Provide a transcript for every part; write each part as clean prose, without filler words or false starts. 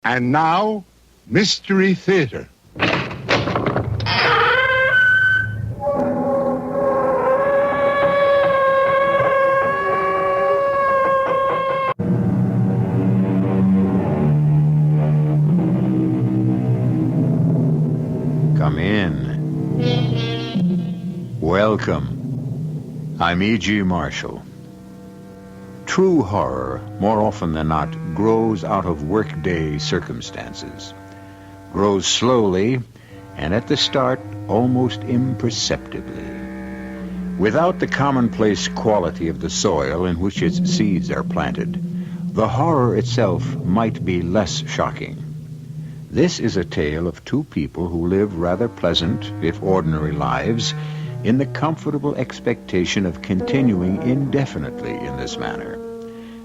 And now, Mystery Theater. Come in. Welcome. I'm E.G. Marshall. True horror, more often than not, grows out of workday circumstances. Grows slowly, and at the start, almost imperceptibly. Without the commonplace quality of the soil in which its seeds are planted, the horror itself might be less shocking. This is a tale of two people who live rather pleasant, if ordinary lives, in the comfortable expectation of continuing indefinitely in this manner.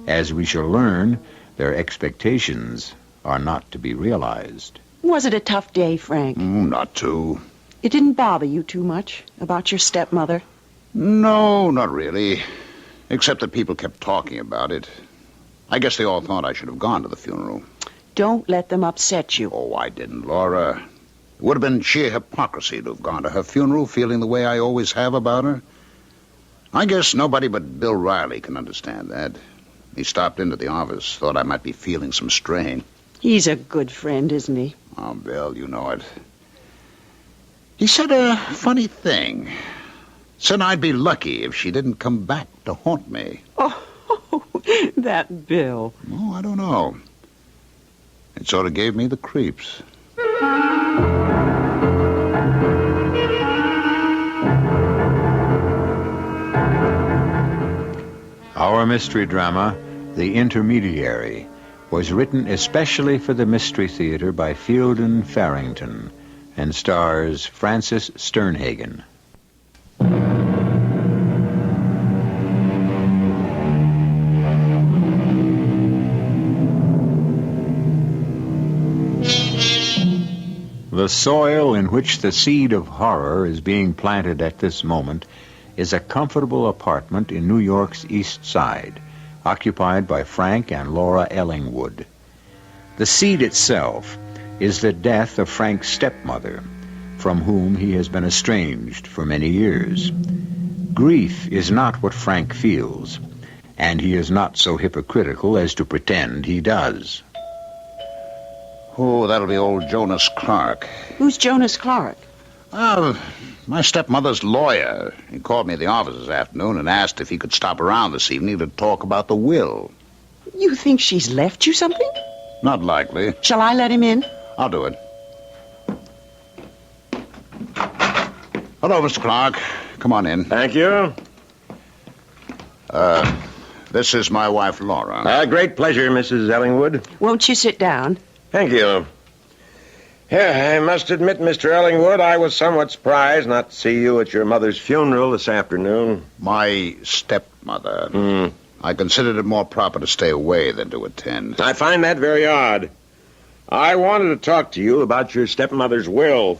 As we shall learn, their expectations are not to be realized. Was it a tough day, Frank? Not too. It didn't bother you too much about your stepmother? No, not really. Except that people kept talking about it. I guess they all thought I should have gone to the funeral. Don't let them upset you. Oh, I didn't, Laura. It would have been sheer hypocrisy to have gone to her funeral feeling the way I always have about her. I guess nobody but Bill Riley can understand that. He stopped into the office, thought I might be feeling some strain. He's a good friend, isn't he? Oh, Bill, you know it. He said a funny thing. Said I'd be lucky if she didn't come back to haunt me. Oh, that Bill. Oh, I don't know. It sort of gave me the creeps. Our mystery drama, The Intermediary, was written especially for the Mystery Theater by Fielden Farrington and stars Francis Sternhagen. The soil in which the seed of horror is being planted at this moment is a comfortable apartment in New York's East Side, occupied by Frank and Laura Ellingwood. The seed itself is the death of Frank's stepmother, from whom he has been estranged for many years. Grief is not what Frank feels, and he is not so hypocritical as to pretend he does. Oh, that'll be old Jonas Clark. Who's Jonas Clark? My stepmother's lawyer. He called me at the office this afternoon and asked if he could stop around this evening to talk about the will. You think she's left you something? Not likely. Shall I let him in? I'll do it. Hello, Mr. Clark. Come on in. Thank you. This is my wife, Laura. Great pleasure, Mrs. Ellingwood. Won't you sit down? Thank you. Yeah, I must admit, Mr. Ellingwood, I was somewhat surprised not to see you at your mother's funeral this afternoon. My stepmother. I considered it more proper to stay away than to attend. I find that very odd. I wanted to talk to you about your stepmother's will.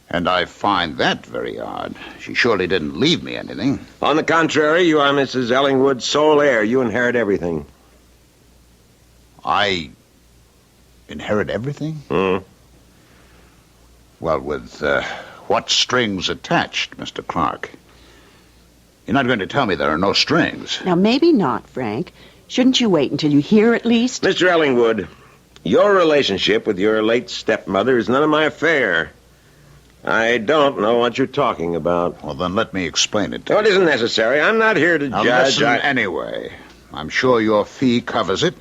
And I find that very odd. She surely didn't leave me anything. On the contrary, you are Mrs. Ellingwood's sole heir. You inherit everything. I inherit everything? Well, with what strings attached, Mr. Clark? You're not going to tell me there are no strings. Now, maybe not, Frank. Shouldn't you wait until you hear at least? Mr. Ellingwood, your relationship with your late stepmother is none of my affair. I don't know what you're talking about. Well, then let me explain it to No, you. it isn't necessary. I'm not here to Now, judge. listen anyway. I'm sure your fee covers it.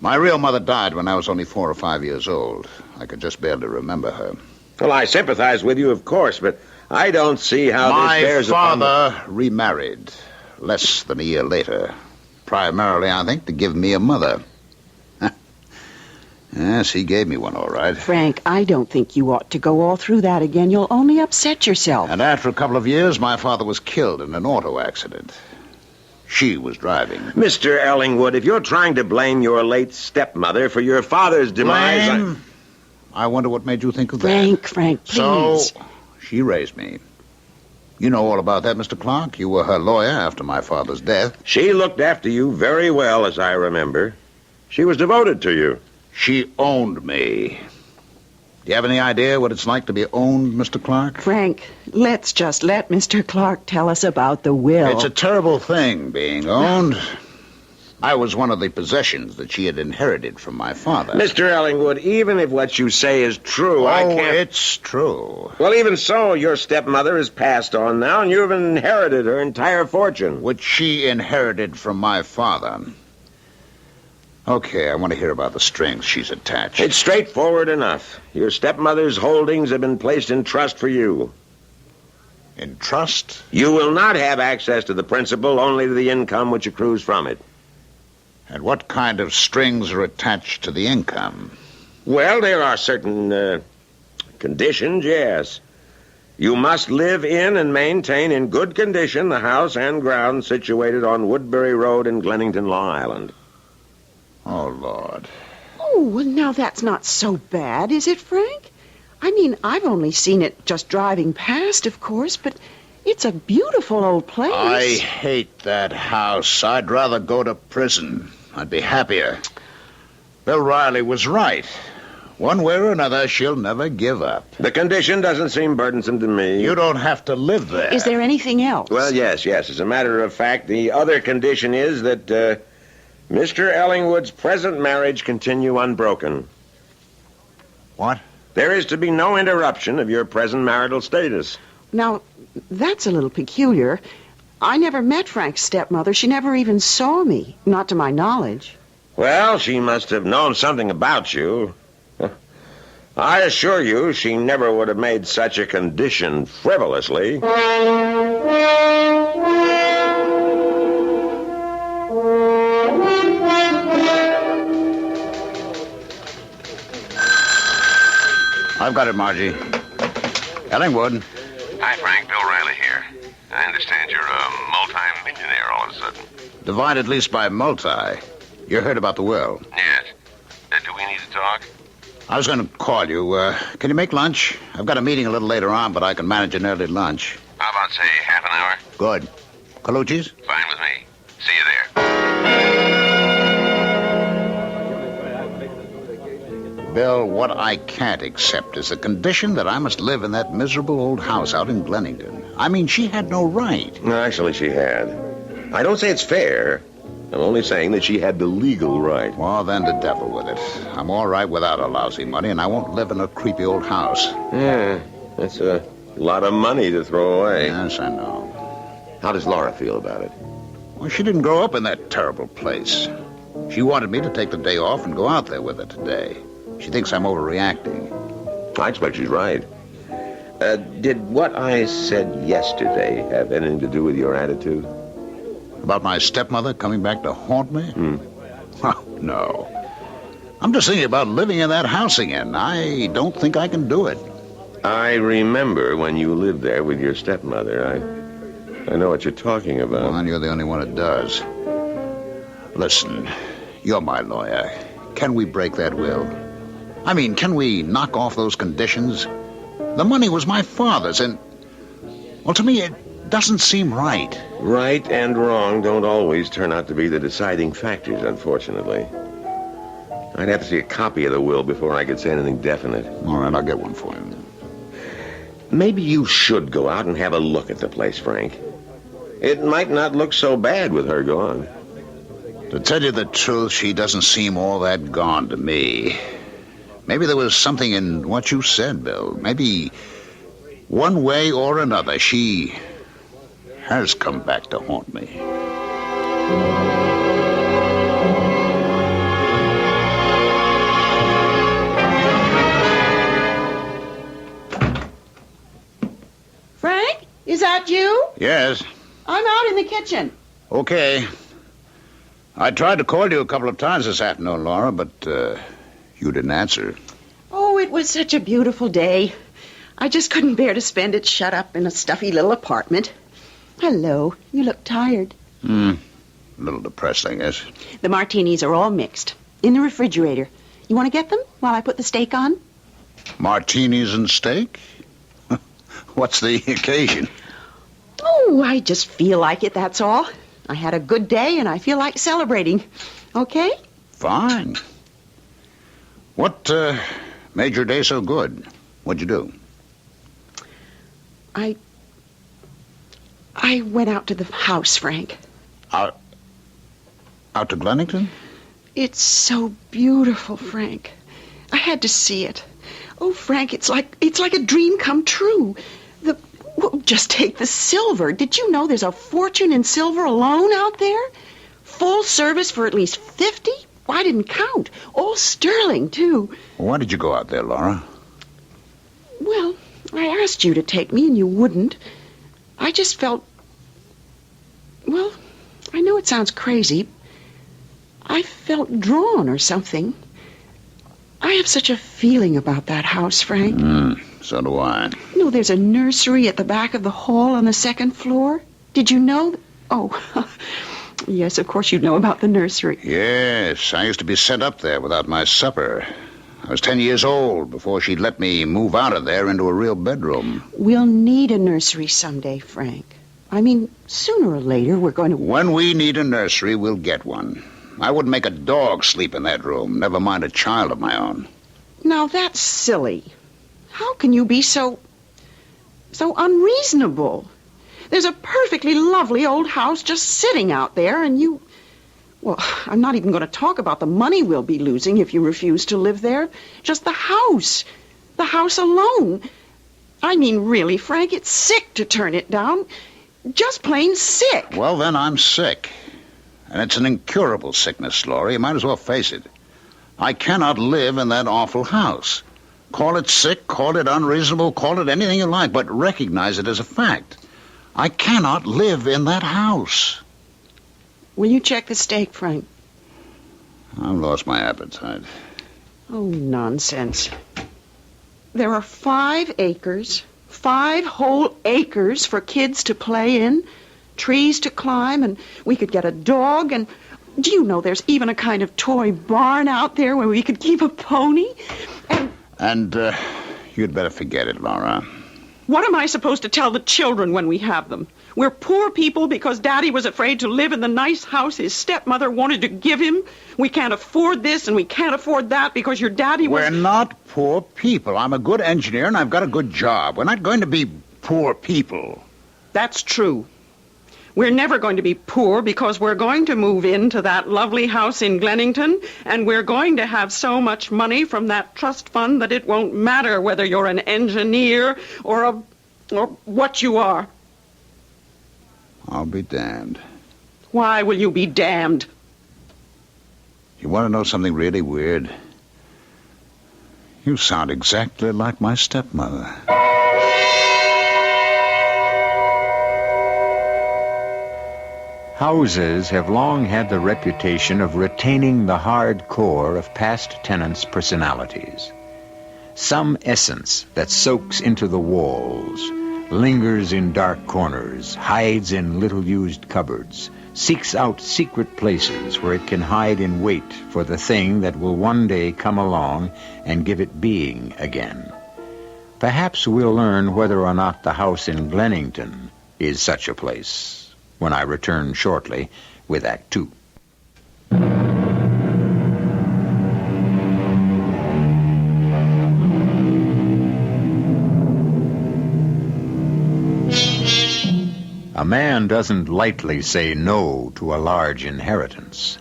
My real mother died when I was only 4 or 5 years old. I could just barely remember her. Well, I sympathize with you, of course, but I don't see how My this bears upon father remarried less than a year later. Primarily, I think, to give me a mother. Yes, he gave me one, all right. Frank, I don't think you ought to go all through that again. You'll only upset yourself. And after a couple of years, my father was killed in an auto accident. She was driving. Mr. Ellingwood, if you're trying to blame your late stepmother for your father's demise... Blame? I wonder what made you think of Frank, please. So, she raised me. You know all about that, Mr. Clark. You were her lawyer after my father's death. She looked after you very well, as I remember. She was devoted to you. She owned me. Do you have any idea what it's like to be owned, Mr. Clark? Frank, let's just let Mr. Clark tell us about the will. It's a terrible thing, being owned. I was one of the possessions that she had inherited from my father. Mr. Ellingwood, even if what you say is true, I can't... It's true. Well, even so, your stepmother has passed on now, and you've inherited her entire fortune. Which she inherited from my father. Okay, I want to hear about the strings she's attached. It's straightforward enough. Your stepmother's holdings have been placed in trust for you. In trust? You will not have access to the principal, only to the income which accrues from it. And what kind of strings are attached to the income? Well, there are certain conditions, yes. You must live in and maintain in good condition the house and grounds situated on Woodbury Road in Glennington, Long Island. Oh, Lord. Oh, well, now that's not so bad, is it, Frank? I mean, I've only seen it just driving past, of course, but it's a beautiful old place. I hate that house. I'd rather go to prison. I'd be happier. Bill Riley was right. One way or another, she'll never give up. The condition doesn't seem burdensome to me. You don't have to live there. Is there anything else? Well, yes. As a matter of fact, the other condition is that Mr. Ellingwood's present marriage continue unbroken. What? There is to be no interruption of your present marital status. Now, that's a little peculiar. I never met Frank's stepmother. She never even saw me, not to my knowledge. Well, she must have known something about you. I assure you, she never would have made such a condition frivolously. I've got it, Margie. Ellingwood. Hi, Frank. Bill Riley here. I understand you're a multi-millionaire all of a sudden. Divide at least by multi. You heard about the will. Yes. Do we need to talk? I was going to call you. Can you make lunch? I've got a meeting a little later on, but I can manage an early lunch. How about, say, half an hour? Good. Colucci's? Fine with me. See you there. Bill, what I can't accept is the condition that I must live in that miserable old house out in Glennington. I mean, she had no right. No, actually, she had. I don't say it's fair. I'm only saying that she had the legal right. Well, then the devil with it. I'm all right without her lousy money, and I won't live in a creepy old house. Yeah, that's a lot of money to throw away. Yes, I know. How does Laura feel about it? Well, she didn't grow up in that terrible place. She wanted me to take the day off and go out there with her today. She thinks I'm overreacting. I expect she's right. Did what I said yesterday have anything to do with your attitude? About my stepmother coming back to haunt me? Oh, no. I'm just thinking about living in that house again. I don't think I can do it. I remember when you lived there with your stepmother. I know what you're talking about. Well, then you're the only one that does. Listen, you're my lawyer. Can we break that will? I mean, can we knock off those conditions? The money was my father's, and... well, to me, it doesn't seem right. Right and wrong don't always turn out to be the deciding factors, unfortunately. I'd have to see a copy of the will before I could say anything definite. All right, I'll get one for you. Maybe you should go out and have a look at the place, Frank. It might not look so bad with her gone. To tell you the truth, she doesn't seem all that gone to me. Maybe there was something in what you said, Bill. Maybe one way or another, she has come back to haunt me. Frank, is that you? Yes. I'm out in the kitchen. Okay. I tried to call you a couple of times this afternoon, Laura, but you didn't answer. Oh, it was such a beautiful day. I just couldn't bear to spend it shut up in a stuffy little apartment. Hello. You look tired. A little depressed, I guess. The martinis are all mixed. In the refrigerator. You want to get them while I put the steak on? Martinis and steak? What's the occasion? Oh, I just feel like it, that's all. I had a good day, and I feel like celebrating. Okay? Fine. What made your day so good? What'd you do? I went out to the house, Frank. Out to Glennington? It's so beautiful, Frank. I had to see it. Oh, Frank, it's like a dream come true. Just take the silver. Did you know there's a fortune in silver alone out there? Full service for at least 50? I didn't count. All sterling, too. Why did you go out there, Laura? Well, I asked you to take me, and you wouldn't. I just felt... Well, I know it sounds crazy. I felt drawn or something. I have such a feeling about that house, Frank. So do I. You know, there's a nursery at the back of the hall on the second floor. Did you know? Oh, yes, of course you know about the nursery. Yes, I used to be sent up there without my supper. I was 10 years old before she'd let me move out of there into a real bedroom. We'll need a nursery someday, Frank. I mean, sooner or later we're going to... When we need a nursery, we'll get one. I wouldn't make a dog sleep in that room, never mind a child of my own. Now, that's silly. How can you be so unreasonable? There's a perfectly lovely old house just sitting out there, and you... Well, I'm not even going to talk about the money we'll be losing if you refuse to live there. Just the house. The house alone. I mean, really, Frank, it's sick to turn it down. Just plain sick. Well, then I'm sick. And it's an incurable sickness, Laura. You might as well face it. I cannot live in that awful house. Call it sick, call it unreasonable, call it anything you like, but recognize it as a fact. I cannot live in that house. Will you check the steak, Frank? I've lost my appetite. Oh, nonsense. There are 5 acres, 5 whole acres for kids to play in, trees to climb, and we could get a dog, and do you know there's even a kind of toy barn out there where we could keep a pony? And you'd better forget it, Laura. What am I supposed to tell the children when we have them? We're poor people because Daddy was afraid to live in the nice house his stepmother wanted to give him. We can't afford this and we can't afford that because your daddy was... We're not poor people. I'm a good engineer and I've got a good job. We're not going to be poor people. That's true. We're never going to be poor because we're going to move into that lovely house in Glennington, and we're going to have so much money from that trust fund that it won't matter whether you're an engineer or what you are. I'll be damned. Why will you be damned? You want to know something really weird? You sound exactly like my stepmother. Houses have long had the reputation of retaining the hard core of past tenants' personalities. Some essence that soaks into the walls, lingers in dark corners, hides in little-used cupboards, seeks out secret places where it can hide in wait for the thing that will one day come along and give it being again. Perhaps we'll learn whether or not the house in Glennington is such a place when I return shortly with Act 2. A man doesn't lightly say no to a large inheritance.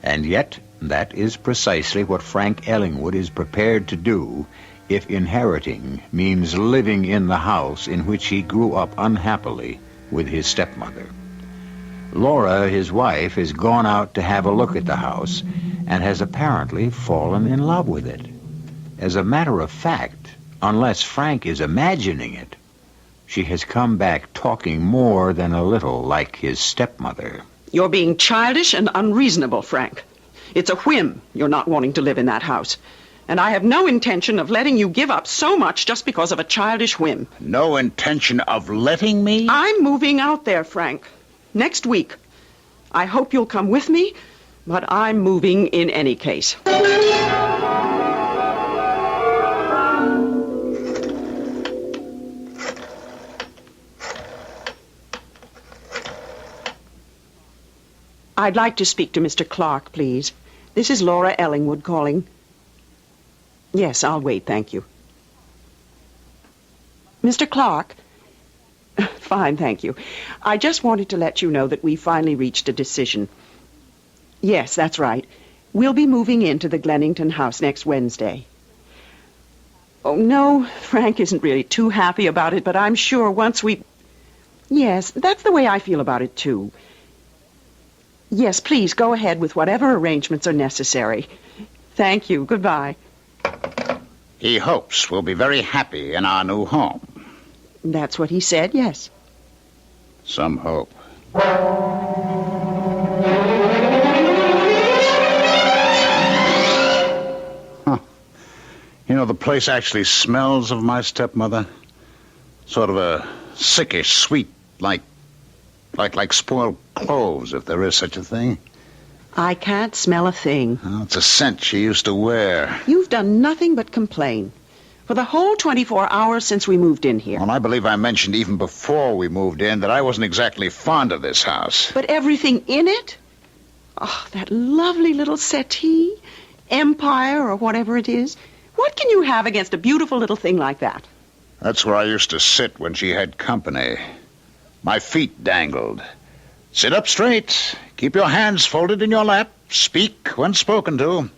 And yet, that is precisely what Frank Ellingwood is prepared to do if inheriting means living in the house in which he grew up unhappily with his stepmother. Laura, his wife, has gone out to have a look at the house and has apparently fallen in love with it. As a matter of fact, unless Frank is imagining it, she has come back talking more than a little like his stepmother. You're being childish and unreasonable, Frank. It's a whim you're not wanting to live in that house. And I have no intention of letting you give up so much just because of a childish whim. No intention of letting me? I'm moving out there, Frank. Next week. I hope you'll come with me, but I'm moving in any case. I'd like to speak to Mr. Clark, please. This is Laura Ellingwood calling. Yes, I'll wait, thank you. Mr. Clark? Fine, thank you. I just wanted to let you know that we finally reached a decision. Yes, that's right. We'll be moving into the Glennington house next Wednesday. Oh, no, Frank isn't really too happy about it, but I'm sure once we... Yes, that's the way I feel about it, too. Yes, please, go ahead with whatever arrangements are necessary. Thank you. Goodbye. He hopes we'll be very happy in our new home. That's what he said, yes. Some hope. You know, the place actually smells of my stepmother. Sort of a sickish, sweet, like spoiled cloves, if there is such a thing. I can't smell a thing. Oh, it's a scent she used to wear. You've done nothing but complain. For the whole 24 hours since we moved in here. Well, I believe I mentioned even before we moved in that I wasn't exactly fond of this house. But everything in it? Oh, that lovely little settee, Empire, or whatever it is. What can you have against a beautiful little thing like that? That's where I used to sit when she had company. My feet dangled. Sit up straight. Keep your hands folded in your lap. Speak when spoken to.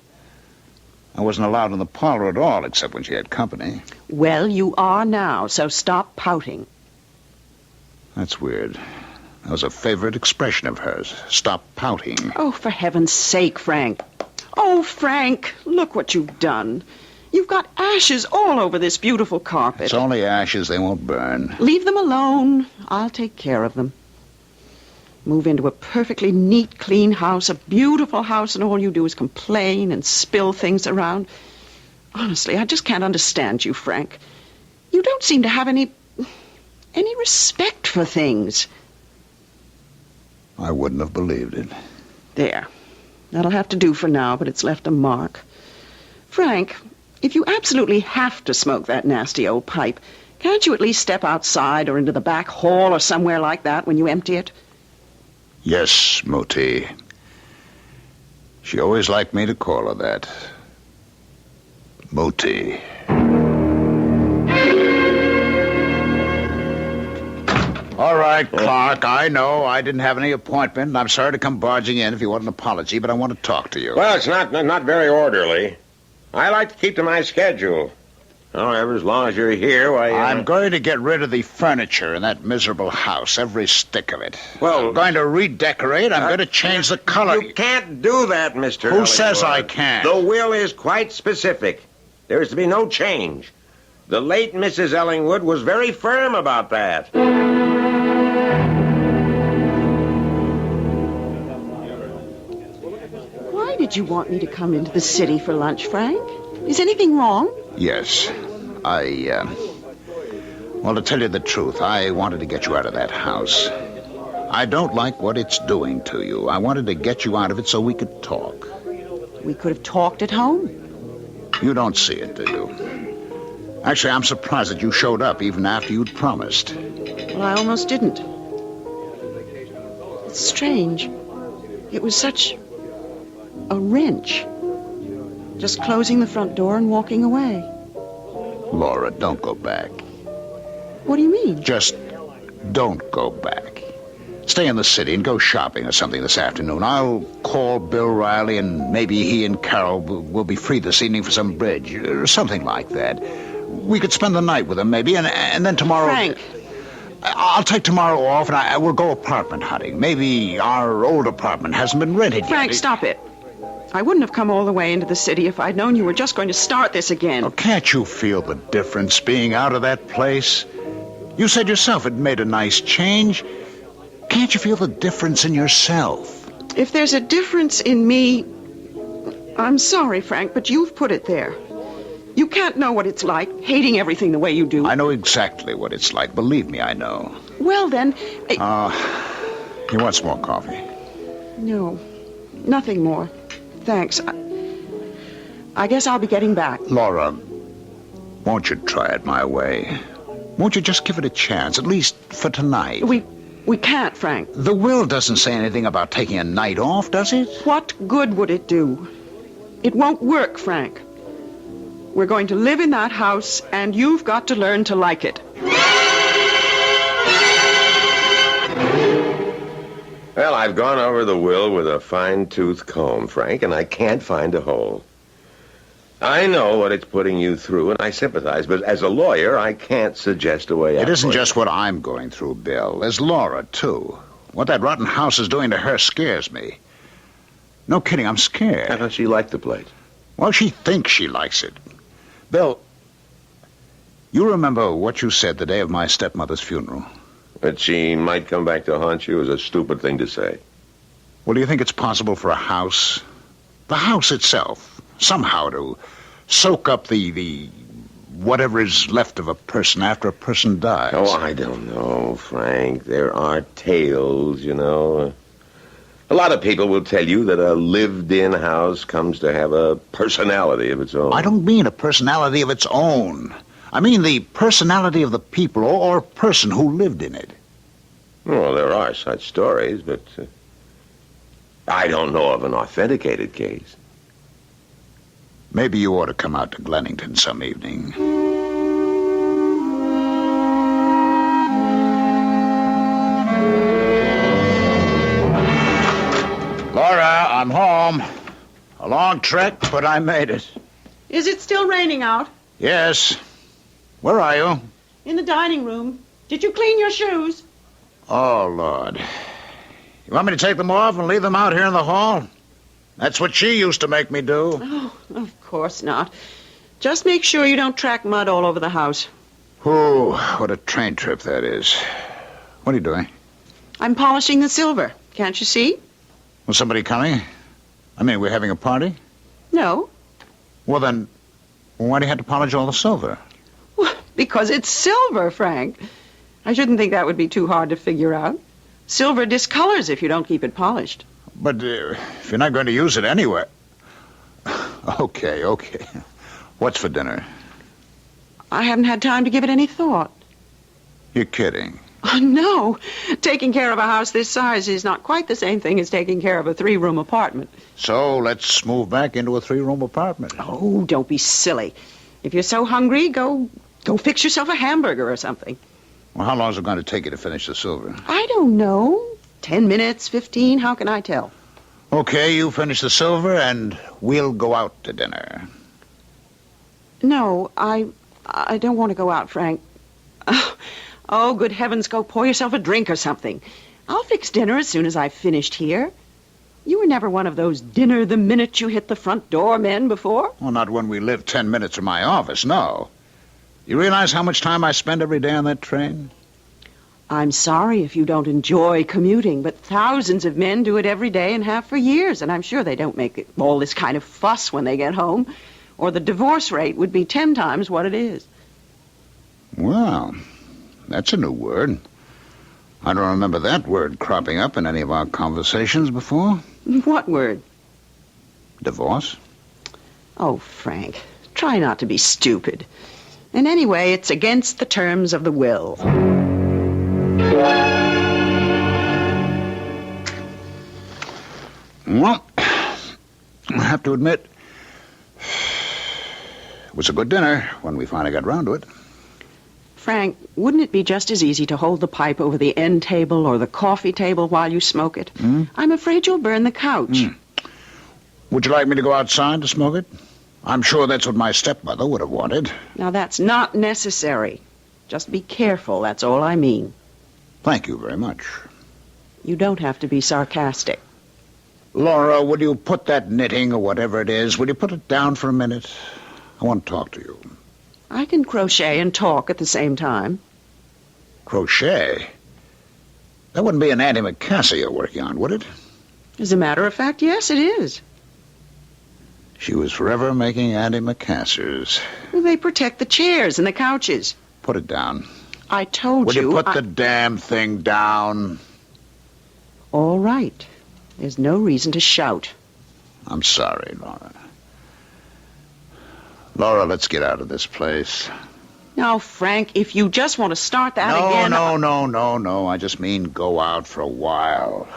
I wasn't allowed in the parlor at all, except when she had company. Well, you are now, so stop pouting. That's weird. That was a favorite expression of hers. Stop pouting. Oh, for heaven's sake, Frank. Oh, Frank, look what you've done. You've got ashes all over this beautiful carpet. It's only ashes. They won't burn. Leave them alone. I'll take care of them. Move into a perfectly neat, clean house, a beautiful house, and all you do is complain and spill things around. Honestly, I just can't understand you, Frank. You don't seem to have any respect for things. I wouldn't have believed it. There. That'll have to do for now, but it's left a mark. Frank, if you absolutely have to smoke that nasty old pipe, can't you at least step outside or into the back hall or somewhere like that when you empty it? Yes, Moti. She always liked me to call her that. Moti. All right, Clark, I know I didn't have any appointment, and I'm sorry to come barging in if you want an apology, but I want to talk to you. Well, it's not very orderly. I like to keep to my schedule. However, as long as you're here, why... I'm going to get rid of the furniture in that miserable house, every stick of it. Well... I'm going to redecorate. I'm going to change the color. You can't do that, Mr. Who says I can't? The will is quite specific. There is to be no change. The late Mrs. Ellingwood was very firm about that. Why did you want me to come into the city for lunch, Frank? Is anything wrong? Yes. Well, to tell you the truth, I wanted to get you out of that house. I don't like what it's doing to you. I wanted to get you out of it so we could talk. We could have talked at home. You don't see it, do you? Actually, I'm surprised that you showed up even after you'd promised. Well, I almost didn't. It's strange. It was such a wrench. Just closing the front door and walking away. Laura, don't go back. What do you mean? Just don't go back. Stay in the city and go shopping or something this afternoon. I'll call Bill Riley, and maybe he and Carol will be free this evening for some bridge or something like that. We could spend the night with them, maybe, and then tomorrow... Frank. I'll take tomorrow off, and I will go apartment hunting. Maybe our old apartment hasn't been rented yet. Frank, stop it. I wouldn't have come all the way into the city if I'd known you were just going to start this again. Oh, can't you feel the difference being out of that place? You said yourself it made a nice change. Can't you feel the difference in yourself? If there's a difference in me, I'm sorry, Frank, but you've put it there. You can't know what it's like, hating everything the way you do. I know exactly what it's like. Believe me, I know. Well, then... You want some more coffee? No, nothing more. Thanks. I guess I'll be getting back. Laura, won't you try it my way? Won't you just give it a chance, at least for tonight? We can't, Frank. The will doesn't say anything about taking a night off, does it? What good would it do? It won't work, Frank. We're going to live in that house, and you've got to learn to like it. Well, I've gone over the will with a fine-tooth comb, Frank, and I can't find a hole. I know what it's putting you through, and I sympathize, but as a lawyer, I can't suggest a way out. It isn't for you. just what I'm going through, Bill. There's Laura, too. What that rotten house is doing to her scares me. No kidding, I'm I scared. thought she liked the place. Well, she thinks she likes it. Bill, you remember what you said the day of my stepmother's funeral? That she might come back to haunt you is a stupid thing to say. Well, do you think it's possible for a house, the house itself, somehow to soak up the whatever is left of a person after a person dies? Oh, I don't know, Frank. There are tales, you know. A lot of people will tell you that a lived-in house comes to have a personality of its own. I don't mean a personality of its own. I mean the personality of the people or person who lived in it. Well, there are such stories, but I don't know of an authenticated case. Maybe you ought to come out to Glennington some evening. Laura, I'm home. A long trek, but I made it. Is it still raining out? Yes. Where are you? In the dining room. Did you clean your shoes? Oh, Lord. You want me to take them off and leave them out here in the hall? That's what she used to make me do. Oh, of course not. Just make sure you don't track mud all over the house. Oh, what a train trip that is. What are you doing? I'm polishing the silver. Can't you see? Was somebody coming? I mean, we're having a party? No. Well, then, why do you have to polish all the silver? Well, because it's silver, Frank. I shouldn't think that would be too hard to figure out. Silver discolors if you don't keep it polished. But if you're not going to use it anyway... Okay. What's for dinner? I haven't had time to give it any thought. You're kidding. Oh, no. Taking care of a house this size is not quite the same thing as taking care of a 3-room apartment. So let's move back into a 3-room apartment. Oh, don't be silly. If you're so hungry, go fix yourself a hamburger or something. Well, how long is it going to take you to finish the silver? I don't know. 10 minutes, 15, how can I tell? Okay, you finish the silver and we'll go out to dinner. No, I don't want to go out, Frank. Oh, good heavens, go pour yourself a drink or something. I'll fix dinner as soon as I've finished here. You were never one of those dinner the minute you hit the front door men before? Well, not when we live 10 minutes from my office, no. You realize how much time I spend every day on that train? I'm sorry if you don't enjoy commuting, but thousands of men do it every day and have for years, and I'm sure they don't make all this kind of fuss when they get home, or the divorce rate would be 10 times what it is. Well, that's a new word. I don't remember that word cropping up in any of our conversations before. What word? Divorce? Oh, Frank, try not to be stupid. And anyway, it's against the terms of the will. Well, I have to admit, it was a good dinner when we finally got round to it. Frank, wouldn't it be just as easy to hold the pipe over the end table or the coffee table while you smoke it? I'm afraid you'll burn the couch. Would you like me to go outside to smoke it? I'm sure that's what my stepmother would have wanted. Now, that's not necessary. Just be careful, that's all I mean. Thank you very much. You don't have to be sarcastic. Laura, will you put that knitting or whatever it is, will you put it down for a minute? I want to talk to you. I can crochet and talk at the same time. Crochet? That wouldn't be an antimacassar you're working on, would it? As a matter of fact, yes, it is. She was forever making antimacassars. Well, they protect the chairs and the couches. Put it down. I told Will you put I... the damn thing down? All right. There's no reason to shout. I'm sorry, Laura. Laura, let's get out of this place. Now, Frank, if you just want to start that again... No. I just mean go out for a while.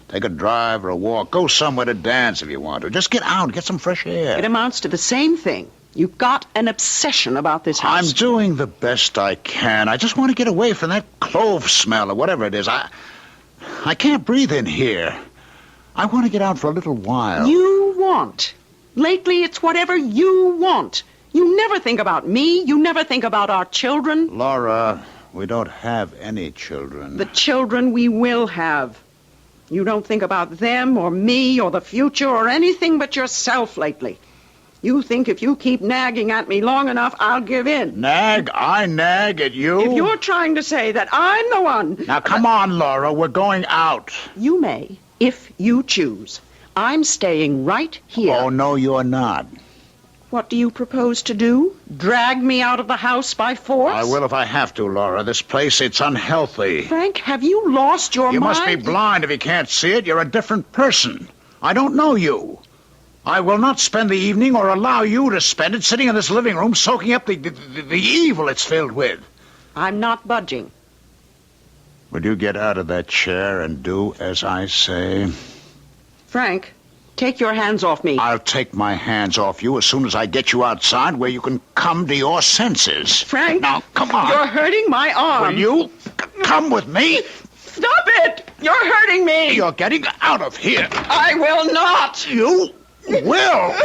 Take a drive or a walk. Go somewhere to dance if you want to. Just get out, get some fresh air. It amounts to the same thing. You've got an obsession about this house. I'm doing the best I can. I just want to get away from that clove smell or whatever it is. I can't breathe in here. I want to get out for a little while. You want. Lately, it's whatever you want. You never think about me. You never think about our children. Laura, we don't have any children. The children we will have. You don't think about them or me or the future or anything but yourself lately. You think if you keep nagging at me long enough, I'll give in. Nag? I nag at you? If you're trying to say that I'm the one... Now, come on, Laura. We're going out. You may, if you choose. I'm staying right here. Oh, no, you're not. What do you propose to do? Drag me out of the house by force? I will if I have to, Laura. This place, it's unhealthy. Frank, have you lost your mind? You must be blind if you can't see it. You're a different person. I don't know you. I will not spend the evening or allow you to spend it sitting in this living room soaking up the evil it's filled with. I'm not budging. Would you get out of that chair and do as I say? Frank, take your hands off me. I'll take my hands off you as soon as I get you outside where you can come to your senses. Frank! Now, come on. You're hurting my arm. Will you come with me? Stop it! You're hurting me! You're getting out of here. I will not! You will!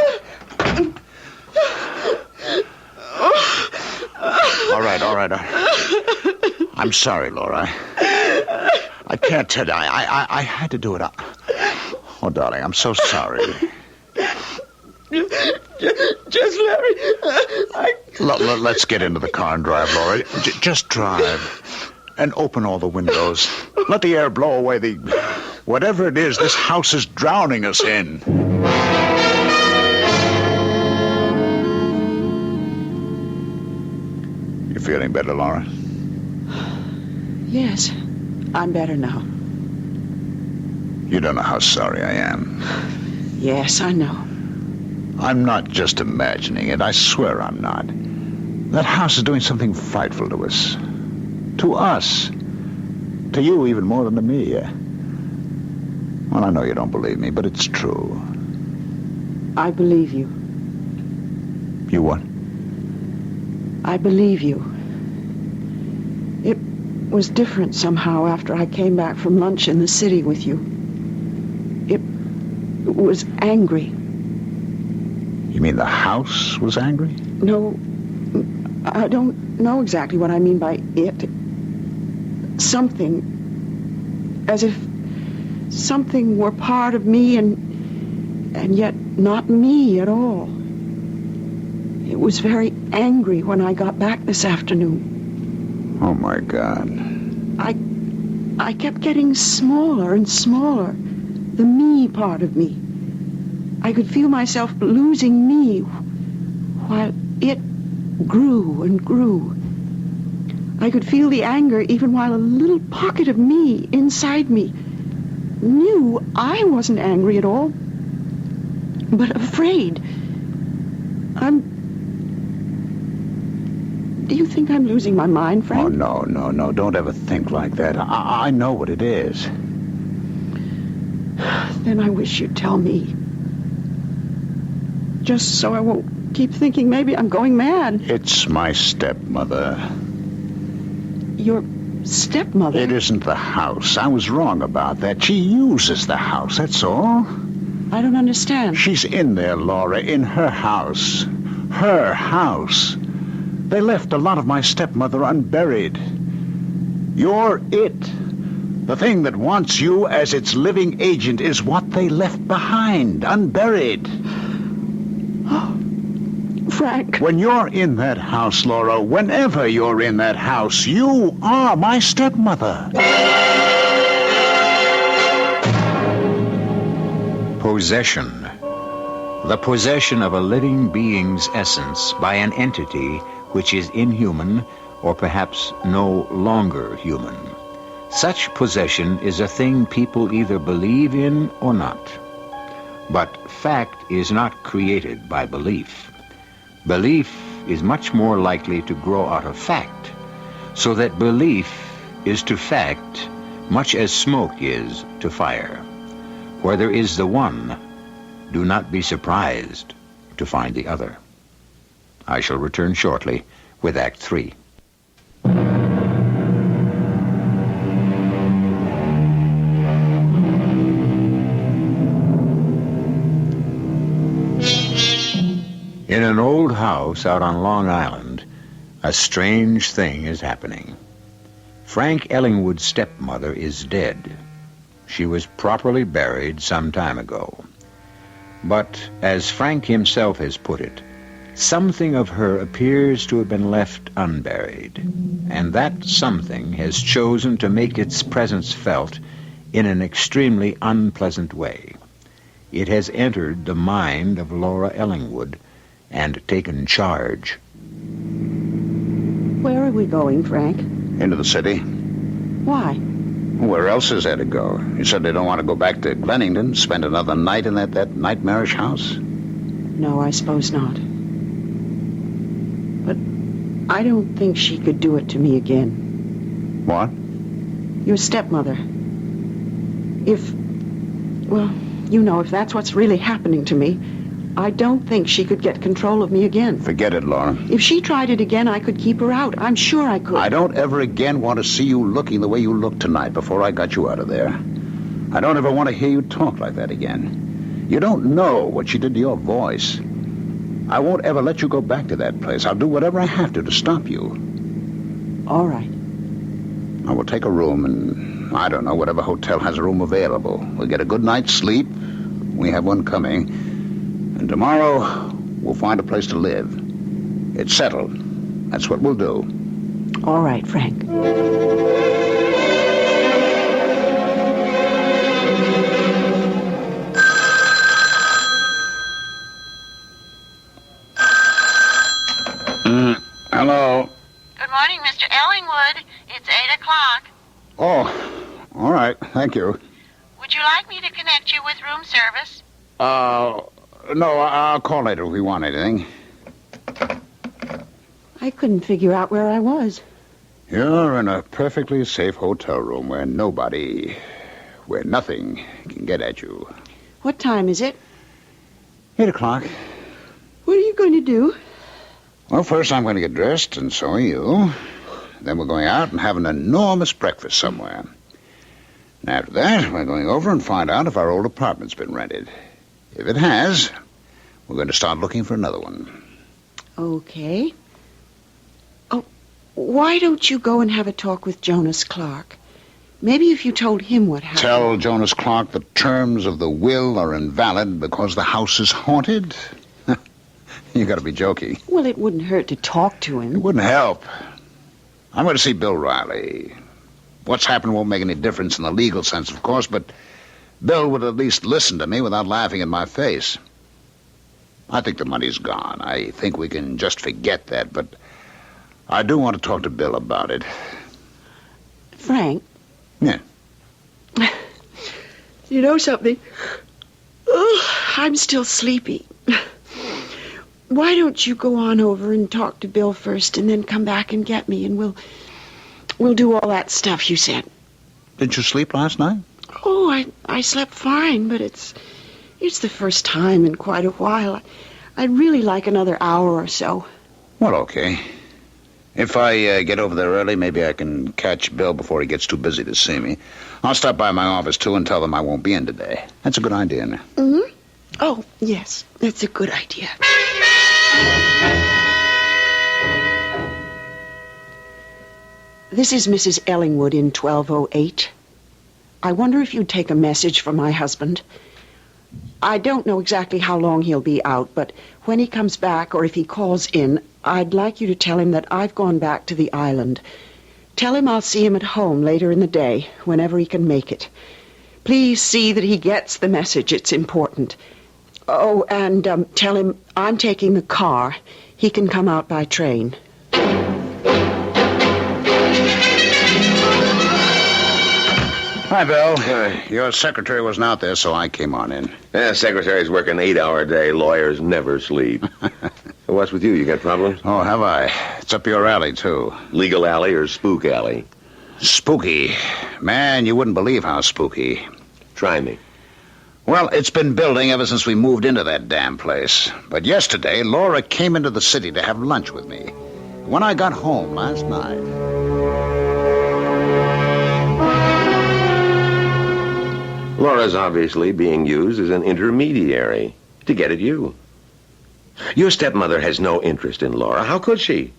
All right. I'm sorry, Laura. I can't tell you. I had to do it. Oh, darling, I'm so sorry. Just let me... Let's get into the car and drive, Laura. Just drive. And open all the windows. Let the air blow away the... whatever it is this house is drowning us in. You feeling better, Laura? Yes, I'm better now. You don't know how sorry I am. Yes, I know. I'm not just imagining it. I swear I'm not. That house is doing something frightful to us. To us. To you even more than to me. Well, I know you don't believe me, but it's true. I believe you. You what? I believe you. It was different somehow after I came back from lunch in the city with you. It was angry. You mean the house was angry? No, I don't know exactly what I mean by it. Something, as if something were part of me and yet not me at all. It was very angry when I got back this afternoon. Oh, my God. I kept getting smaller and smaller, the me part of me. I could feel myself losing me while it grew and grew. I could feel the anger even while a little pocket of me inside me knew I wasn't angry at all, but afraid. Do you think I'm losing my mind, Frank? Oh, no. Don't ever think like that. I know what it is. Then I wish you'd tell me. Just so I won't keep thinking maybe I'm going mad. It's my stepmother. Your stepmother? It isn't the house. I was wrong about that. She uses the house, that's all. I don't understand. She's in there, Laura, in her house. Her house. They left a lot of my stepmother unburied. You're it. The thing that wants you as its living agent is what they left behind, unburied. Frank. When you're in that house, Laura, whenever you're in that house, you are my stepmother. Possession. The possession of a living being's essence by an entity which is inhuman or perhaps no longer human. Such possession is a thing people either believe in or not. But fact is not created by belief. Belief is much more likely to grow out of fact, so that belief is to fact much as smoke is to fire. Where there is the one, do not be surprised to find the other. I shall return shortly with Act 3. In an old house out on Long Island, a strange thing is happening. Frank Ellingwood's stepmother is dead. She was properly buried some time ago. But, as Frank himself has put it, something of her appears to have been left unburied, and that something has chosen to make its presence felt in an extremely unpleasant way. It has entered the mind of Laura Ellingwood and taken charge. Where are we going, Frank? Into the city. Why? Where else is there to go? You said they don't want to go back to Glennington, spend another night in that nightmarish house? No, I suppose not. But I don't think she could do it to me again. What? Your stepmother. If that's what's really happening to me, I don't think she could get control of me again. Forget it, Laura. If she tried it again, I could keep her out. I'm sure I could. I don't ever again want to see you looking the way you looked tonight before I got you out of there. I don't ever want to hear you talk like that again. You don't know what she did to your voice. I won't ever let you go back to that place. I'll do whatever I have to stop you. All right. I will take a room and, I don't know, whatever hotel has a room available. We'll get a good night's sleep. We have one coming. And tomorrow, we'll find a place to live. It's settled. That's what we'll do. All right, Frank. Hello. Good morning, Mr. Ellingwood. It's 8 o'clock. Oh, all right. Thank you. Would you like me to connect you with room service? No, I'll call later if we want anything. I couldn't figure out where I was. You're in a perfectly safe hotel room where nothing can get at you. What time is it? 8 o'clock. What are you going to do? Well, first I'm going to get dressed, and so are you. Then we're going out and have an enormous breakfast somewhere. And after that, we're going over and find out if our old apartment's been rented. If it has, we're going to start looking for another one. Okay. Oh, why don't you go and have a talk with Jonas Clark? Maybe if you told him what happened. Tell Jonas Clark the terms of the will are invalid because the house is haunted? You got to be joking. Well, it wouldn't hurt to talk to him. It wouldn't help. I'm going to see Bill Riley. What's happened won't make any difference in the legal sense, of course, but Bill would at least listen to me without laughing in my face. I think the money's gone. I think we can just forget that, but I do want to talk to Bill about it. Frank? Yeah. You know something? Oh, I'm still sleepy. Why don't you go on over and talk to Bill first and then come back and get me, and we'll do all that stuff you said. Didn't you sleep last night? Oh, I slept fine, but it's the first time in quite a while. I'd really like another hour or so. Well, okay. If I get over there early, maybe I can catch Bill before he gets too busy to see me. I'll stop by my office, too, and tell them I won't be in today. That's a good idea, isn't it? Mm-hmm. Oh, yes, that's a good idea. This is Mrs. Ellingwood in 1208. I wonder if you'd take a message for my husband. I don't know exactly how long he'll be out, but when he comes back or if he calls in, I'd like you to tell him that I've gone back to the island. Tell him I'll see him at home later in the day, whenever he can make it. Please see that he gets the message. It's important. Oh, and tell him I'm taking the car. He can come out by train. Hi, Bill. Your secretary wasn't out there, so I came on in. Yeah, secretaries work an 8-hour day. Lawyers never sleep. What's with you? You got problems? Oh, have I? It's up your alley, too. Legal alley or spook alley? Spooky. Man, you wouldn't believe how spooky. Try me. Well, it's been building ever since we moved into that damn place. But yesterday, Laura came into the city to have lunch with me. When I got home last night... Laura's obviously being used as an intermediary to get at you. Your stepmother has no interest in Laura. How could she?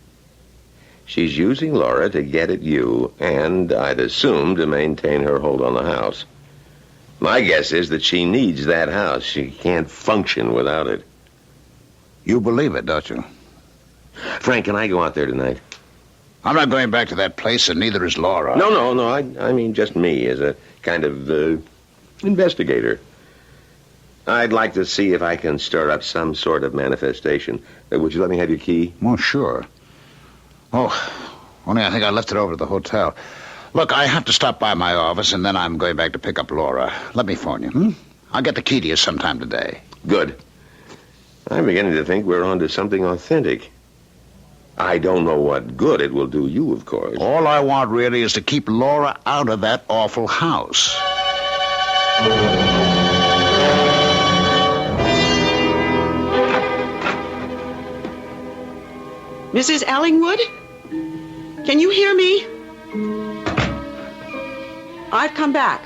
She's using Laura to get at you, and I'd assume to maintain her hold on the house. My guess is that she needs that house. She can't function without it. You believe it, don't you? Frank, can I go out there tonight? I'm not going back to that place, and neither is Laura. No. I mean just me as a kind of investigator. I'd like to see if I can stir up some sort of manifestation. Would you let me have your key? Well, sure. Oh, only I think I left it over at the hotel. Look, I have to stop by my office, and then I'm going back to pick up Laura. Let me phone you, I'll get the key to you sometime today. Good. I'm beginning to think we're onto something authentic. I don't know what good it will do you, of course. All I want, really, is to keep Laura out of that awful house. Mrs. Ellingwood? Can you hear me? I've come back.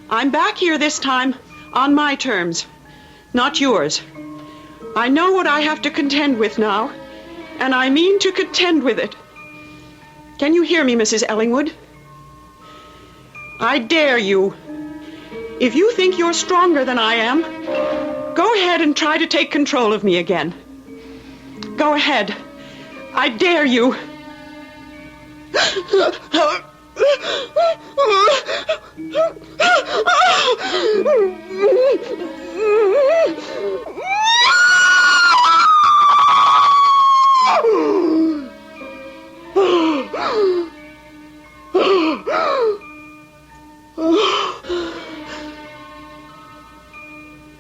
I'm back here this time on my terms, not yours. I know what I have to contend with now, and I mean to contend with it. Can you hear me, Mrs. Ellingwood? I dare you. If you think you're stronger than I am, go ahead and try to take control of me again. Go ahead. I dare you.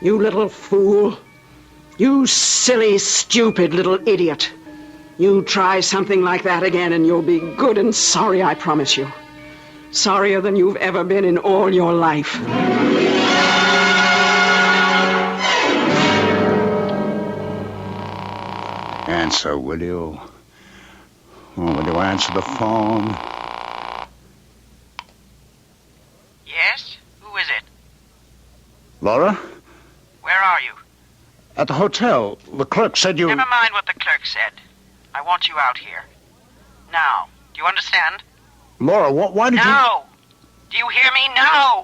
You little fool. You silly, stupid little idiot. You try something like that again and you'll be good and sorry, I promise you. Sorrier than you've ever been in all your life. Answer, will you? Oh, will you answer the phone? Yes? Who is it? Laura? Where are you? At the hotel. The clerk said you... Never mind what the clerk said. I want you out here. Now. Do you understand? Laura, why did you... No! Do you hear me? No!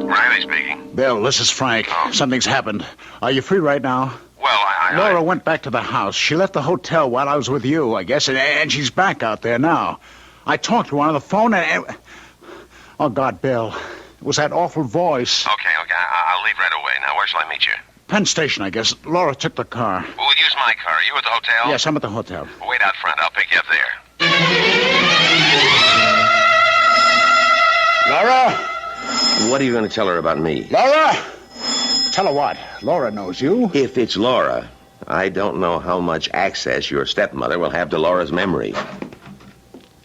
Riley speaking. Bill, this is Frank. Oh. Something's happened. Are you free right now? Well, Laura went back to the house. She left the hotel while I was with you, I guess, and she's back out there now. I talked to her on the phone and... Oh, God, Bill. It was that awful voice. Okay. I'll leave right away. Now, where shall I meet you? Penn Station, I guess. Laura took the car. We'll use my car. Are you at the hotel? Yes, I'm at the hotel. Wait out front. I'll pick you up there. Laura? What are you going to tell her about me? Laura? Tell her what? Laura knows you. If it's Laura, I don't know how much access your stepmother will have to Laura's memory.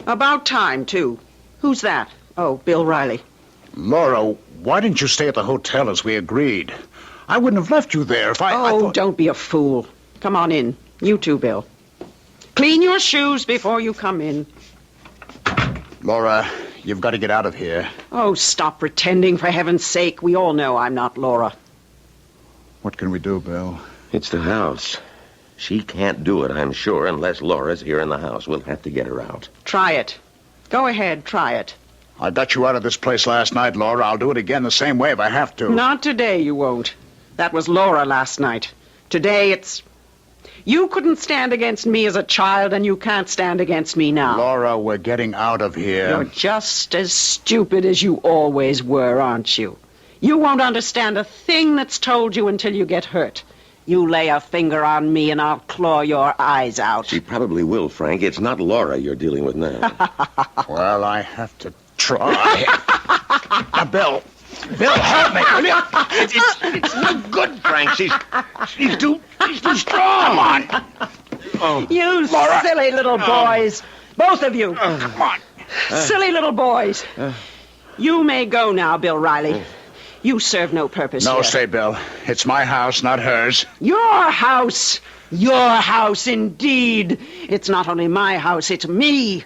About time, too. Who's that? Oh, Bill Riley. Laura, why didn't you stay at the hotel as we agreed? I wouldn't have left you there if I thought... Don't be a fool. Come on in. You too, Bill. Clean your shoes before you come in. Laura, you've got to get out of here. Oh, stop pretending, for heaven's sake. We all know I'm not Laura. What can we do, Bill? It's the house. She can't do it, I'm sure, unless Laura's here in the house. We'll have to get her out. Try it. Go ahead, try it. I got you out of this place last night, Laura. I'll do it again the same way if I have to. Not today, you won't. That was Laura last night. Today, it's... You couldn't stand against me as a child, and you can't stand against me now. Laura, we're getting out of here. You're just as stupid as you always were, aren't you? You won't understand a thing that's told you until you get hurt. You lay a finger on me, and I'll claw your eyes out. She probably will, Frank. It's not Laura you're dealing with now. Well, I have to try. Now, Bill, help me, will you? It's no good, Frank. She's too strong. Come on. Oh, you Laura. Silly little boys. Both of you. Come on. Silly little boys. You may go now, Bill Riley. You serve no purpose No, here. say, Bill. It's my house, not hers. Your house! Your house, indeed! It's not only my house, it's me!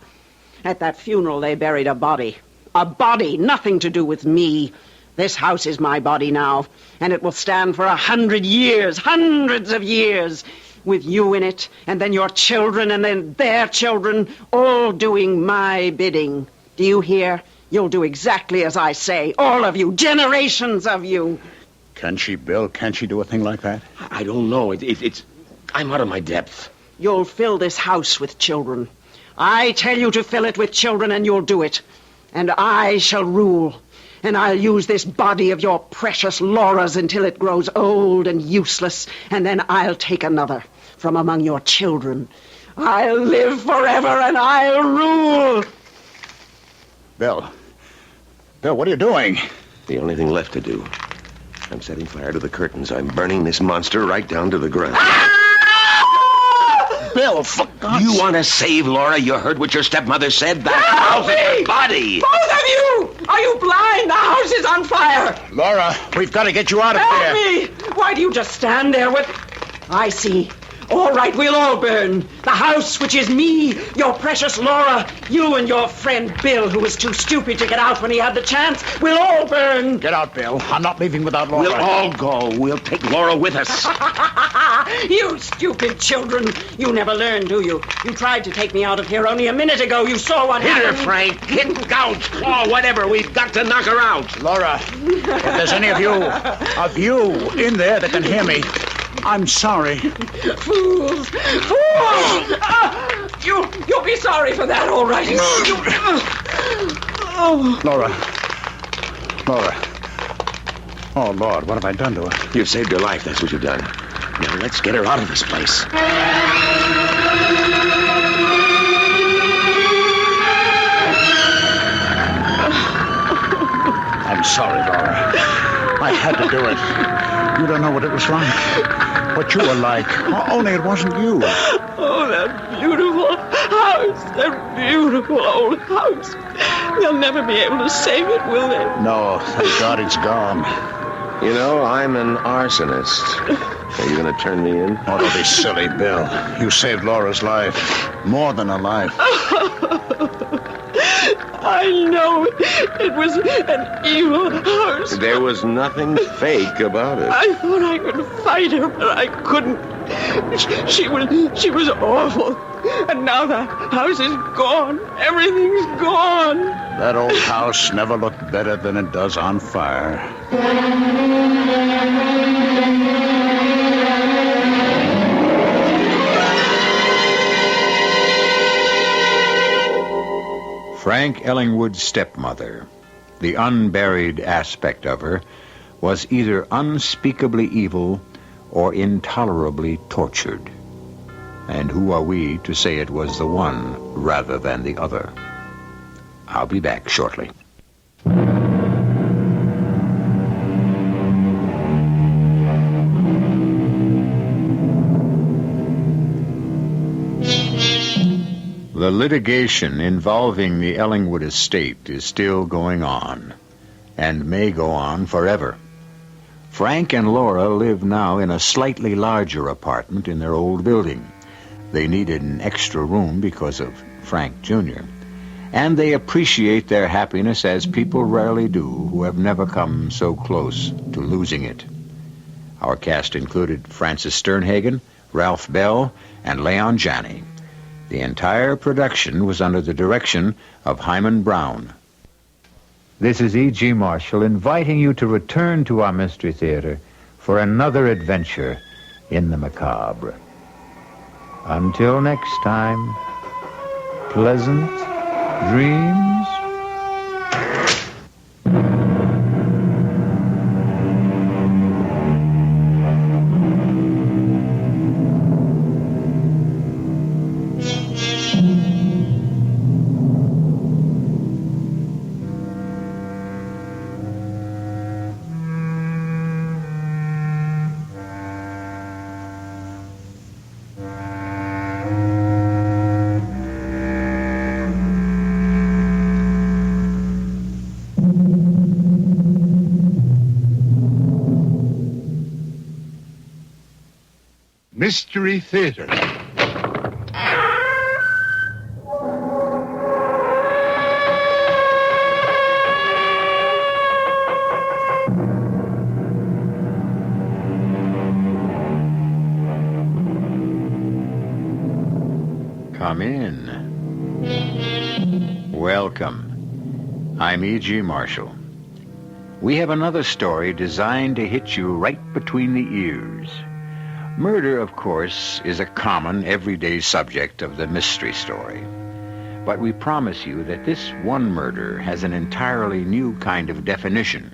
At that funeral, they buried a body. A body, nothing to do with me. This house is my body now, and it will stand for 100 years, hundreds of years, with you in it, and then your children, and then their children, all doing my bidding. Do you hear? You'll do exactly as I say, all of you, generations of you. Can she, Bill? Can she do a thing like that? I don't know. It's... I'm out of my depth. You'll fill this house with children. I tell you to fill it with children, and you'll do it. And I shall rule. And I'll use this body of your precious Laura's until it grows old and useless, and then I'll take another from among your children. I'll live forever, and I'll rule. Bill, what are you doing? The only thing left to do. I'm setting fire to the curtains. I'm burning this monster right down to the ground. Bill, for God's You want to save Laura? You heard what your stepmother said? That house is a body. Both of you! Are you blind? The house is on fire! Laura, we've got to get you out of Help here. me! Why do you just stand there with... I see. All right, we'll all burn. The house, which is me, your precious Laura, you and your friend Bill, who was too stupid to get out when he had the chance. We'll all burn. Get out, Bill. I'm not leaving without Laura. We'll all go. We'll take Laura with us. You stupid children. You never learn, do you? You tried to take me out of here only a minute ago. You saw what Hit her, happened. Frank. Hit, gouge, claw, whatever. We've got to knock her out. Laura, if there's any of you in there that can hear me, I'm sorry. Fools! Fools! You'll be sorry for that, all right. Laura. Oh, Lord, what have I done to her? You've saved her life. That's what you've done. Now let's get her out of this place. I'm sorry, Laura. I had to do it. You don't know what it was like. What you were like. Only it wasn't you. Oh, that beautiful house. That beautiful old house. They'll never be able to save it, will they? No, thank God it's gone. You know, I'm an arsonist. Are you going to turn me in? Oh, don't be silly, Bill. You saved Laura's life. More than a life. I know. It was an evil house. There was nothing fake about it. I thought I could fight her, but I couldn't. She was awful. And now the house is gone. Everything's gone. That old house never looked better than it does on fire. Frank Ellingwood's stepmother, the unburied aspect of her, was either unspeakably evil or intolerably tortured. And who are we to say it was the one rather than the other? I'll be back shortly. The litigation involving the Ellingwood estate is still going on, and may go on forever. Frank and Laura live now in a slightly larger apartment in their old building. They needed an extra room because of Frank Jr., and they appreciate their happiness as people rarely do who have never come so close to losing it. Our cast included Francis Sternhagen, Ralph Bell, and Leon Janney. The entire production was under the direction of Hyman Brown. This is E.G. Marshall inviting you to return to our Mystery Theater for another adventure in the macabre. Until next time, pleasant dreams. Mystery Theater. Come in. Welcome. I'm E.G. Marshall. We have another story designed to hit you right between the ears. Murder, of course, is a common, everyday subject of the mystery story. But we promise you that this one murder has an entirely new kind of definition.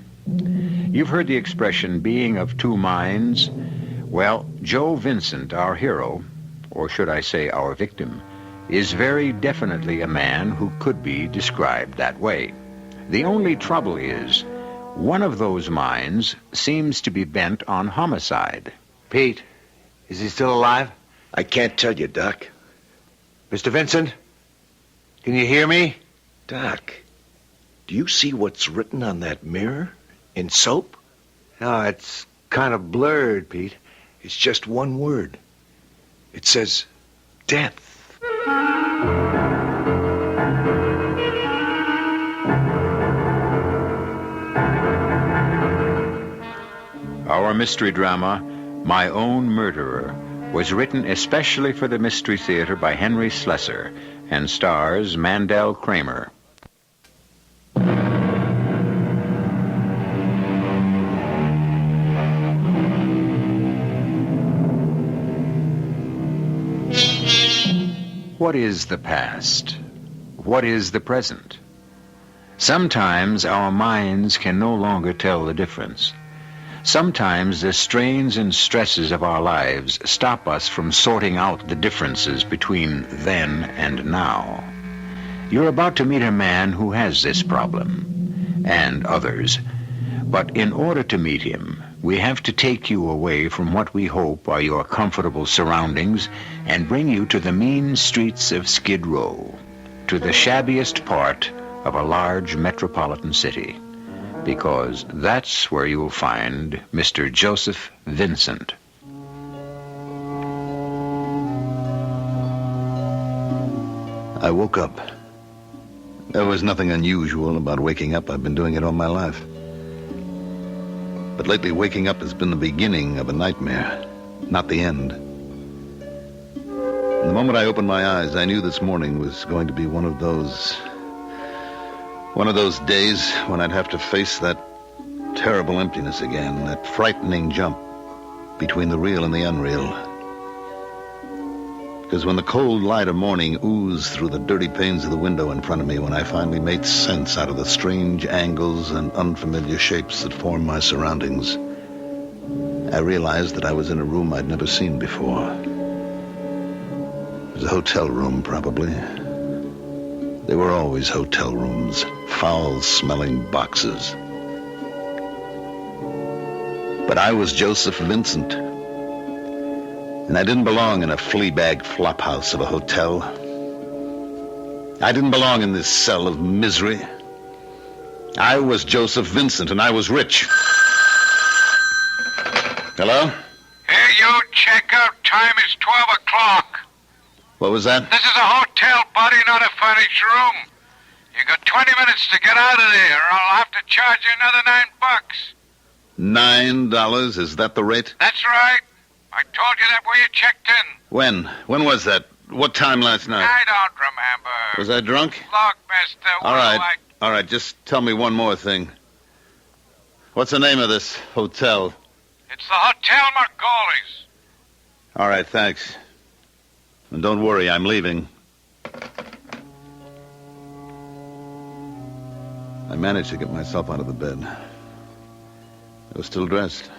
You've heard the expression, being of two minds. Well, Joe Vincent, our hero, or should I say our victim, is very definitely a man who could be described that way. The only trouble is, one of those minds seems to be bent on homicide. Pete, is he still alive? I can't tell you, Doc. Mr. Vincent, can you hear me? Doc, do you see what's written on that mirror in soap? No, it's kind of blurred, Pete. It's just one word. It says death. Our mystery drama, My Own Murderer, was written especially for the Mystery Theater by Henry Slessor and stars Mandel Kramer. What is the past? What is the present? Sometimes our minds can no longer tell the difference. Sometimes the strains and stresses of our lives stop us from sorting out the differences between then and now. You're about to meet a man who has this problem, and others. But in order to meet him, we have to take you away from what we hope are your comfortable surroundings and bring you to the mean streets of Skid Row, to the shabbiest part of a large metropolitan city. Because that's where you'll find Mr. Joseph Vincent. I woke up. There was nothing unusual about waking up. I've been doing it all my life. But lately, waking up has been the beginning of a nightmare, not the end. The moment I opened my eyes, I knew this morning was going to be one of those days when I'd have to face that terrible emptiness again, that frightening jump between the real and the unreal. Because when the cold light of morning oozed through the dirty panes of the window in front of me, when I finally made sense out of the strange angles and unfamiliar shapes that formed my surroundings, I realized that I was in a room I'd never seen before. It was a hotel room, probably. There were always hotel rooms, foul-smelling boxes. But I was Joseph Vincent, and I didn't belong in a flea-bag flophouse of a hotel. I didn't belong in this cell of misery. I was Joseph Vincent, and I was rich. Hello? Hey, you, checkout time is 12 o'clock. What was that? This is a hotel, buddy, not a furnished room. You got 20 minutes to get out of there, or I'll have to charge you another $9. $9? Is that the rate? That's right. I told you that when you checked in. When? When was that? What time last night? I don't remember. Was I drunk? Look, mister, All right, just tell me one more thing. What's the name of this hotel? It's the Hotel Margolies. All right, thanks. And don't worry, I'm leaving. I managed to get myself out of the bed. I was still dressed.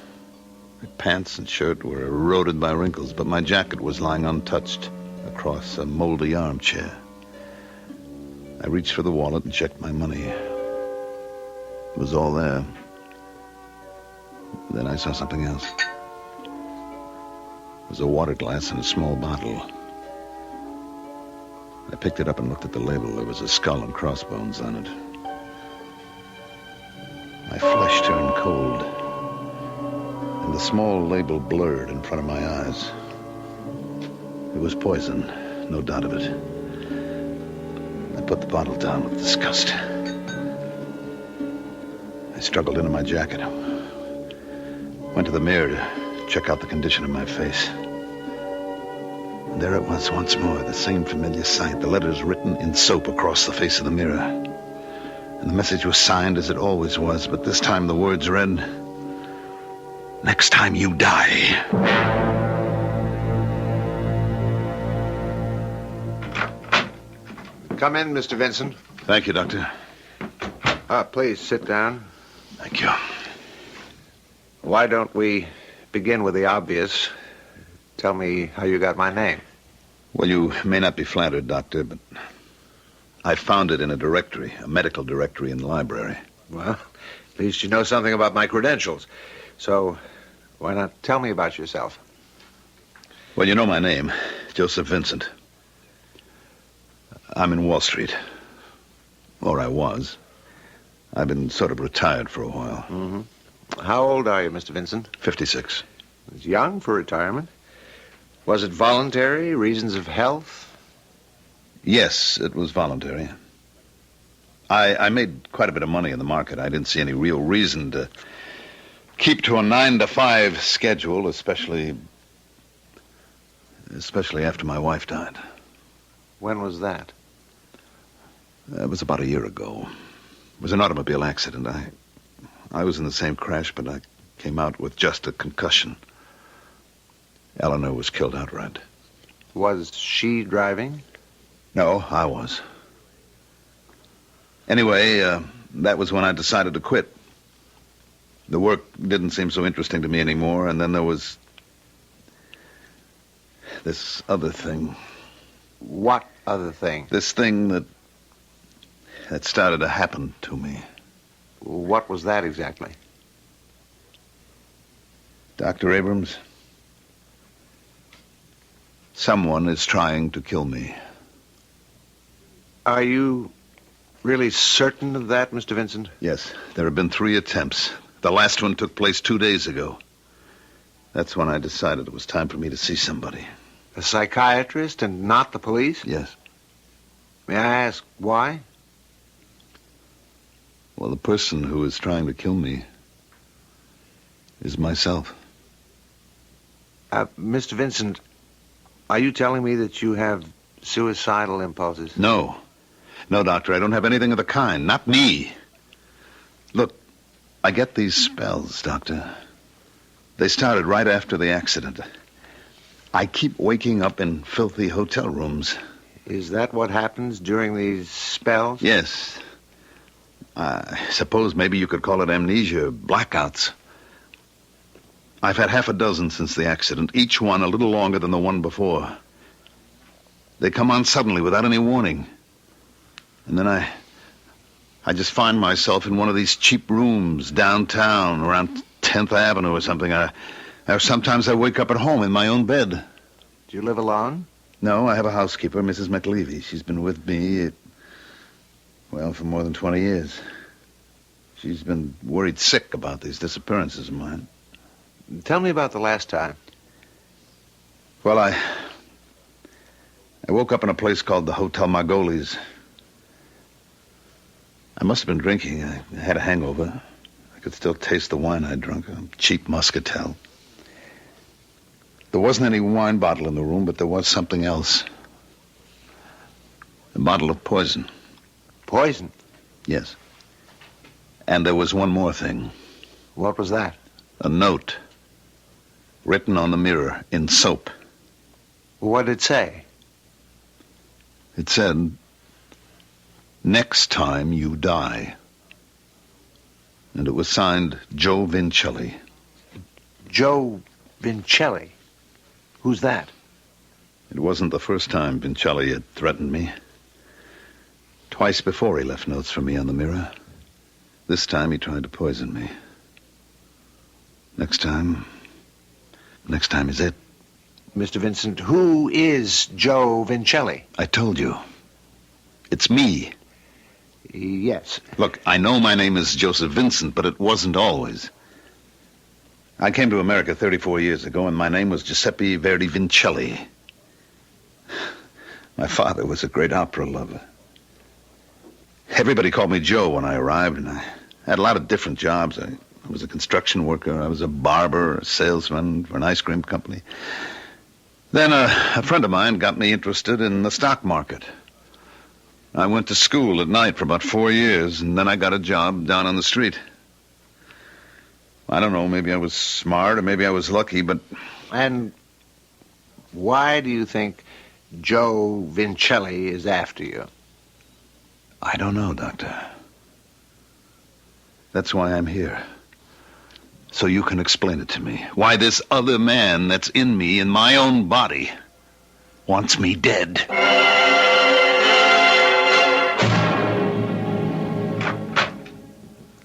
My pants and shirt were eroded by wrinkles, but my jacket was lying untouched across a moldy armchair. I reached for the wallet and checked my money. It was all there. Then I saw something else. It was a water glass and a small bottle. I picked it up and looked at the label. There was a skull and crossbones on it. My flesh turned cold, and the small label blurred in front of my eyes. It was poison, no doubt of it. I put the bottle down with disgust. I struggled into my jacket. Went to the mirror to check out the condition of my face. And there it was once more, the same familiar sight, the letters written in soap across the face of the mirror. And the message was signed as it always was, but this time the words read, "Next time you die." Come in, Mr. Vincent. Thank you, Doctor. Please sit down. Thank you. Why don't we begin with the obvious? Tell me how you got my name. Well, you may not be flattered, Doctor, but I found it in a directory, a medical directory in the library. Well, at least you know something about my credentials. So, why not tell me about yourself? Well, you know my name, Joseph Vincent. I'm in Wall Street. Or I was. I've been sort of retired for a while. Mm-hmm. How old are you, Mr. Vincent? 56. It's young for retirement. Was it voluntary? Reasons of health? Yes, it was voluntary. I made quite a bit of money in the market. I didn't see any real reason to keep to a 9-to-5 schedule, especially after my wife died. When was that? It was about a year ago. It was an automobile accident. I was in the same crash, but I came out with just a concussion. Eleanor was killed outright. Was she driving? No, I was. Anyway, that was when I decided to quit. The work didn't seem so interesting to me anymore, and then there was this other thing. What other thing? This thing that started to happen to me. What was that exactly? Dr. Abrams, someone is trying to kill me. Are you really certain of that, Mr. Vincent? Yes, there have been 3 attempts. The last one took place 2 days ago. That's when I decided it was time for me to see somebody. A psychiatrist and not the police? Yes. May I ask why? Well, the person who is trying to kill me is myself. Mr. Vincent, are you telling me that you have suicidal impulses? No. No, Doctor, I don't have anything of the kind. Not me. Look, I get these spells, Doctor. They started right after the accident. I keep waking up in filthy hotel rooms. Is that what happens during these spells? Yes. I suppose maybe you could call it amnesia, blackouts. I've had half a dozen since the accident, each one a little longer than the one before. They come on suddenly without any warning. And then I just find myself in one of these cheap rooms downtown around 10th Avenue or something. Or sometimes I wake up at home in my own bed. Do you live alone? No, I have a housekeeper, Mrs. McLeavy. She's been with me, for more than 20 years. She's been worried sick about these disappearances of mine. Tell me about the last time. Well, I woke up in a place called the Hotel Margolies. I must have been drinking. I had a hangover. I could still taste the wine I'd drunk, a cheap muscatel. There wasn't any wine bottle in the room, but there was something else. A bottle of poison. Poison? Yes. And there was one more thing. What was that? A note. Written on the mirror in soap. What did it say? It said, "Next time you die." And it was signed Joe Vincelli. Joe Vincelli? Who's that? It wasn't the first time Vincelli had threatened me. Twice before he left notes for me on the mirror. This time he tried to poison me. Next time is it. Mr. Vincent, who is Joe Vincelli? I told you. It's me. Yes. Look, I know my name is Joseph Vincent, but it wasn't always. I came to America 34 years ago, and my name was Giuseppe Verdi Vincelli. My father was a great opera lover. Everybody called me Joe when I arrived, and I had a lot of different jobs. I was a construction worker. I was a barber, a salesman for an ice cream company. Then a friend of mine got me interested in the stock market. I went to school at night for about 4 years, and then I got a job down on the street. I don't know, maybe I was smart or maybe I was lucky, but... And why do you think Joe Vincelli is after you? I don't know, Doctor. That's why I'm here. So you can explain it to me. Why this other man that's in me, in my own body, wants me dead.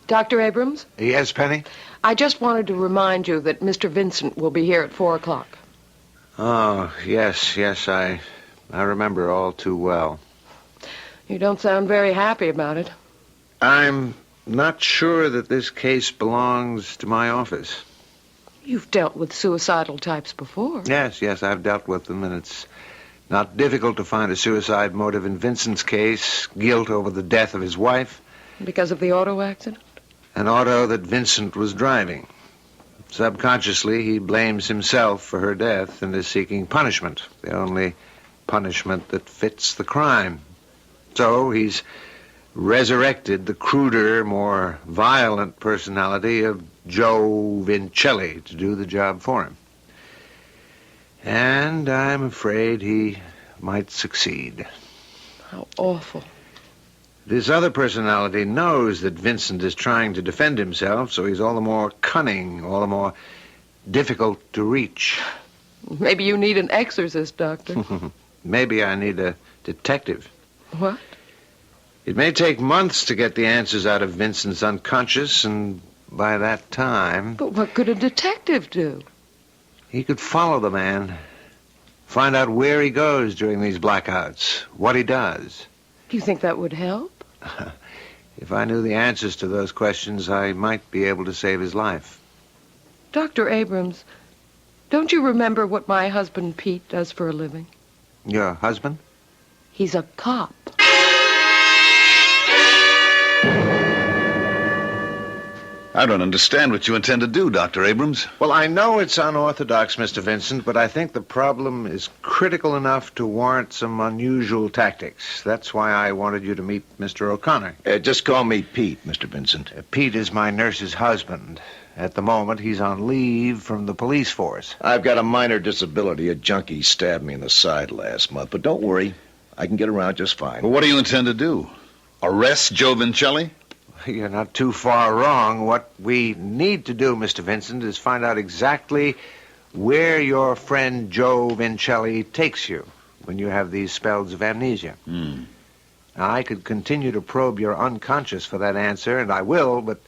Dr. Abrams? Yes, Penny? I just wanted to remind you that Mr. Vincent will be here at 4 o'clock. Oh, yes, I remember all too well. You don't sound very happy about it. I'm not sure that this case belongs to my office. You've dealt with suicidal types before. Yes, I've dealt with them, and it's not difficult to find a suicide motive in Vincent's case. Guilt over the death of his wife. Because of the auto accident? An auto that Vincent was driving. Subconsciously, he blames himself for her death and is seeking punishment, the only punishment that fits the crime. So he's resurrected the cruder, more violent personality of Joe Vincelli to do the job for him. And I'm afraid he might succeed. How awful. This other personality knows that Vincent is trying to defend himself, so he's all the more cunning, all the more difficult to reach. Maybe you need an exorcist, Doctor. Maybe I need a detective. What? It may take months to get the answers out of Vincent's unconscious, and by that time... But what could a detective do? He could follow the man, find out where he goes during these blackouts, what he does. Do you think that would help? If I knew the answers to those questions, I might be able to save his life. Dr. Abrams, don't you remember what my husband Pete does for a living? Your husband? He's a cop. I don't understand what you intend to do, Dr. Abrams. Well, I know it's unorthodox, Mr. Vincent, but I think the problem is critical enough to warrant some unusual tactics. That's why I wanted you to meet Mr. O'Connor. Just call me Pete, Mr. Vincent. Pete is my nurse's husband. At the moment, he's on leave from the police force. I've got a minor disability. A junkie stabbed me in the side last month, but don't worry. I can get around just fine. Well, what do you intend to do? Arrest Joe Vincelli? You're not too far wrong. What we need to do, Mr. Vincent, is find out exactly where your friend Joe Vincelli takes you when you have these spells of amnesia. Now, I could continue to probe your unconscious for that answer, and I will, but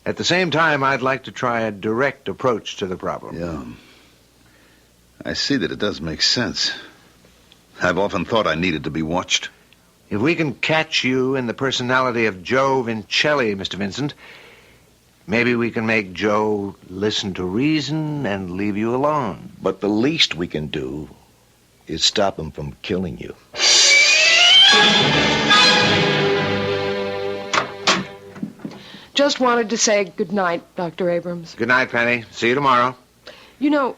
at the same time, I'd like to try a direct approach to the problem. Yeah. I see that it does make sense. I've often thought I needed to be watched. If we can catch you in the personality of Joe Vincelli, Mr. Vincent, maybe we can make Joe listen to reason and leave you alone. But the least we can do is stop him from killing you. Just wanted to say good night, Dr. Abrams. Good night, Penny. See you tomorrow. You know,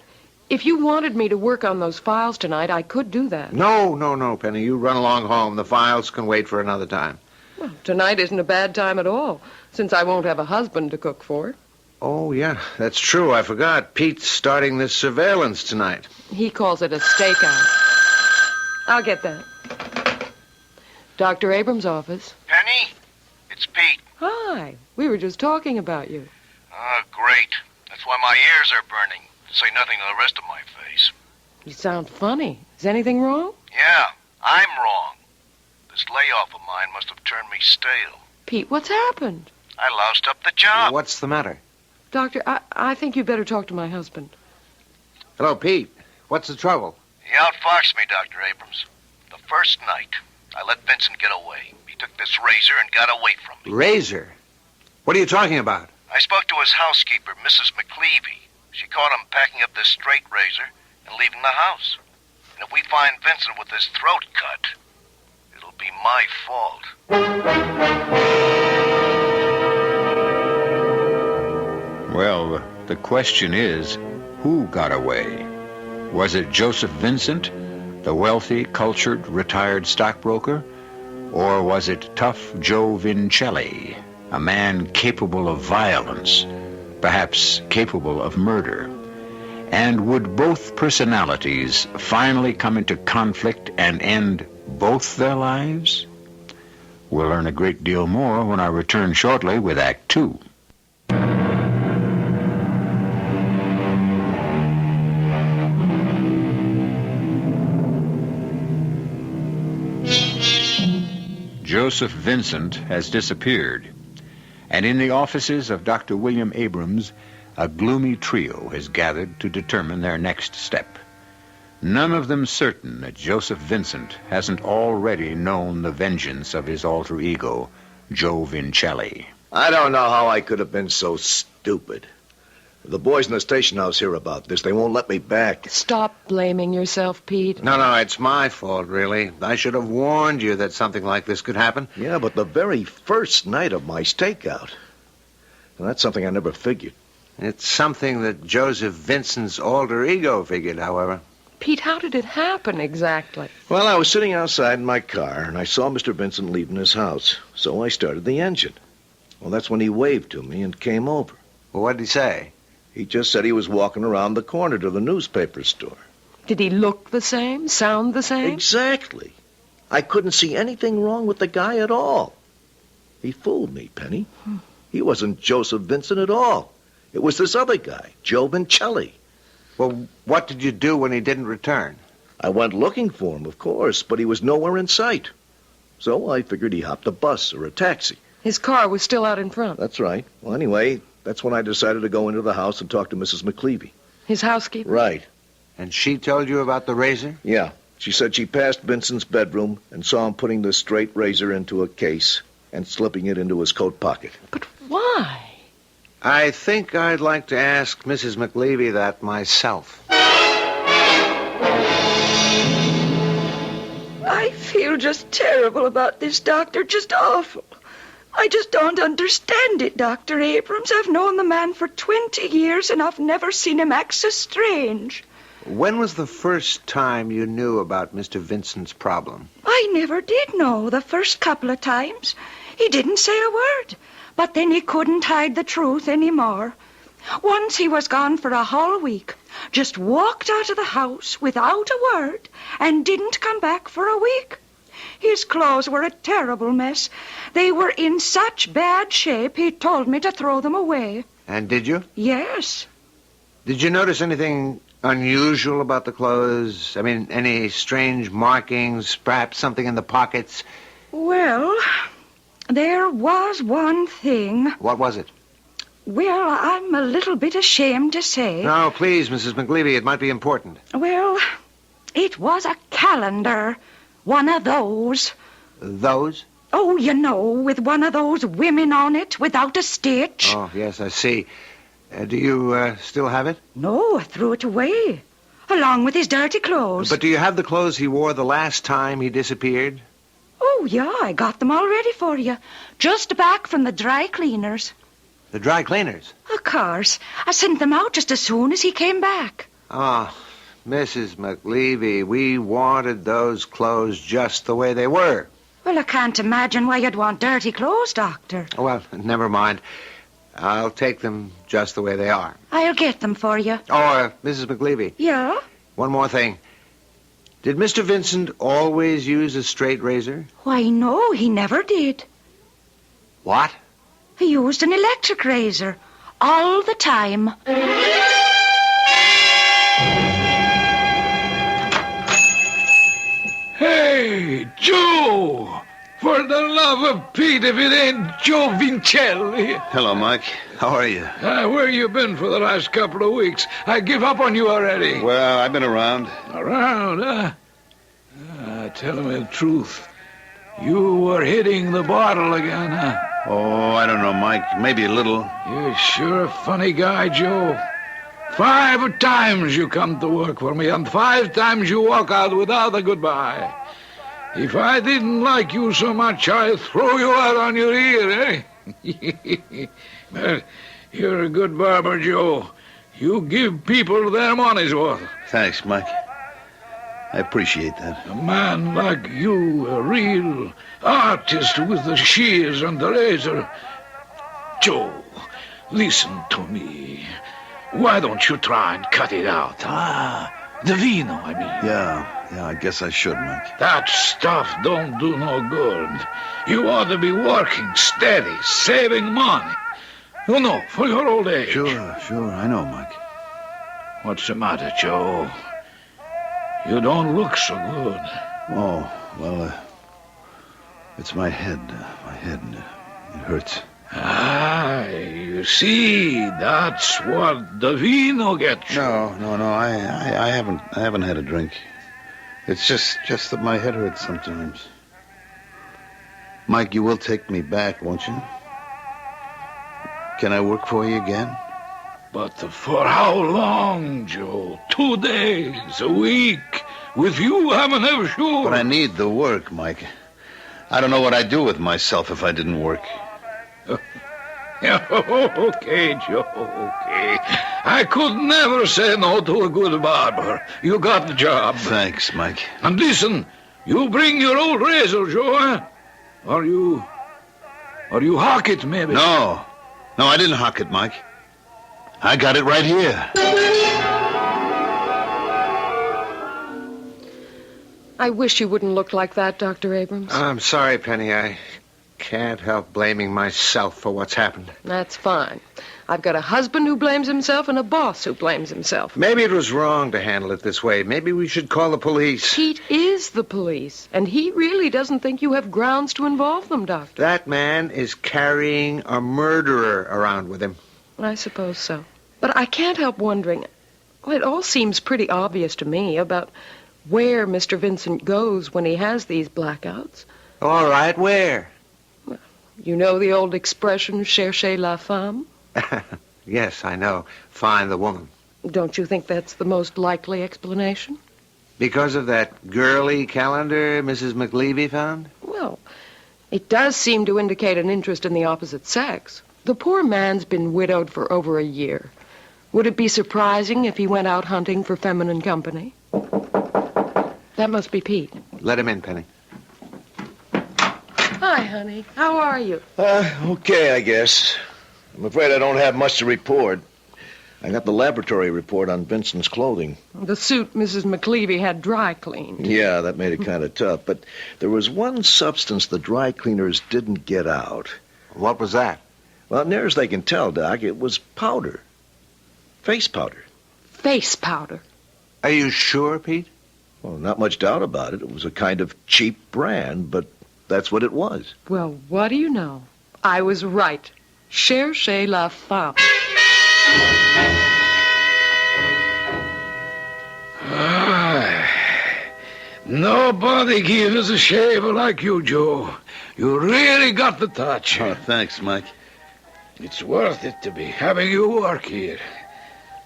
if you wanted me to work on those files tonight, I could do that. No, Penny. You run along home. The files can wait for another time. Well, tonight isn't a bad time at all, since I won't have a husband to cook for. Oh, yeah, that's true. I forgot. Pete's starting this surveillance tonight. He calls it a stakeout. I'll get that. Dr. Abrams' office. Penny, it's Pete. Hi. We were just talking about you. Oh, great. That's why my ears are burning. To say nothing of the rest of my face. You sound funny. Is anything wrong? Yeah, I'm wrong. This layoff of mine must have turned me stale. Pete, what's happened? I loused up the job. What's the matter? Doctor, I think you better talk to my husband. Hello, Pete. What's the trouble? He outfoxed me, Dr. Abrams. The first night, I let Vincent get away. He took this razor and got away from me. Razor? What are you talking about? I spoke to his housekeeper, Mrs. McLeavy. She caught him packing up this straight razor and leaving the house. And if we find Vincent with his throat cut, it'll be my fault. Well, the question is, who got away? Was it Joseph Vincent, the wealthy, cultured, retired stockbroker? Or was it tough Joe Vincelli, a man capable of violence, perhaps capable of murder? And would both personalities finally come into conflict and end both their lives? We'll learn a great deal more when I return shortly with Act Two. Joseph Vincent has disappeared, and in the offices of Dr. William Abrams, a gloomy trio has gathered to determine their next step. None of them certain that Joseph Vincent hasn't already known the vengeance of his alter ego, Joe Vincelli. I don't know how I could have been so stupid. The boys in the station house hear about this. They won't let me back. Stop blaming yourself, Pete. No, it's my fault, really. I should have warned you that something like this could happen. Yeah, but the very first night of my stakeout. And that's something I never figured. It's something that Joseph Vincent's alter ego figured, however. Pete, how did it happen exactly? Well, I was sitting outside in my car, and I saw Mr. Vincent leaving his house. So I started the engine. Well, that's when he waved to me and came over. Well, what did he say? He just said he was walking around the corner to the newspaper store. Did he look the same? Sound the same? Exactly. I couldn't see anything wrong with the guy at all. He fooled me, Penny. He wasn't Joseph Vincent at all. It was this other guy, Joe Vincelli. Well, what did you do when he didn't return? I went looking for him, of course, but he was nowhere in sight. So I figured he hopped a bus or a taxi. His car was still out in front. That's right. Well, anyway, that's when I decided to go into the house and talk to Mrs. McLeavy. His housekeeper? Right. And she told you about the razor? Yeah. She said she passed Vincent's bedroom and saw him putting the straight razor into a case and slipping it into his coat pocket. But why? I think I'd like to ask Mrs. McLeavy that myself. I feel just terrible about this, Doctor. Just awful. I just don't understand it, Dr. Abrams. I've known the man for 20 years, and I've never seen him act so strange. When was the first time you knew about Mr. Vincent's problem? I never did know the first couple of times. He didn't say a word, but then he couldn't hide the truth anymore. Once he was gone for a whole week, just walked out of the house without a word, and didn't come back for a week. His clothes were a terrible mess. They were in such bad shape, he told me to throw them away. And did you? Yes. Did you notice anything unusual about the clothes? I mean, any strange markings, perhaps something in the pockets? Well, there was one thing. What was it? Well, I'm a little bit ashamed to say. No, please, Mrs. McLeavy, it might be important. Well, it was a calendar. One of those. Those? Oh, you know, with one of those women on it without a stitch. Oh, yes, I see. Do you still have it? No, I threw it away, along with his dirty clothes. But do you have the clothes he wore the last time he disappeared? Oh, yeah, I got them all ready for you. Just back from the dry cleaners. The dry cleaners? Of course. I sent them out just as soon as he came back. Ah, Mrs. McLeavy, we wanted those clothes just the way they were. Well, I can't imagine why you'd want dirty clothes, Doctor. Oh, well, never mind. I'll take them just the way they are. I'll get them for you. Oh, Mrs. McLeavy. Yeah? One more thing. Did Mr. Vincent always use a straight razor? Why, no, he never did. What? He used an electric razor. All the time. Hey, Joe! For the love of Pete, if it ain't Joe Vincelli. Hello, Mike. How are you? Where you been for the last couple of weeks? I give up on you already. Well, I've been around. Around, huh? Tell me the truth. You were hitting the bottle again, huh? Oh, I don't know, Mike. Maybe a little. You're sure a funny guy, Joe. 5 times you come to work for me, and 5 times you walk out without a goodbye. If I didn't like you so much, I'd throw you out on your ear, eh? Well, you're a good barber, Joe. You give people their money's worth. Thanks, Mike. I appreciate that. A man like you, a real artist with the shears and the razor. Joe, listen to me. Why don't you try and cut it out? The vino, I mean. Yeah, I guess I should, Mike. That stuff don't do no good. You ought to be working steady, saving money. You know, for your old age. Sure, I know, Mike. What's the matter, Joe? You don't look so good. Oh, well, it's my head. It hurts. You see, that's what the vino gets you. No, I haven't had a drink. It's just that my head hurts sometimes. Mike, you will take me back, won't you? Can I work for you again? But for how long, Joe? 2 days, a week? With you, I'm never sure. But I need the work, Mike. I don't know what I'd do with myself if I didn't work. Okay, Joe, okay. I could never say no to a good barber. You got the job. Thanks, Mike. And listen, you bring your old razor, Joe, eh? Or you hock it, maybe? No, I didn't hock it, Mike. I got it right here. I wish you wouldn't look like that, Dr. Abrams. I'm sorry, Penny. I can't help blaming myself for what's happened. That's fine. I've got a husband who blames himself and a boss who blames himself. Maybe it was wrong to handle it this way. Maybe we should call the police. Pete is the police, and he really doesn't think you have grounds to involve them, Doctor. That man is carrying a murderer around with him. I suppose so. But I can't help wondering, well, it all seems pretty obvious to me about where Mr. Vincent goes when he has these blackouts. All right, where? Well, you know the old expression, cherchez la femme? Yes, I know. Find the woman. Don't you think that's the most likely explanation? Because of that girly calendar Mrs. McLeavy found? Well, it does seem to indicate an interest in the opposite sex. The poor man's been widowed for over a year. Would it be surprising if he went out hunting for feminine company? That must be Pete. Let him in, Penny. Hi, honey. How are you? Okay, I guess. I'm afraid I don't have much to report. I got the laboratory report on Vincent's clothing. The suit Mrs. McLeavy had dry cleaned. Yeah, that made it kind of tough. But there was one substance the dry cleaners didn't get out. What was that? Well, near as they can tell, Doc, it was powder. Face powder. Face powder? Are you sure, Pete? Well, not much doubt about it. It was a kind of cheap brand, but that's what it was. Well, what do you know? I was right. Cherchez la femme. Nobody gives a shaver like you, Joe. You really got the touch. Oh, thanks, Mike. It's worth it to be having you work here.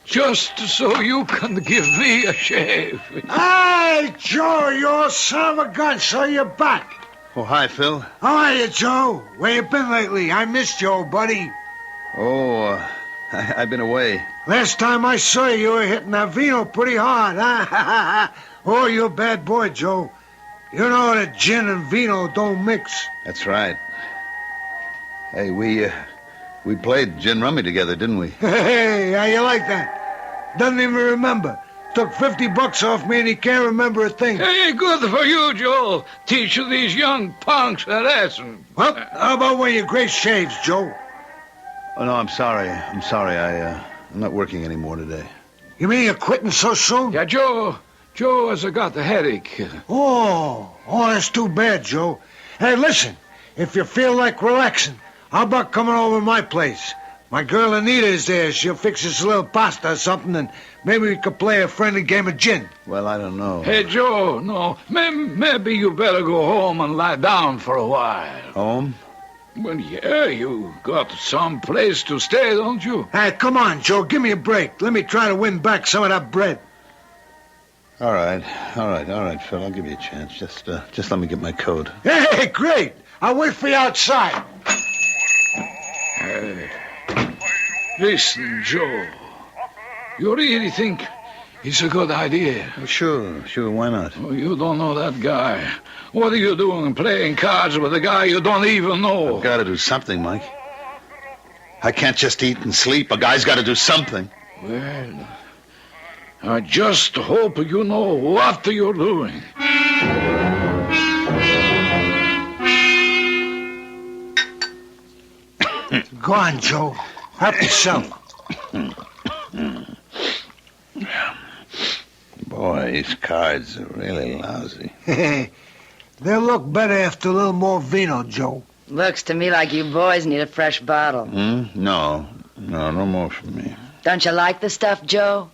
Just so you can give me a shave. Hey, Joe, you son of a gun, so you're back. Oh, hi, Phil. How are you, Joe? Where you been lately? I missed you, old buddy. Oh, I've been away. Last time I saw you were hitting that vino pretty hard, huh? Oh, you're a bad boy, Joe. You know that gin and vino don't mix. That's right. Hey, we played gin rummy together, didn't we? Hey, how you like that? Doesn't even remember. Took $50 off me and he can't remember a thing. Hey, good for you, Joe. Teach these young punks a lesson. Well, how about when your grace shaves, Joe? Oh, no, I'm sorry. I'm not working anymore today. You mean you're quitting so soon? Yeah, Joe has got a headache. Oh, that's too bad, Joe. Hey, listen, if you feel like relaxing, how about coming over to my place? My girl Anita is there. She'll fix us a little pasta or something, and maybe we could play a friendly game of gin. Well, I don't know. Hey, Joe, no. Maybe you better go home and lie down for a while. Home? Well, yeah, you got some place to stay, don't you? Hey, come on, Joe. Give me a break. Let me try to win back some of that bread. All right, Phil. I'll give you a chance. Just let me get my coat. Hey, great. I'll wait for you outside. Hey, listen, Joe. You really think it's a good idea? Well, sure. Why not? Oh, you don't know that guy. What are you doing playing cards with a guy you don't even know? I've got to do something, Mike. I can't just eat and sleep. A guy's got to do something. Well, I just hope you know what you're doing. Go on, Joe. Help yourself. Boy, these cards are really lousy. They'll look better after a little more vino, Joe. Looks to me like you boys need a fresh bottle. No more for me. Don't you like the stuff, Joe?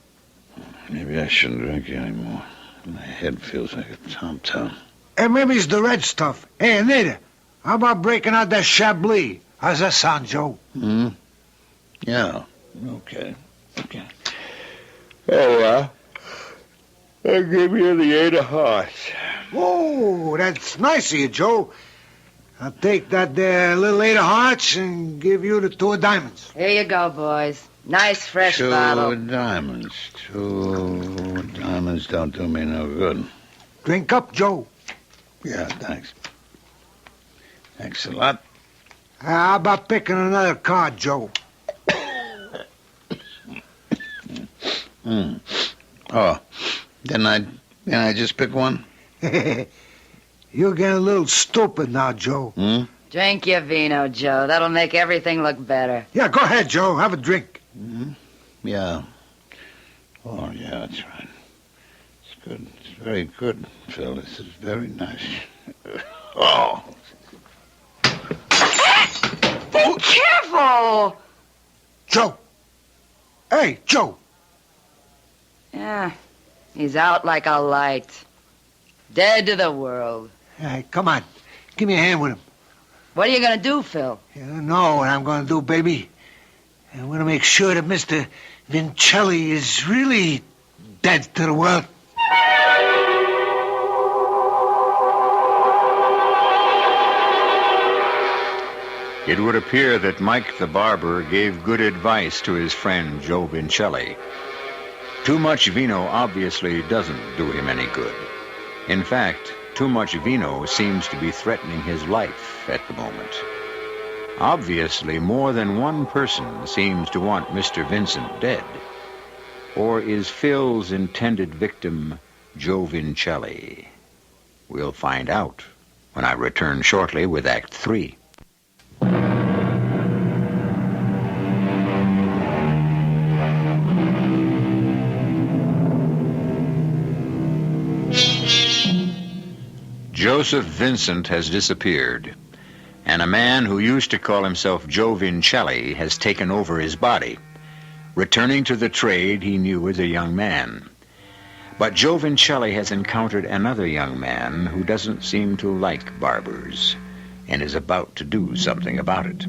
Maybe I shouldn't drink anymore. My head feels like a tom-tom. Hey, maybe it's the red stuff. Hey, Anita, how about breaking out that Chablis? How's that sound, Joe? Yeah, okay. Oh, I'll give you the 8 of hearts. Oh, that's nice of you, Joe. I'll take that there little 8 of hearts and give you the 2 of diamonds. Here you go, boys. Nice fresh 2 bottle. diamonds. 2 diamonds don't do me no good. Drink up, Joe. Yeah, thanks. Thanks a lot. How about picking another card, Joe? Oh, didn't I just pick one? You're getting a little stupid now, Joe. Drink your vino, Joe. That'll make everything look better. Yeah, go ahead, Joe. Have a drink. Yeah. Oh, yeah, that's right. It's good. It's very good, Phil. This is very nice. Oh. Be careful! Joe. Hey, Joe. Yeah, he's out like a light. Dead to the world. Hey, come on. Give me a hand with him. What are you going to do, Phil? You know what I'm going to do, baby. I'm going to make sure that Mr. Vincelli is really dead to the world. It would appear that Mike the barber gave good advice to his friend Joe Vincelli. Too much vino obviously doesn't do him any good. In fact, too much vino seems to be threatening his life at the moment. Obviously, more than one person seems to want Mr. Vincent dead. Or is Phil's intended victim Joe Vincelli? We'll find out when I return shortly with Act 3. Joseph Vincent has disappeared, and a man who used to call himself Joe Vincelli has taken over his body, returning to the trade he knew as a young man. But Joe Vincelli has encountered another young man who doesn't seem to like barbers and is about to do something about it.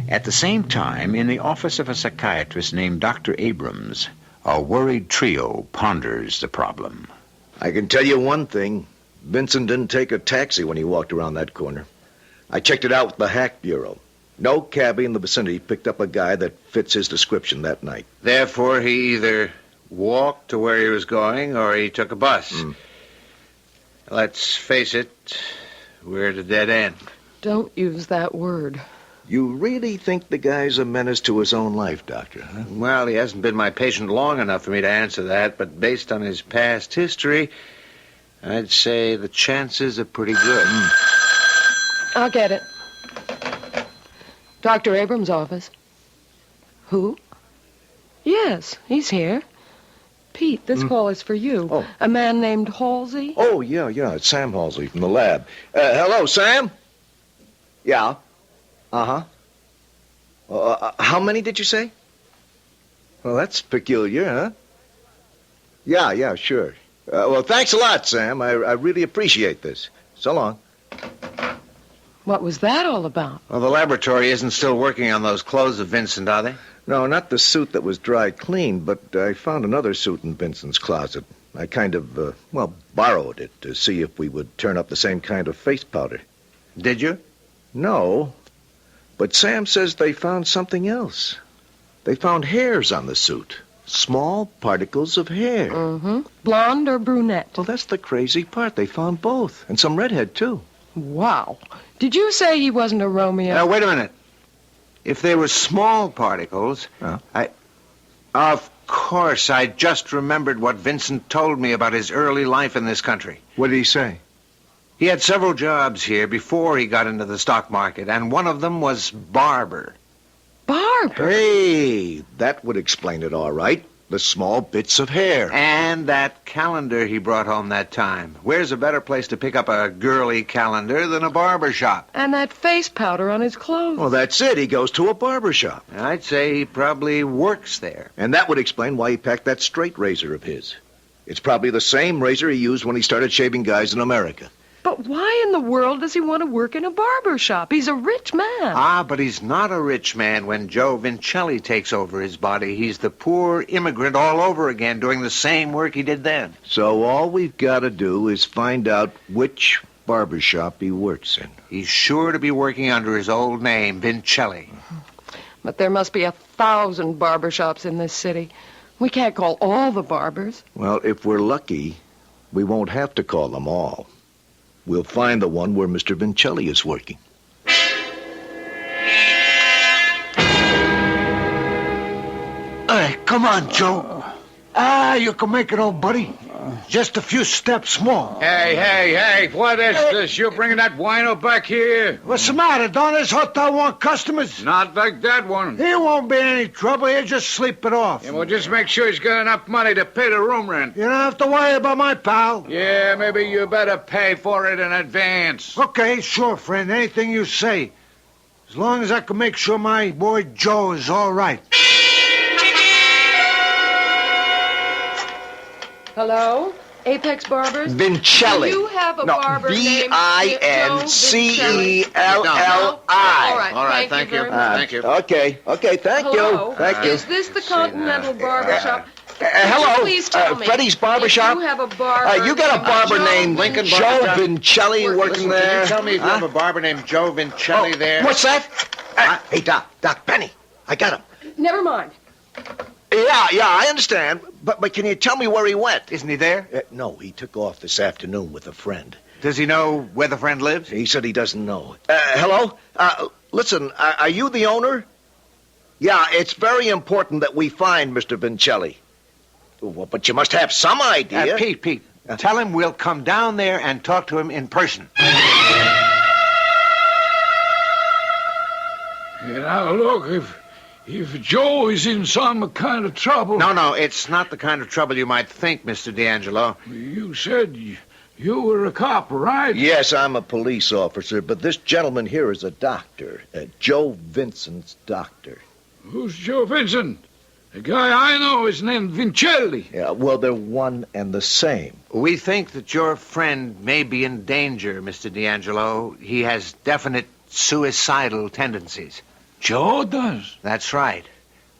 At the same time, in the office of a psychiatrist named Dr. Abrams, a worried trio ponders the problem. I can tell you one thing. Vincent didn't take a taxi when he walked around that corner. I checked it out with the Hack Bureau. No cabbie in the vicinity picked up a guy that fits his description that night. Therefore, he either walked to where he was going or he took a bus. Let's face it, we're at a dead end. Don't use that word. You really think the guy's a menace to his own life, Doctor, huh? Well, he hasn't been my patient long enough for me to answer that, but based on his past history, I'd say the chances are pretty good. I'll get it. Dr. Abrams' office. Who? Yes, he's here. Pete, this call is for you. Oh. A man named Halsey? Oh, yeah, it's Sam Halsey from the lab. Hello, Sam? Yeah. Uh-huh. How many did you say? Well, that's peculiar, huh? Yeah, sure. Well, thanks a lot, Sam. I really appreciate this. So long. What was that all about? Well, the laboratory isn't still working on those clothes of Vincent, are they? No, not the suit that was dry cleaned, but I found another suit in Vincent's closet. I kind of, borrowed it to see if we would turn up the same kind of face powder. Did you? No, but Sam says they found something else. They found hairs on the suit. Small particles of hair. Mm-hmm. Blonde or brunette? Well, that's the crazy part. They found both. And some redhead, too. Wow. Did you say he wasn't a Romeo? Now, wait a minute. If they were small particles, Of course, I just remembered what Vincent told me about his early life in this country. What did he say? He had several jobs here before he got into the stock market, and one of them was barber. Barber? Hey, that would explain it all right. The small bits of hair. And that calendar he brought home that time. Where's a better place to pick up a girly calendar than a barber shop? And that face powder on his clothes. Well, that's it. He goes to a barber shop. I'd say he probably works there. And that would explain why he packed that straight razor of his. It's probably the same razor he used when he started shaving guys in America. But why in the world does he want to work in a barber shop? He's a rich man. But he's not a rich man when Joe Vincelli takes over his body. He's the poor immigrant all over again, doing the same work he did then. So all we've got to do is find out which barber shop he works in. He's sure to be working under his old name, Vincelli. But there must be 1,000 barber shops in this city. We can't call all the barbers. Well, if we're lucky, we won't have to call them all. We'll find the one where Mr. Vincelli is working. Hey, come on, Joe. You can make it, old buddy. Just a few steps more. Hey, what is this? You bringing that wino back here? What's the matter? Don't this hotel want customers? Not like that one. He won't be any trouble. He'll just sleep it off. Yeah, well, just make sure he's got enough money to pay the room rent. You don't have to worry about my pal. Yeah, maybe you better pay for it in advance. Okay, sure, friend. Anything you say. As long as I can make sure my boy Joe is all right. Hello? Apex Barbers? Vincelli. Do you have a barber named Vincelli. All right, thank you. Thank you. Okay, thank Hello? you. Thank you. Is this the Continental Barber Shop? Hello, Please tell me. Freddie's Barber Shop. You have a barber. You got a barber named Lincoln Joe Barber Shop? Vincelli working Listen, there? Can you tell me if you have a barber named Joe Vincelli there? What's that? Hey, Doc, Benny, I got him. Never mind. Yeah, I understand. But can you tell me where he went? Isn't he there? No, he took off this afternoon with a friend. Does he know where the friend lives? He said he doesn't know. Hello? Listen, are you the owner? Yeah, it's very important that we find Mr. Vincelli. Well, but you must have some idea. Pete, tell him we'll come down there and talk to him in person. Now, look, if Joe is in some kind of trouble... No, it's not the kind of trouble you might think, Mr. D'Angelo. You said you were a cop, right? Yes, I'm a police officer, but this gentleman here is a doctor. Joe Vincent's doctor. Who's Joe Vincent? The guy I know is named Vincelli. Yeah, well, they're one and the same. We think that your friend may be in danger, Mr. D'Angelo. He has definite suicidal tendencies. Joe does? That's right.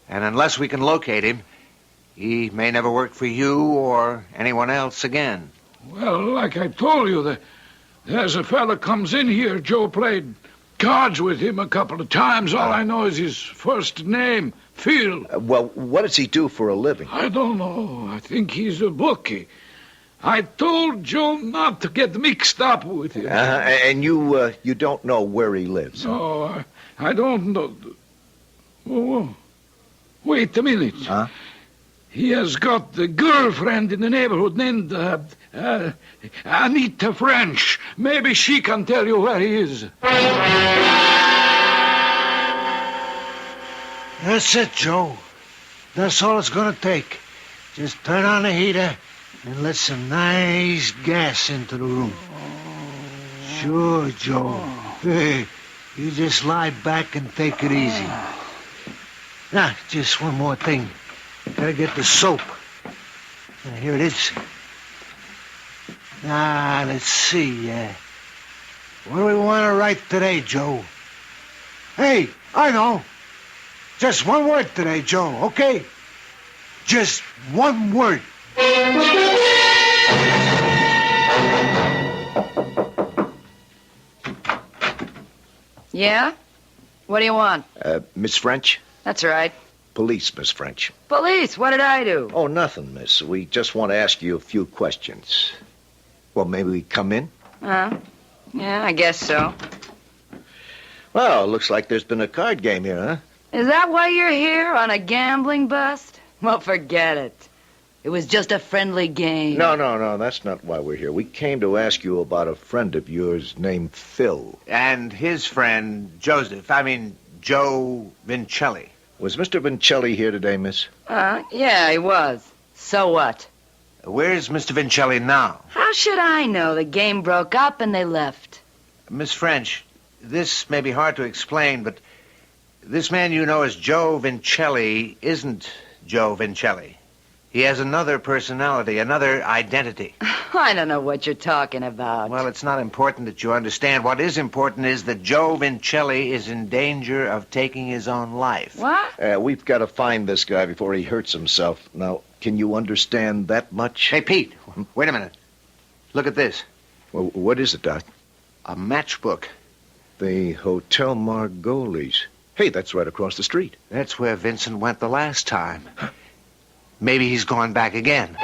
And unless we can locate him, he may never work for you or anyone else again. Well, like I told you, there's a fella comes in here. Joe played cards with him a couple of times. All I know is his first name, Phil. Well, what does he do for a living? I don't know. I think he's a bookie. I told Joe not to get mixed up with him. And you don't know where he lives? No, I don't know. Oh, wait a minute. Huh? He has got a girlfriend in the neighborhood named Anita French. Maybe she can tell you where he is. That's it, Joe. That's all it's gonna take. Just turn on the heater and let some nice gas into the room. Sure, Joe. Hey, you just lie back and take it easy. Now, just one more thing. Gotta get the soap. Here it is. Let's see. What do we want to write today, Joe? Hey, I know. Just one word today, Joe, okay? Just one word. Yeah? What do you want? Miss French? That's right. Police, Miss French. Police, what did I do? Oh, nothing, miss. We just want to ask you a few questions. Well, maybe we come in? Yeah, I guess so. Well, looks like there's been a card game here, huh? Is that why you're here, on a gambling bust? Well, forget it. It was just a friendly game. No, that's not why we're here. We came to ask you about a friend of yours named Phil. And his friend, Joe Vincelli. Was Mr. Vincelli here today, miss? Yeah, he was. So what? Where's Mr. Vincelli now? How should I know? The game broke up and they left. Miss French, this may be hard to explain, but this man you know as Joe Vincelli isn't Joe Vincelli. He has another personality, another identity. I don't know what you're talking about. Well, it's not important that you understand. What is important is that Joe Vincelli is in danger of taking his own life. What? We've got to find this guy before he hurts himself. Now, can you understand that much? Hey, Pete, wait a minute. Look at this. Well, what is it, Doc? A matchbook. The Hotel Margolies. Hey, that's right across the street. That's where Vincent went the last time. Maybe he's going back again.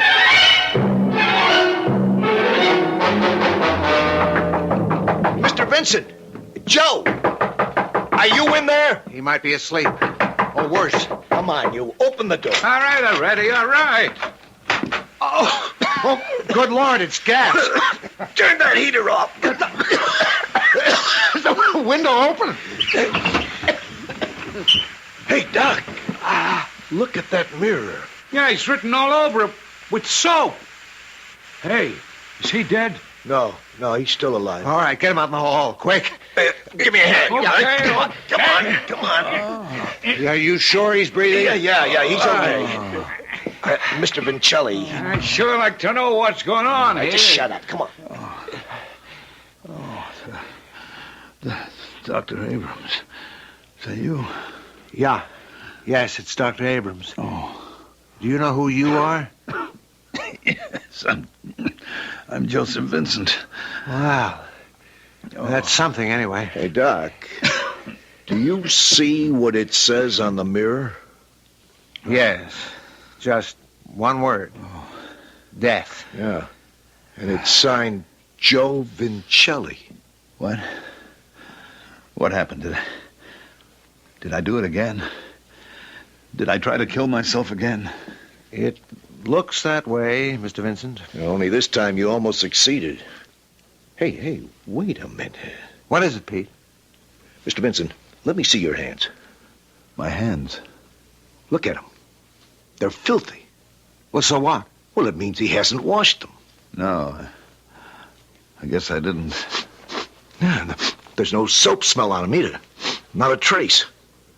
Mr. Vincent! Joe! Are you in there? He might be asleep. Or worse. Come on, you. Open the door. All right, I'm ready. All right. Oh, good Lord, it's gas. Turn that heater off. The window open. Hey, Doc. Look at that mirror. Yeah, he's written all over it with soap. Hey, is he dead? No, he's still alive. All right, get him out in the hall, quick. Give me a hand. Okay. Come on. Are you sure he's breathing? Yeah, he's okay. Mr. Vincelli. I'd sure like to know what's going on here. Just shut up. Come on. Dr. Abrams. Is that you? Yeah. Yes, it's Dr. Abrams. Oh. Do you know who you are? Yes, I'm Joseph Vincent. Wow. That's something, anyway. Hey, Doc. Do you see what it says on the mirror? Yes. Just one word. Death. Yeah. And it's signed Joe Vincelli. What? What happened? Did I do it again? Did I try to kill myself again? It looks that way, Mr. Vincent. Only this time you almost succeeded. Hey, wait a minute. What is it, Pete? Mr. Vincent, let me see your hands. My hands? Look at them. They're filthy. Well, so what? Well, it means he hasn't washed them. No. I guess I didn't. Yeah, there's no soap smell on them either. Not a trace.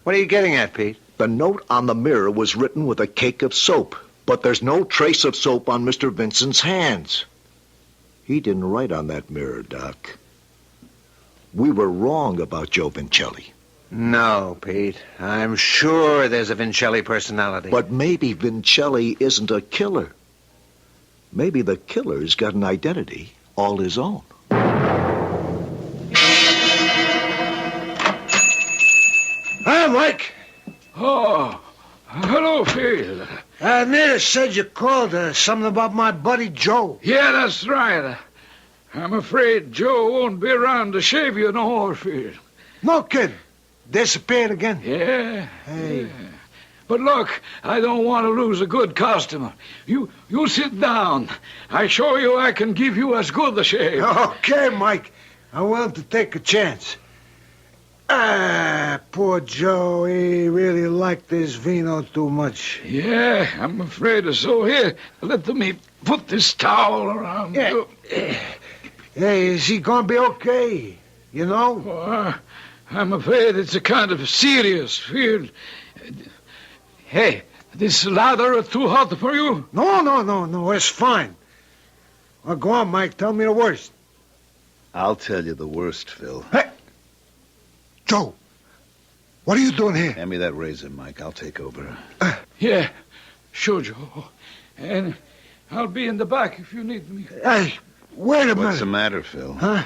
What are you getting at, Pete? The note on the mirror was written with a cake of soap, but there's no trace of soap on Mr. Vincent's hands. He didn't write on that mirror, Doc. We were wrong about Joe Vincelli. No, Pete. I'm sure there's a Vincelli personality. But maybe Vincelli isn't a killer. Maybe the killer's got an identity all his own. Hi, Mike. Oh, hello, Phil. Nita said you called something about my buddy Joe. Yeah, that's right. I'm afraid Joe won't be around to shave you no more, Phil. No kidding. Disappeared again? Yeah. Hey. Yeah. But look, I don't want to lose a good customer. You sit down. I show you I can give you as good a shave. Okay, Mike. I'm willing to take a chance. Poor Joe. He really liked this vino too much. Yeah, I'm afraid so. Here, let me put this towel around you. Hey, is he gonna be okay? You know? I'm afraid it's a kind of serious fear. Hey, this lather too hot for you? No, it's fine. Well, go on, Mike. Tell me the worst. I'll tell you the worst, Phil. Hey! Joe, what are you doing here? Hand me that razor, Mike. I'll take over. Yeah, sure, Joe. And I'll be in the back if you need me. Hey, wait a minute. What's the matter, Phil? Huh?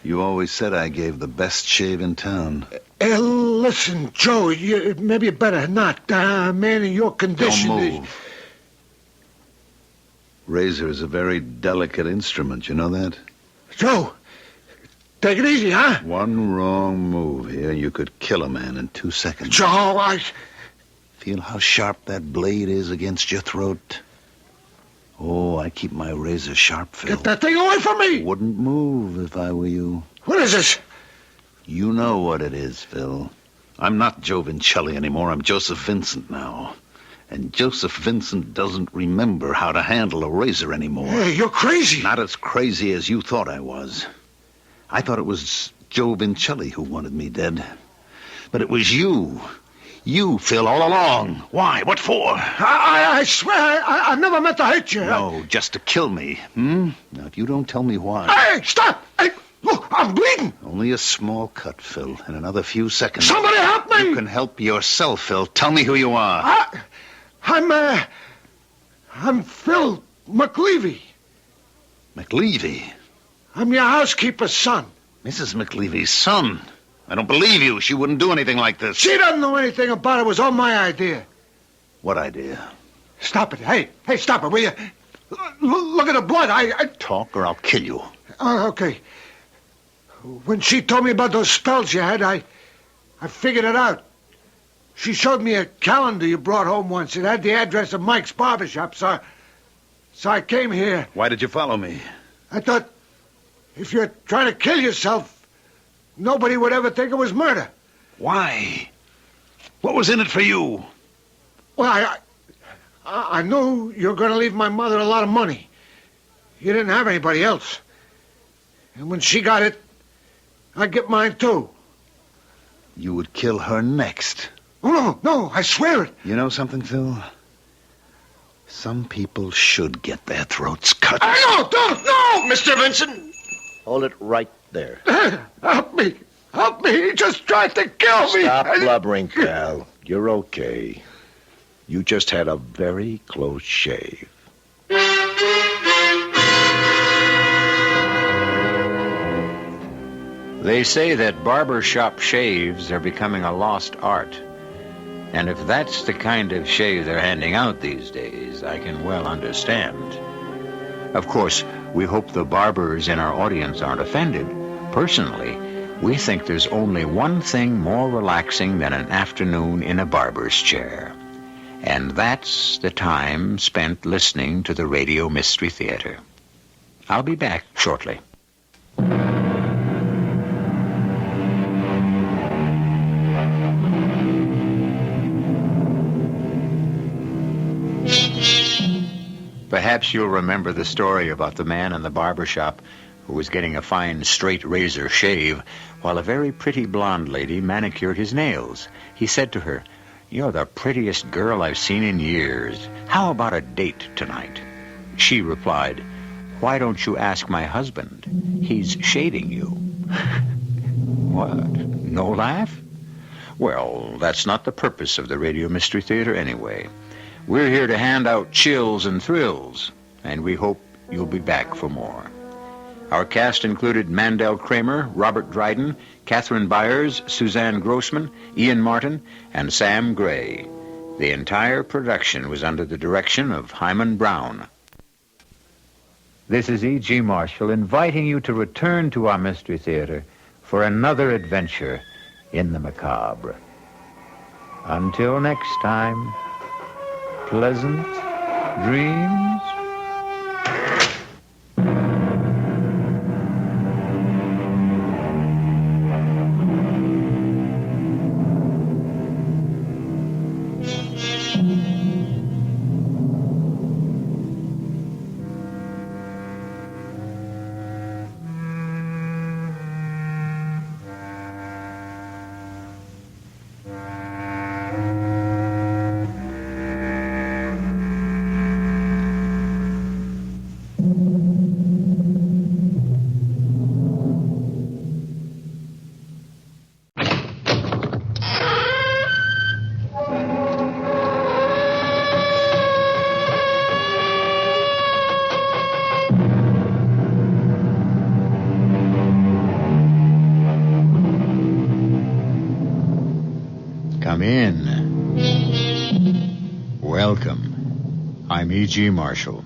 You always said I gave the best shave in town. Listen, Joe, maybe you better not. A man in your condition... Don't move. Razor is a very delicate instrument, you know that? Joe, take it easy, huh? One wrong move here, you could kill a man in 2 seconds. Joe, I... Feel how sharp that blade is against your throat? Oh, I keep my razor sharp, Phil. Get that thing away from me! Wouldn't move if I were you. What is this? You know what it is, Phil. I'm not Joe Vincelli anymore. I'm Joseph Vincent now. And Joseph Vincent doesn't remember how to handle a razor anymore. Hey, you're crazy. Not as crazy as you thought I was. I thought it was Joe Vincelli who wanted me dead. But it was you. You, Phil, all along. Why? What for? I swear I never meant to hurt you. No, just to kill me. Now, if you don't tell me why... Hey, stop! Hey, look, I'm bleeding. Only a small cut, Phil. In another few seconds... Somebody help me! You can help yourself, Phil. Tell me who you are. I'm Phil McLeavy. McLeavy? I'm your housekeeper's son. Mrs. McLeavy's son? I don't believe you. She wouldn't do anything like this. She doesn't know anything about it. It was all my idea. What idea? Stop it. Hey, stop it, will you? Look at the blood. Talk or I'll kill you. Okay. When she told me about those spells you had, I figured it out. She showed me a calendar you brought home once. It had the address of Mike's barbershop, so I came here. Why did you follow me? I thought if you're trying to kill yourself, nobody would ever think it was murder. Why? What was in it for you? Well, I knew you were going to leave my mother a lot of money. You didn't have anybody else. And when she got it, I'd get mine too. You would kill her next. Oh, no, I swear it. You know something, Phil? Some people should get their throats cut. No, don't, no! Mr. Vincent! Hold it right there. Help me. Help me. He just tried to kill me. Stop blubbering, pal. You're okay. You just had a very close shave. They say that barbershop shaves are becoming a lost art. And if that's the kind of shave they're handing out these days, I can well understand. Of course, we hope the barbers in our audience aren't offended. Personally, we think there's only one thing more relaxing than an afternoon in a barber's chair. And that's the time spent listening to the Radio Mystery Theater. I'll be back shortly. Perhaps you'll remember the story about the man in the barber shop who was getting a fine straight razor shave while a very pretty blonde lady manicured his nails. He said to her, "You're the prettiest girl I've seen in years. How about a date tonight?" She replied, "Why don't you ask my husband? He's shaving you." What? No laugh? Well, that's not the purpose of the Radio Mystery Theater anyway. We're here to hand out chills and thrills, and we hope you'll be back for more. Our cast included Mandel Kramer, Robert Dryden, Catherine Byers, Suzanne Grossman, Ian Martin, and Sam Gray. The entire production was under the direction of Hyman Brown. This is E.G. Marshall inviting you to return to our Mystery Theater for another adventure in the macabre. Until next time, pleasant dreams. in. Welcome. I'm E.G. Marshall.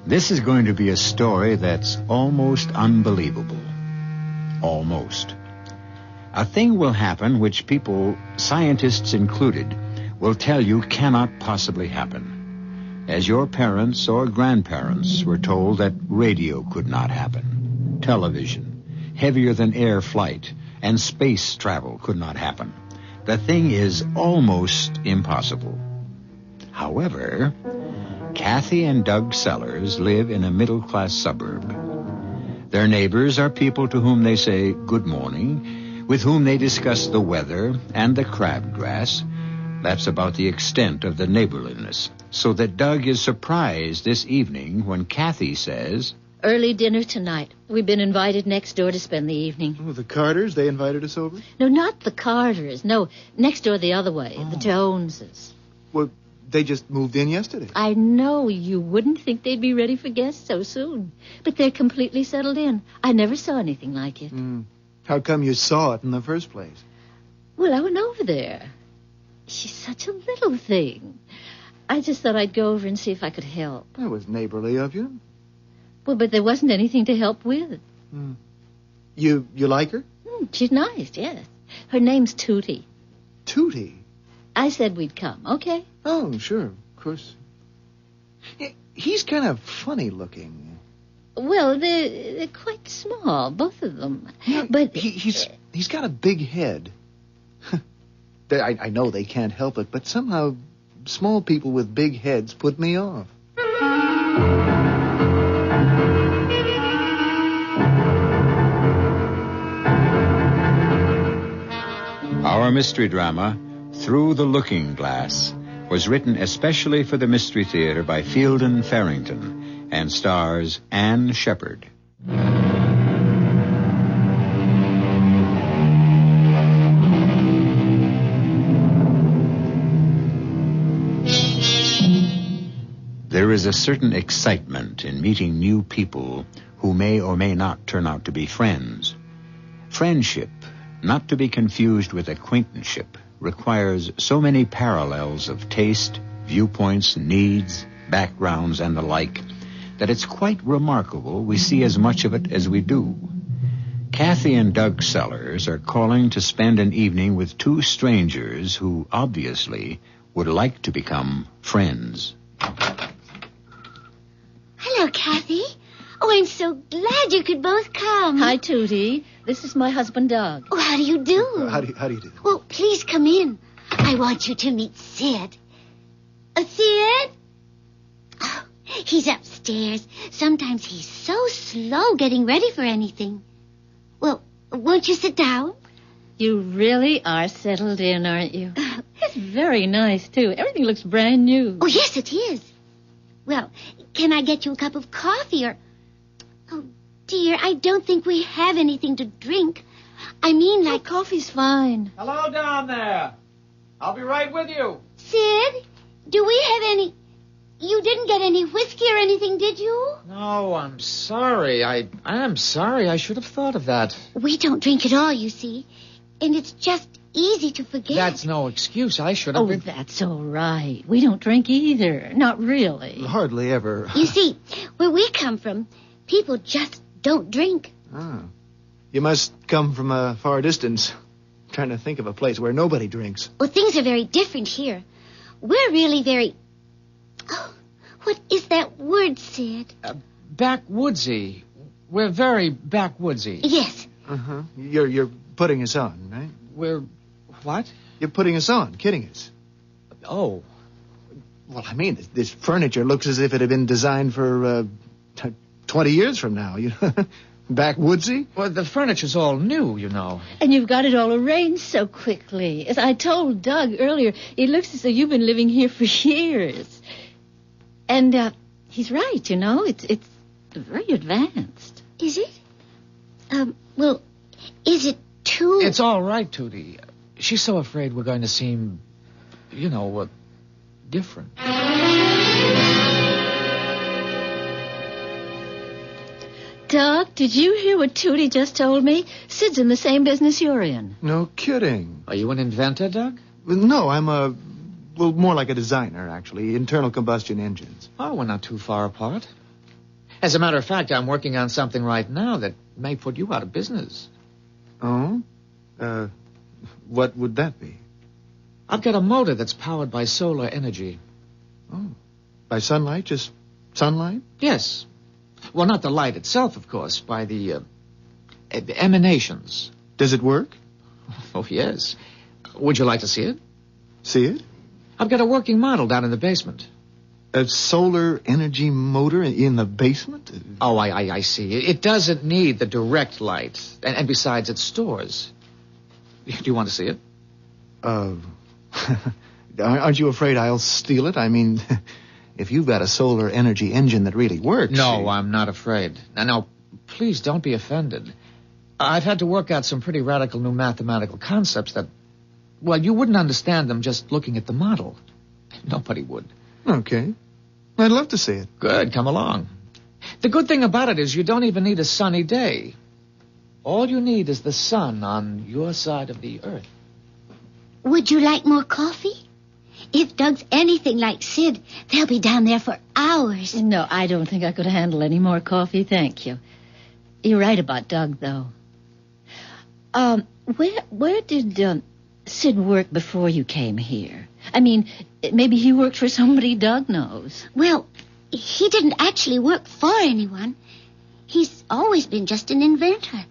This is going to be a story that's almost unbelievable. Almost. A thing will happen which people, scientists included, will tell you cannot possibly happen. As your parents or grandparents were told that radio could not happen. Television, heavier than air flight, and space travel could not happen. The thing is almost impossible. However, Kathy and Doug Sellers live in a middle-class suburb. Their neighbors are people to whom they say good morning, with whom they discuss the weather and the crabgrass. That's about the extent of the neighborliness. So that Doug is surprised this evening when Kathy says, "Early dinner tonight. We've been invited next door to spend the evening." Oh, the Carters, they invited us over? No, not the Carters. No, next door the other way, the Joneses. Well, they just moved in yesterday. I know you wouldn't think they'd be ready for guests so soon, but they're completely settled in. I never saw anything like it. How come you saw it in the first place? Well, I went over there. She's such a little thing. I just thought I'd go over and see if I could help. That was neighborly of you. Well, but there wasn't anything to help with. You like her? She's nice, yes. Her name's Tootie. Tootie? I said we'd come, okay? Oh, sure, of course. He's kind of funny looking. Well, they're quite small, both of them. But he's got a big head. I know they can't help it, but somehow small people with big heads put me off. Our mystery drama, Through the Looking Glass, was written especially for the Mystery Theater by Fielden Farrington and stars Anne Shepard. There is a certain excitement in meeting new people who may or may not turn out to be friends. Friendship, not to be confused with acquaintanceship, requires so many parallels of taste, viewpoints, needs, backgrounds, and the like, that it's quite remarkable we see as much of it as we do. Kathy and Doug Sellers are calling to spend an evening with two strangers who obviously would like to become friends. Hello, Kathy. Oh, I'm so glad you could both come. Hi, Tootie. This is my husband, Doug. Oh, how do you do? How do you do? Well, please come in. I want you to meet Sid. Sid? Oh, he's upstairs. Sometimes he's so slow getting ready for anything. Well, won't you sit down? You really are settled in, aren't you? It's very nice, too. Everything looks brand new. Oh, yes, it is. Well, can I get you a cup of coffee or... Oh, dear, I don't think we have anything to drink. I mean, like... coffee's fine. Hello down there. I'll be right with you. Sid, do we have any... You didn't get any whiskey or anything, did you? No, I'm sorry. I'm sorry. I should have thought of that. We don't drink at all, you see. And it's just easy to forget. That's no excuse. I should have been... that's all right. We don't drink either. Not really. Hardly ever. You see, where we come from, people just don't drink. Oh. You must come from a far distance. I'm trying to think of a place where nobody drinks. Well, things are very different here. We're really very... Oh, what is that word, Sid? Backwoodsy. We're very backwoodsy. Yes. Uh-huh. You're putting us on, right? We're... What? You're putting us on, kidding us. Oh. Well, I mean, this furniture looks as if it had been designed for 20 years from now. Backwoodsy? Well, the furniture's all new, you know. And you've got it all arranged so quickly. As I told Doug earlier, it looks as though you've been living here for years. And he's right, you know. It's very advanced. Is it? Well, is it too... It's all right, Tootie. She's so afraid we're going to seem, different. Doug, did you hear what Tootie just told me? Sid's in the same business you're in. No kidding. Are you an inventor, Doug? Well, no, I'm more like a designer, actually. Internal combustion engines. Oh, we're not too far apart. As a matter of fact, I'm working on something right now that may put you out of business. Oh? What would that be? I've got a motor that's powered by solar energy. Oh. By sunlight? Just sunlight? Yes. Well, not the light itself, of course, by the emanations. Does it work? Oh, yes. Would you like to see it? See it? I've got a working model down in the basement. A solar energy motor in the basement? Oh, I see. It doesn't need the direct light. And besides, it stores. Do you want to see it? Aren't you afraid I'll steal it? I mean, if you've got a solar energy engine that really works... No, I'm not afraid. Now, please don't be offended. I've had to work out some pretty radical new mathematical concepts that, well, you wouldn't understand them just looking at the model. Nobody would. Okay. I'd love to see it. Good, come along. The good thing about it is you don't even need a sunny day. All you need is the sun on your side of the earth. Would you like more coffee? If Doug's anything like Sid, they'll be down there for hours. No, I don't think I could handle any more coffee, thank you. You're right about Doug, though. Where did Sid work before you came here? I mean, maybe he worked for somebody Doug knows. Well, he didn't actually work for anyone. He's always been just an inventor.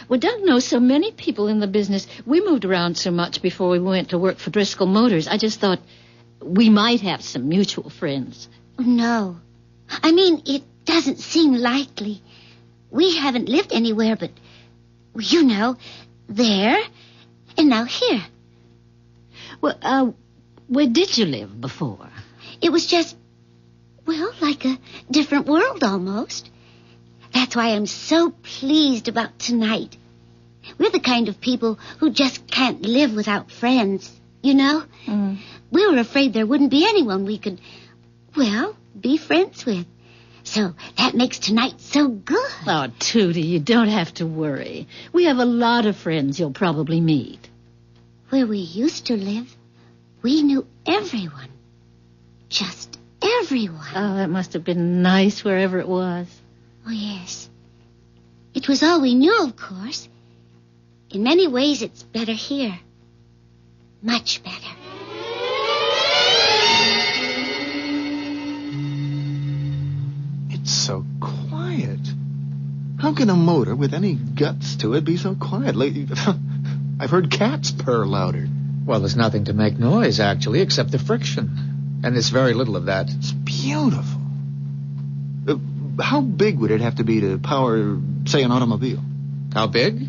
Well, Doug knows so many people in the business. We moved around so much before we went to work for Driscoll Motors. I just thought we might have some mutual friends. No. I mean, it doesn't seem likely. We haven't lived anywhere but, you know, there and now here. Well, where did you live before? It was just, well, like a different world almost. That's why I'm so pleased about tonight. We're the kind of people who just can't live without friends, you know? Mm. We were afraid there wouldn't be anyone we could, well, be friends with. So that makes tonight so good. Oh, Tootie, you don't have to worry. We have a lot of friends you'll probably meet. Where we used to live, we knew everyone. Just everyone. Oh, that must have been nice wherever it was. Oh, yes. It was all we knew, of course. In many ways, it's better here. Much better. It's so quiet. How can a motor with any guts to it be so quiet? I've heard cats purr louder. Well, there's nothing to make noise, actually, except the friction. And there's very little of that. It's beautiful. How big would it have to be to power, say, an automobile? How big?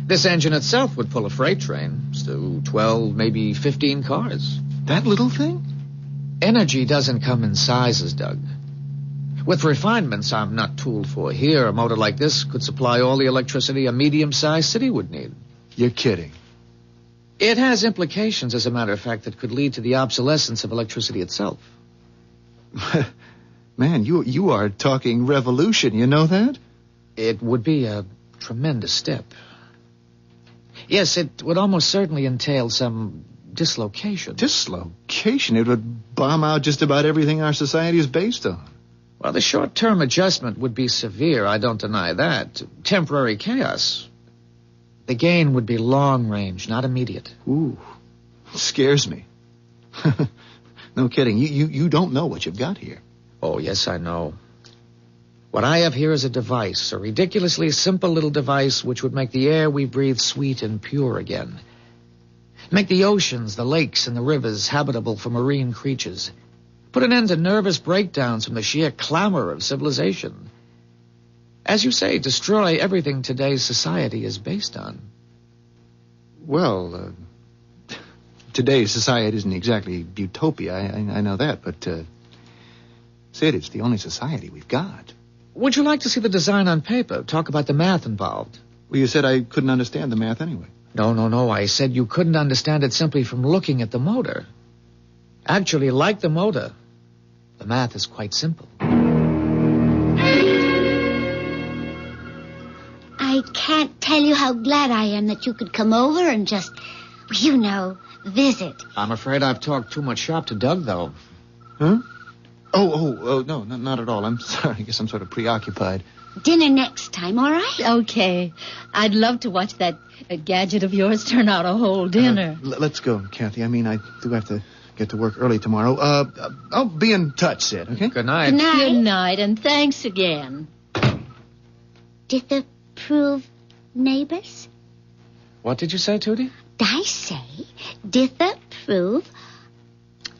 This engine itself would pull a freight train. So 12, maybe 15 cars. That little thing? Energy doesn't come in sizes, Doug. With refinements I'm not tooled for here, a motor like this could supply all the electricity a medium-sized city would need. You're kidding. It has implications, as a matter of fact, that could lead to the obsolescence of electricity itself. Man, you are talking revolution, you know that? It would be a tremendous step. Yes, it would almost certainly entail some dislocation. Dislocation? It would bomb out just about everything our society is based on. Well, the short-term adjustment would be severe, I don't deny that. Temporary chaos. The gain would be long-range, not immediate. Ooh, scares me. No kidding. You don't know what you've got here. Oh, yes, I know. What I have here is a device, a ridiculously simple little device which would make the air we breathe sweet and pure again. Make the oceans, the lakes, and the rivers habitable for marine creatures. Put an end to nervous breakdowns from the sheer clamor of civilization. As you say, destroy everything today's society is based on. Well, today's society isn't exactly utopia, I know that, but, Sid, it's the only society we've got. Would you like to see the design on paper? Talk about the math involved. Well, you said I couldn't understand the math anyway. No. I said you couldn't understand it simply from looking at the motor. Actually, like the motor, the math is quite simple. I can't tell you how glad I am that you could come over and just, you know, visit. I'm afraid I've talked too much shop to Doug, though. Huh? Oh, no, not at all. I'm sorry. I guess I'm sort of preoccupied. Dinner next time, all right? Okay. I'd love to watch that gadget of yours turn out a whole dinner. Let's go, Kathy. I mean, I do have to get to work early tomorrow. I'll be in touch, Sid, okay? Good night. Good night. Good night, and thanks again. Disapprove neighbors? What did you say, Tootie? I say disapprove.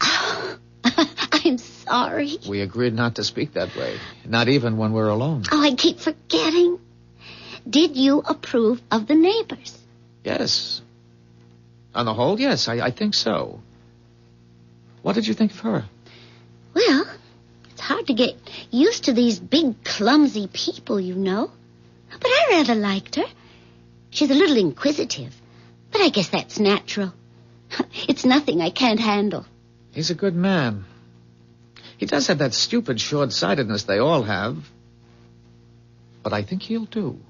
Oh, I'm sorry. We agreed not to speak that way, not even when we're alone. Oh, I keep forgetting. Did you approve of the neighbors? Yes. On the whole, yes, I think so. What did you think of her? Well, it's hard to get used to these big, clumsy people, you know. But I rather liked her. She's a little inquisitive, but I guess that's natural. It's nothing I can't handle. He's a good man. He does have that stupid short-sightedness they all have. But I think he'll do.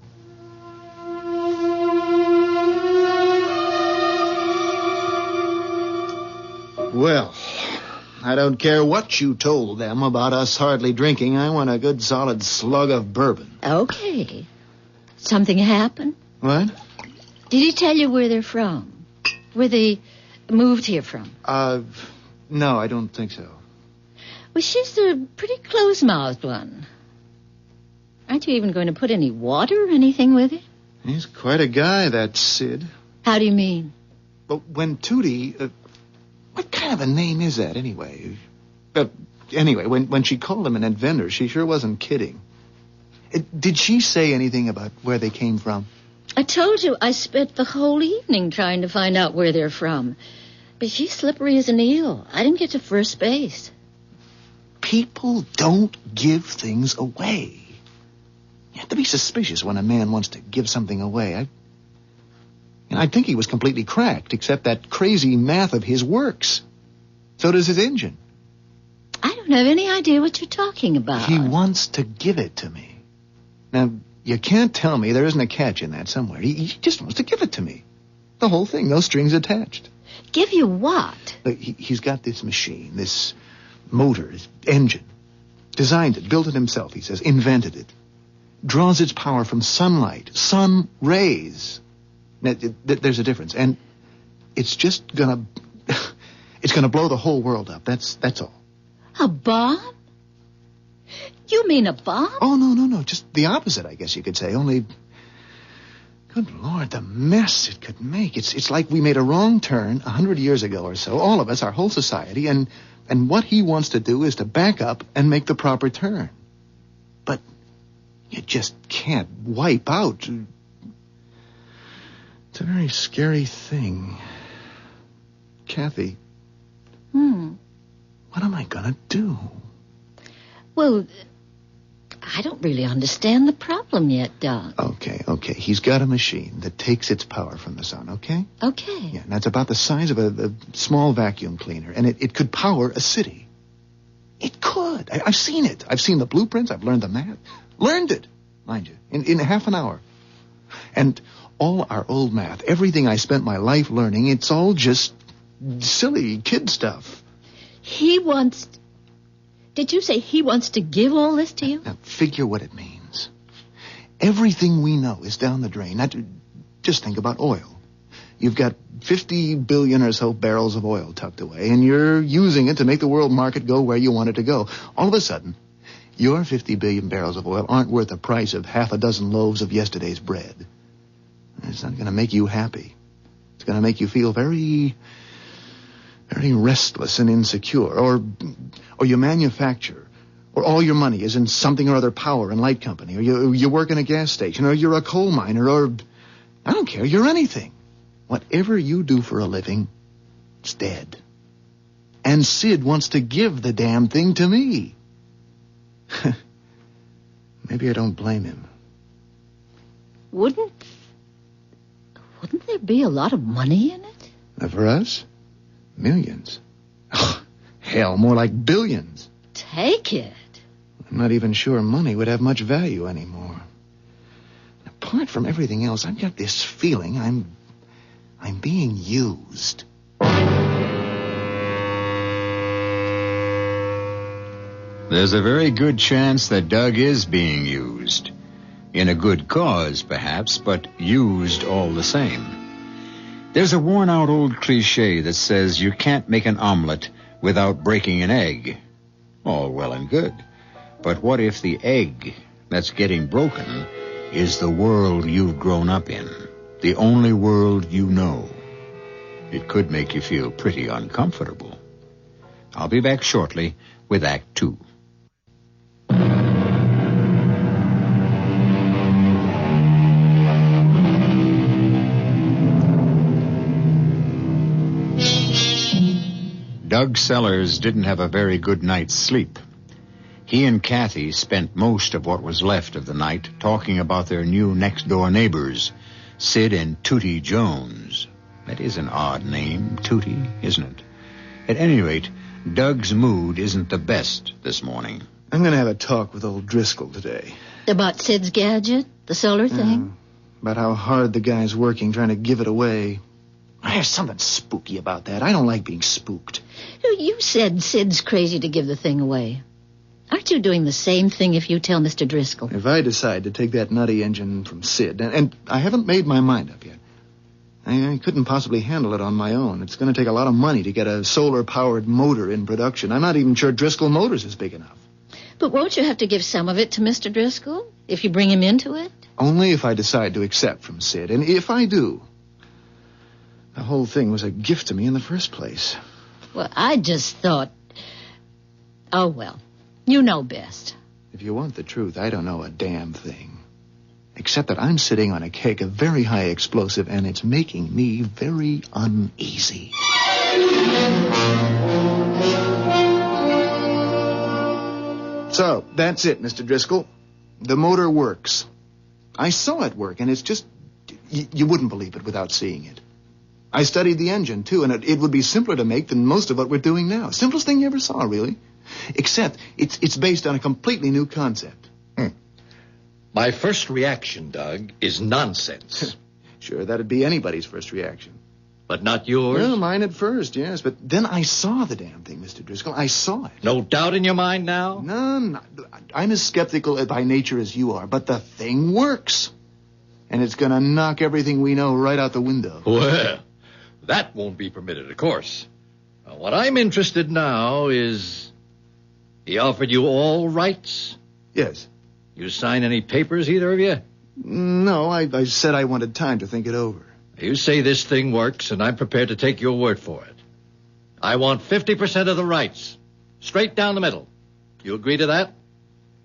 Well, I don't care what you told them about us hardly drinking. I want a good solid slug of bourbon. Okay. Something happened? What? Did he tell you where they're from? Where they moved here from? No, I don't think so. Well, she's a pretty close-mouthed one. Aren't you even going to put any water or anything with it? He's quite a guy, that Sid. How do you mean? But when Tootie... what kind of a name is that, anyway? Anyway, when she called him an inventor, she sure wasn't kidding. Did she say anything about where they came from? I told you I spent the whole evening trying to find out where they're from. But she's slippery as an eel. I didn't get to first base. People don't give things away. You have to be suspicious when a man wants to give something away. I think he was completely cracked, except that crazy math of his works. So does his engine. I don't have any idea what you're talking about. He wants to give it to me. Now, you can't tell me there isn't a catch in that somewhere. He just wants to give it to me. The whole thing, no strings attached. Give you what? Look, he's got this machine, this motor, this engine. Designed it, built it himself, he says, invented it. Draws its power from sunlight, sun rays. Now, there's a difference, and it's just gonna... it's gonna blow the whole world up, that's all. A bomb? You mean a bomb? Oh, no, just the opposite, I guess you could say, only... Good Lord, the mess it could make. It's like we made a wrong turn 100 years ago or so, all of us, our whole society, and what he wants to do is to back up and make the proper turn. But you just can't wipe out. It's a very scary thing. Kathy. What am I gonna do? Well, I don't really understand the problem yet, Doug. Okay. He's got a machine that takes its power from the sun, okay? Okay. Yeah, and that's about the size of a small vacuum cleaner, and it could power a city. It could. I've seen it. I've seen the blueprints. I've learned the math. Learned it, mind you, in half an hour. And all our old math, everything I spent my life learning, it's all just silly kid stuff. He wants... Did you say he wants to give all this to you? Now, figure what it means. Everything we know is down the drain. Just think about oil. You've got 50 billion or so barrels of oil tucked away, and you're using it to make the world market go where you want it to go. All of a sudden, your 50 billion barrels of oil aren't worth the price of half a dozen loaves of yesterday's bread. It's not going to make you happy. It's going to make you feel very... very restless and insecure, or you manufacture, or all your money is in something or other power and light company, or you work in a gas station, or you're a coal miner, or I don't care, you're anything. Whatever you do for a living, it's dead. And Sid wants to give the damn thing to me. Maybe I don't blame him. Wouldn't there be a lot of money in it? For us? Millions. Oh, hell, more like billions. Take it. I'm not even sure money would have much value anymore. Apart from everything else, I've got this feeling I'm being used. There's a very good chance that Doug is being used. In a good cause, perhaps, but used all the same. There's a worn-out old cliché that says you can't make an omelet without breaking an egg. All well and good. But what if the egg that's getting broken is the world you've grown up in? The only world you know. It could make you feel pretty uncomfortable. I'll be back shortly with Act 2. Doug Sellers didn't have a very good night's sleep. He and Kathy spent most of what was left of the night talking about their new next-door neighbors, Sid and Tootie Jones. That is an odd name, Tootie, isn't it? At any rate, Doug's mood isn't the best this morning. I'm going to have a talk with old Driscoll today. About Sid's gadget, the solar thing? About how hard the guy's working trying to give it away. There's something spooky about that. I don't like being spooked. You said Sid's crazy to give the thing away. Aren't you doing the same thing if you tell Mr. Driscoll? If I decide to take that nutty engine from Sid, and I haven't made my mind up yet. I couldn't possibly handle it on my own. It's going to take a lot of money to get a solar-powered motor in production. I'm not even sure Driscoll Motors is big enough. But won't you have to give some of it to Mr. Driscoll if you bring him into it? Only if I decide to accept from Sid. And if I do, the whole thing was a gift to me in the first place. Well, I just thought... Oh, well, you know best. If you want the truth, I don't know a damn thing. Except that I'm sitting on a keg of very high explosive, and it's making me very uneasy. So, that's it, Mr. Driscoll. The motor works. I saw it work, and it's just... You wouldn't believe it without seeing it. I studied the engine, too, and it would be simpler to make than most of what we're doing now. Simplest thing you ever saw, really. Except it's based on a completely new concept. My first reaction, Doug, is nonsense. Sure, that'd be anybody's first reaction. But not yours? Well, mine at first, yes. But then I saw the damn thing, Mr. Driscoll. I saw it. No doubt in your mind now? None. I'm as skeptical by nature as you are. But the thing works. And it's going to knock everything we know right out the window. Well, that won't be permitted, of course. Now, what I'm interested now is... He offered you all rights? Yes. You sign any papers, either of you? No, I said I wanted time to think it over. You say this thing works, and I'm prepared to take your word for it. I want 50% of the rights. Straight down the middle. You agree to that?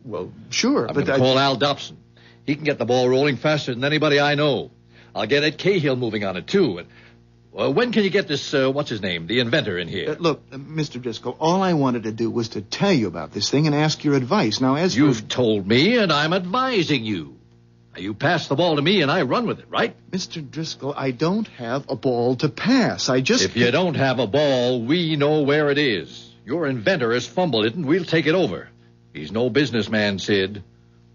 Well, sure, I'm but going to call Al Dobson. He can get the ball rolling faster than anybody I know. I'll get Ed Cahill moving on it, too. And, when can you get this, what's his name, the inventor in here? Look, Mr. Driscoll, all I wanted to do was to tell you about this thing and ask your advice. Now, as You've told me, and I'm advising you. Now, you pass the ball to me, and I run with it, right? Mr. Driscoll, I don't have a ball to pass. If you don't have a ball, we know where it is. Your inventor has fumbled it, and we'll take it over. He's no businessman, Sid.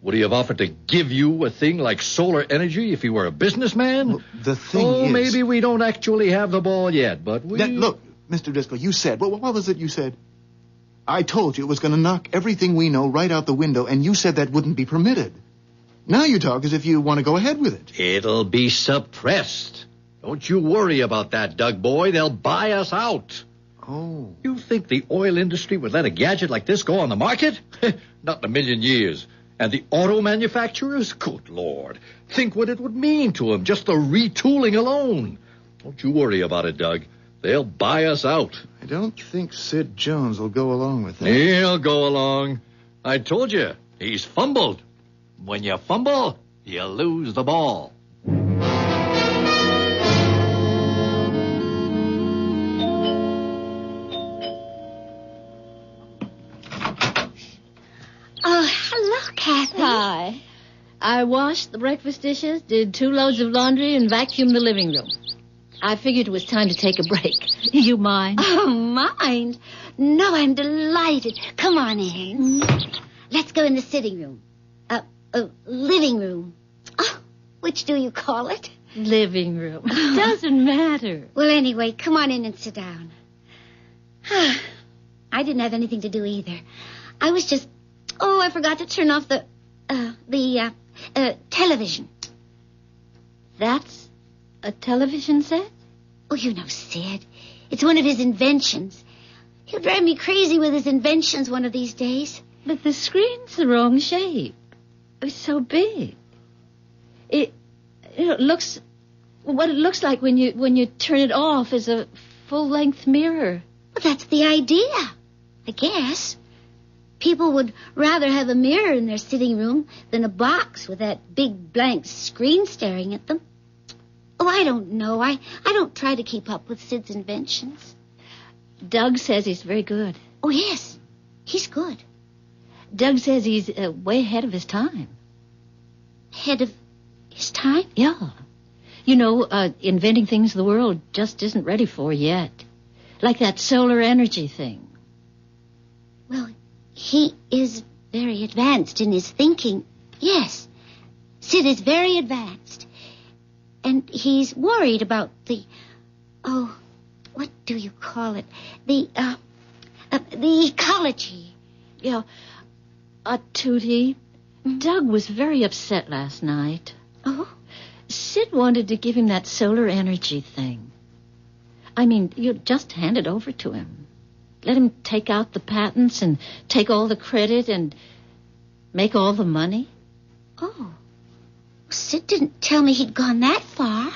Would he have offered to give you a thing like solar energy if he were a businessman? Well, the thing is... maybe we don't actually have the ball yet, but we... Look, Mr. Driscoll, you said... What was it you said? I told you it was going to knock everything we know right out the window, and you said that wouldn't be permitted. Now you talk as if you want to go ahead with it. It'll be suppressed. Don't you worry about that, Doug boy. They'll buy us out. Oh. You think the oil industry would let a gadget like this go on the market? Not in a million years. And the auto manufacturers? Good Lord. Think what it would mean to them, just the retooling alone. Don't you worry about it, Doug. They'll buy us out. I don't think Sid Jones will go along with that. He'll go along. I told you, he's fumbled. When you fumble, you lose the ball. Oh, hello, Kathy. Hi. I washed the breakfast dishes, did 2 loads of laundry, and vacuumed the living room. I figured it was time to take a break. You mind? Oh, mind? No, I'm delighted. Come on in. Let's go in the sitting room. Living room. Oh, which do you call it? Living room. Doesn't matter. Well, anyway, come on in and sit down. I didn't have anything to do either. I was just... Oh, I forgot to turn off the television. That's a television set? Oh, you know Sid. It's one of his inventions. He'll drive me crazy with his inventions one of these days. But the screen's the wrong shape. It's so big. It looks... What it looks like when you turn it off is a full-length mirror. Well, that's the idea, I guess. People would rather have a mirror in their sitting room than a box with that big blank screen staring at them. Oh, I don't know. I don't try to keep up with Sid's inventions. Doug says he's very good. Oh, yes. He's good. Doug says he's way ahead of his time. Ahead of his time? Yeah. You know, inventing things the world just isn't ready for yet. Like that solar energy thing. Well, he is very advanced in his thinking. Yes. Sid is very advanced. And he's worried about what do you call it? The ecology. Yeah. Tootie, Doug was very upset last night. Oh? Sid wanted to give him that solar energy thing. I mean, you just hand it over to him. Let him take out the patents and take all the credit and make all the money. Oh. Sid didn't tell me he'd gone that far.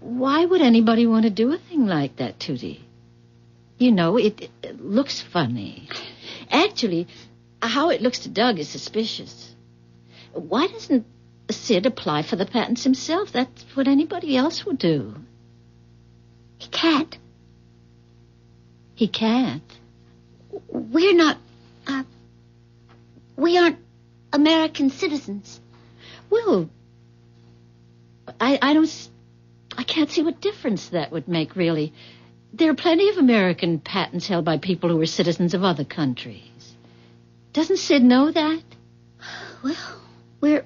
Why would anybody want to do a thing like that, Tootie? You know, it looks funny. Actually, how it looks to Doug is suspicious. Why doesn't Sid apply for the patents himself? That's what anybody else would do. He can't. He can't? We aren't American citizens. Well, I can't see what difference that would make, really. There are plenty of American patents held by people who are citizens of other countries. Doesn't Sid know that? Well,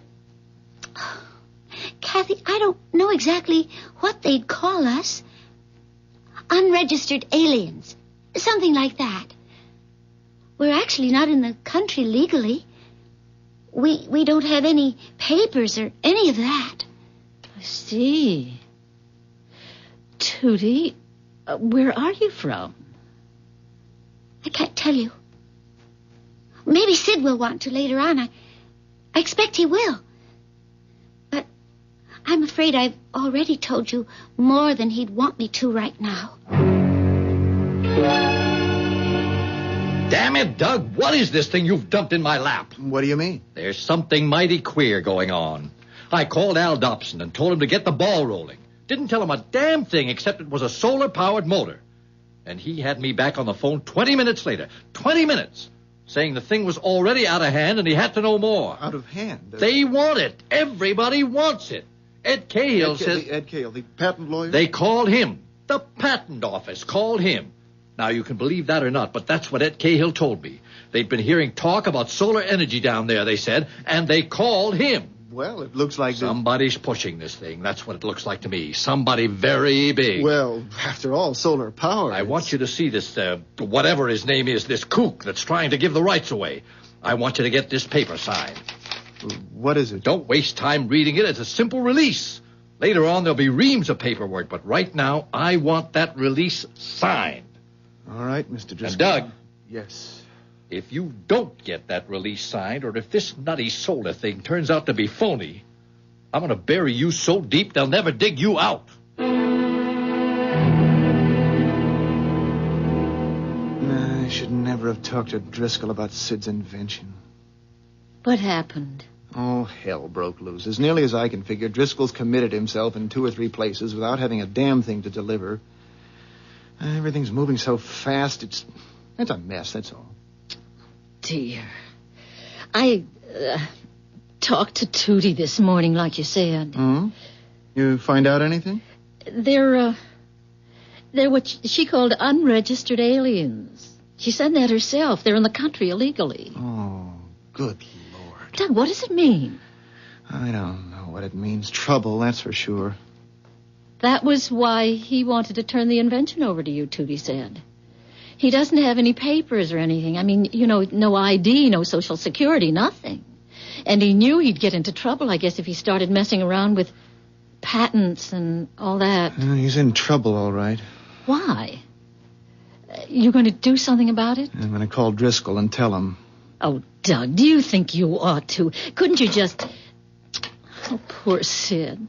Kathy, I don't know exactly what they'd call us. Unregistered aliens. Something like that. We're actually not in the country legally. We don't have any papers or any of that. I see. Tootie, where are you from? I can't tell you. Maybe Sid will want to later on. I expect he will. But I'm afraid I've already told you more than he'd want me to right now. Damn it, Doug, what is this thing you've dumped in my lap? What do you mean? There's something mighty queer going on. I called Al Dobson and told him to get the ball rolling. Didn't tell him a damn thing except it was a solar-powered motor. And he had me back on the phone 20 minutes later. 20 minutes! Saying the thing was already out of hand and he had to know more. Out of hand? They want it. Everybody wants it. Ed Cahill says... Ed Cahill, the patent lawyer? They called him. The patent office called him. Now, you can believe that or not, but that's what Ed Cahill told me. They'd been hearing talk about solar energy down there, they said, and they called him. Well, it looks like... Somebody's pushing this thing. That's what it looks like to me. Somebody very big. Well, after all, solar power... I want you to see this, whatever his name is, this kook that's trying to give the rights away. I want you to get this paper signed. What is it? Don't waste time reading it. It's a simple release. Later on, there'll be reams of paperwork, but right now, I want that release signed. All right, Mr. Driscoll. And Doug. Yes? If you don't get that release signed, or if this nutty solar thing turns out to be phony, I'm going to bury you so deep they'll never dig you out. I should never have talked to Driscoll about Sid's invention. What happened? Oh, hell broke loose. As nearly as I can figure, Driscoll's committed himself in 2 or 3 places without having a damn thing to deliver. Everything's moving so fast, it's a mess, that's all. Dear. I talked to Tootie this morning, like you said. Hmm? You find out anything? They're what she called unregistered aliens. She said that herself. They're in the country illegally. Oh, good Lord. Doug, what does it mean? I don't know what it means. Trouble, that's for sure. That was why he wanted to turn the invention over to you, Tootie said. He doesn't have any papers or anything. I mean, no ID, no Social Security, nothing. And he knew he'd get into trouble, I guess, if he started messing around with patents and all that. He's in trouble, all right. Why? You going to do something about it? I'm going to call Driscoll and tell him. Oh, Doug, do you think you ought to? Couldn't you just... Oh, poor Sid.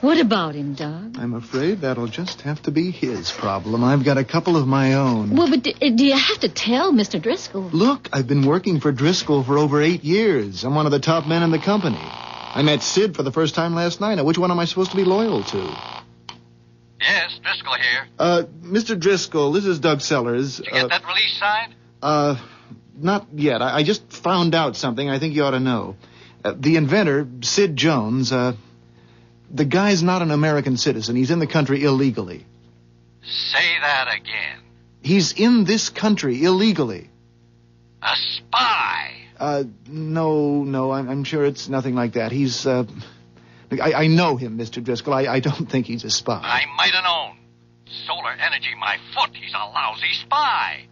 What about him, Doug? I'm afraid that'll just have to be his problem. I've got a couple of my own. Well, but do you have to tell Mr. Driscoll? Look, I've been working for Driscoll for over 8 years. I'm one of the top men in the company. I met Sid for the first time last night. Now, which one am I supposed to be loyal to? Yes, Driscoll here. Mr. Driscoll, this is Doug Sellers. Did you get that release signed? Not yet. I just found out something I think you ought to know. The inventor, Sid Jones, the guy's not an American citizen. He's in the country illegally. Say that again. He's in this country illegally. A spy. No, I'm sure it's nothing like that. He's, I know him, Mr. Driscoll. I don't think he's a spy. I might have known. Solar energy, my foot. He's a lousy spy.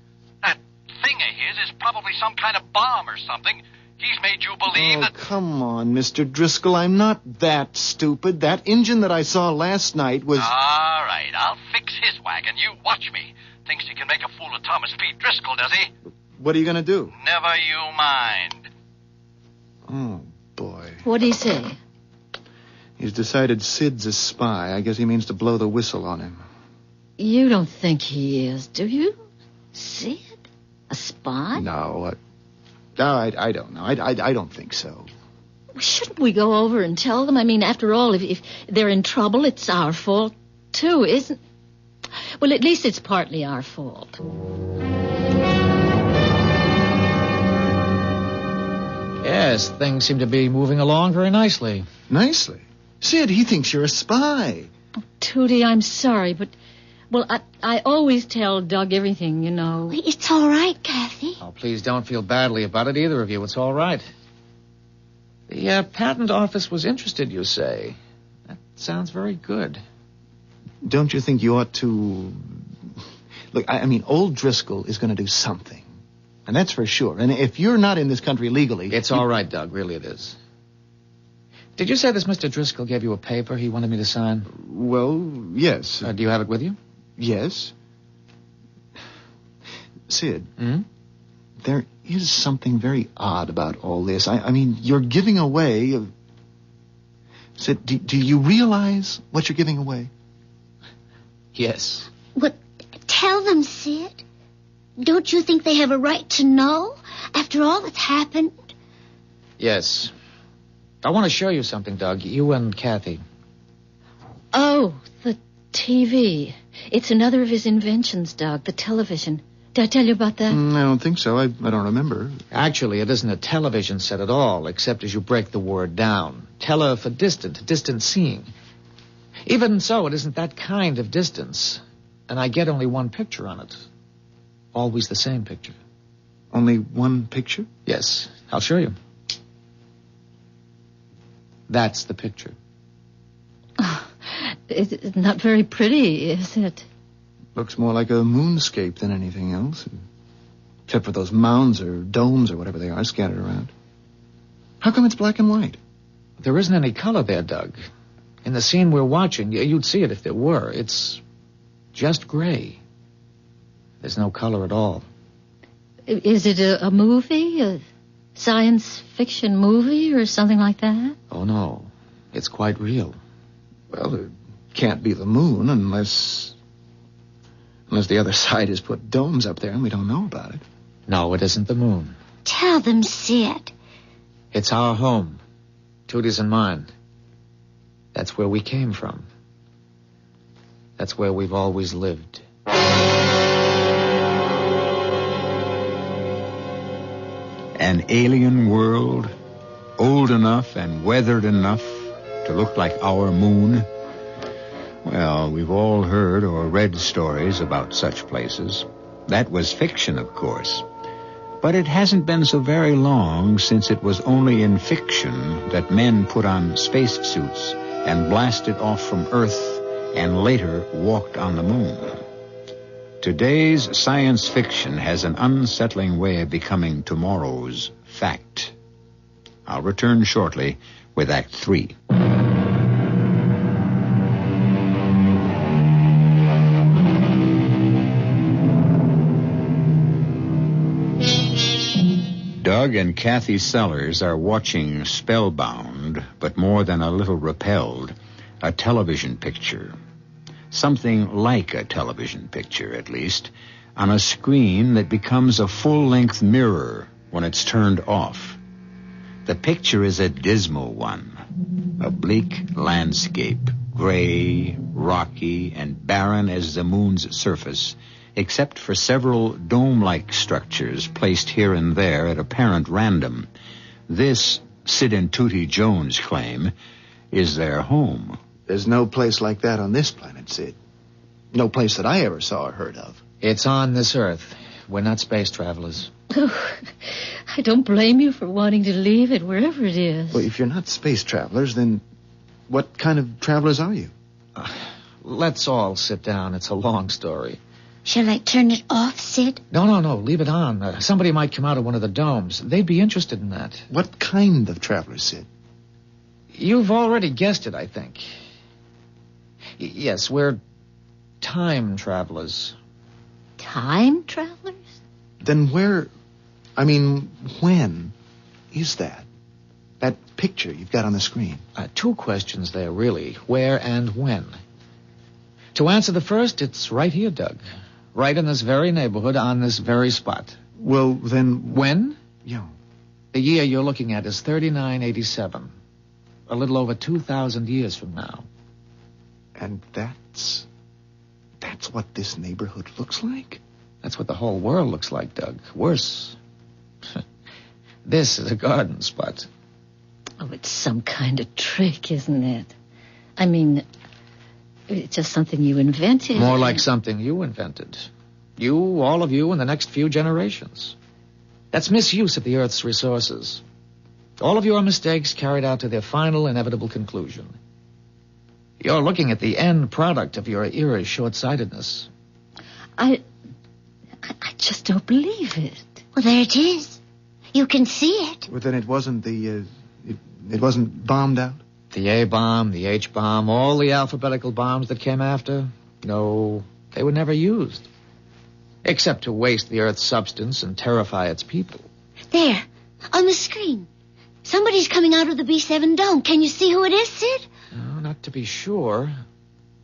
That thing of his is probably some kind of bomb or something. He's made you believe that... Come on, Mr. Driscoll. I'm not that stupid. That engine that I saw last night was... All right, I'll fix his wagon. You watch me. Thinks he can make a fool of Thomas P. Driscoll, does he? What are you going to do? Never you mind. Oh, boy. What'd he say? He's decided Sid's a spy. I guess he means to blow the whistle on him. You don't think he is, do you? Sid? A spy? No, I don't know. I don't think so. Shouldn't we go over and tell them? I mean, after all, if they're in trouble, it's our fault, too, isn't... Well, at least it's partly our fault. Yes, things seem to be moving along very nicely. Nicely? Sid, he thinks you're a spy. Oh, Tootie, I'm sorry, but... Well, I always tell Doug everything, you know. It's all right, Kathy. Oh, please don't feel badly about it, either of you. It's all right. The patent office was interested, you say. That sounds very good. Don't you think you ought to... Look, I mean, old Driscoll is going to do something. And that's for sure. And if you're not in this country legally... It's all right, Doug. Really it is. Did you say this Mr. Driscoll gave you a paper he wanted me to sign? Well, yes. Do you have it with you? Yes. Sid, Hmm? There is something very odd about all this. I mean, you're giving away... Sid, do you realize what you're giving away? Yes. What? Tell them, Sid. Don't you think they have a right to know after all that's happened? Yes. I want to show you something, Doug. You and Kathy. Oh, the TV. It's another of his inventions, Doug, the television. Did I tell you about that? I don't think so. I don't remember. Actually, it isn't a television set at all, except as you break the word down. Tele for distant seeing. Even so, it isn't that kind of distance. And I get only one picture on it. Always the same picture. Only one picture? Yes. I'll show you. That's the picture. Oh, it's not very pretty, is it? Looks more like a moonscape than anything else. Except for those mounds or domes or whatever they are scattered around. How come it's black and white? There isn't any color there, Doug. In the scene we're watching, you'd see it if there were. It's just gray. There's no color at all. Is it a movie? A science fiction movie or something like that? Oh, no. It's quite real. Well, it can't be the moon unless the other side has put domes up there and we don't know about it. No, it isn't the moon. Tell them, Sid. It's our home. Tootie's and mine. That's where we came from. That's where we've always lived. An alien world, old enough and weathered enough to look like our moon. Well, we've all heard or read stories about such places. That was fiction, of course. But it hasn't been so very long since it was only in fiction that men put on spacesuits and blasted off from Earth and later walked on the moon. Today's science fiction has an unsettling way of becoming tomorrow's fact. I'll return shortly with Act 3. Doug and Kathy Sellers are watching spellbound, but more than a little repelled, a television picture. Something like a television picture, at least, on a screen that becomes a full-length mirror when it's turned off. The picture is a dismal one, a bleak landscape, gray, rocky, and barren as the moon's surface, except for several dome-like structures placed here and there at apparent random. This, Sid and Tootie Jones claim, is their home. There's no place like that on this planet, Sid. No place that I ever saw or heard of. It's on this Earth. We're not space travelers. Oh, I don't blame you for wanting to leave it, wherever it is. Well, if you're not space travelers, then what kind of travelers are you? Let's all sit down. It's a long story. Shall I turn it off, Sid? No. Leave it on. Somebody might come out of one of the domes. They'd be interested in that. What kind of travelers, Sid? You've already guessed it, I think. Yes, we're time travelers. Time travelers? Then when is that? That picture you've got on the screen. Two questions there, really. Where and when? To answer the first, it's right here, Doug. Right in this very neighborhood, on this very spot. Well, then... When? Yeah. The year you're looking at is 3987. A little over 2,000 years from now. And that's what this neighborhood looks like? That's what the whole world looks like, Doug. Worse. This is a garden spot. Oh, it's some kind of trick, isn't it? I mean, it's just something you invented. More like something you invented. You, all of you, in the next few generations. That's misuse of the Earth's resources. All of your mistakes carried out to their final, inevitable conclusion. You're looking at the end product of your era's short-sightedness. I just don't believe it. Well, there it is. You can see it. Well, then it wasn't it wasn't bombed out? The A-bomb, the H-bomb, all the alphabetical bombs that came after? No, they were never used. Except to waste the Earth's substance and terrify its people. There, on the screen. Somebody's coming out of the B7 dome. Can you see who it is, Sid? No, not to be sure.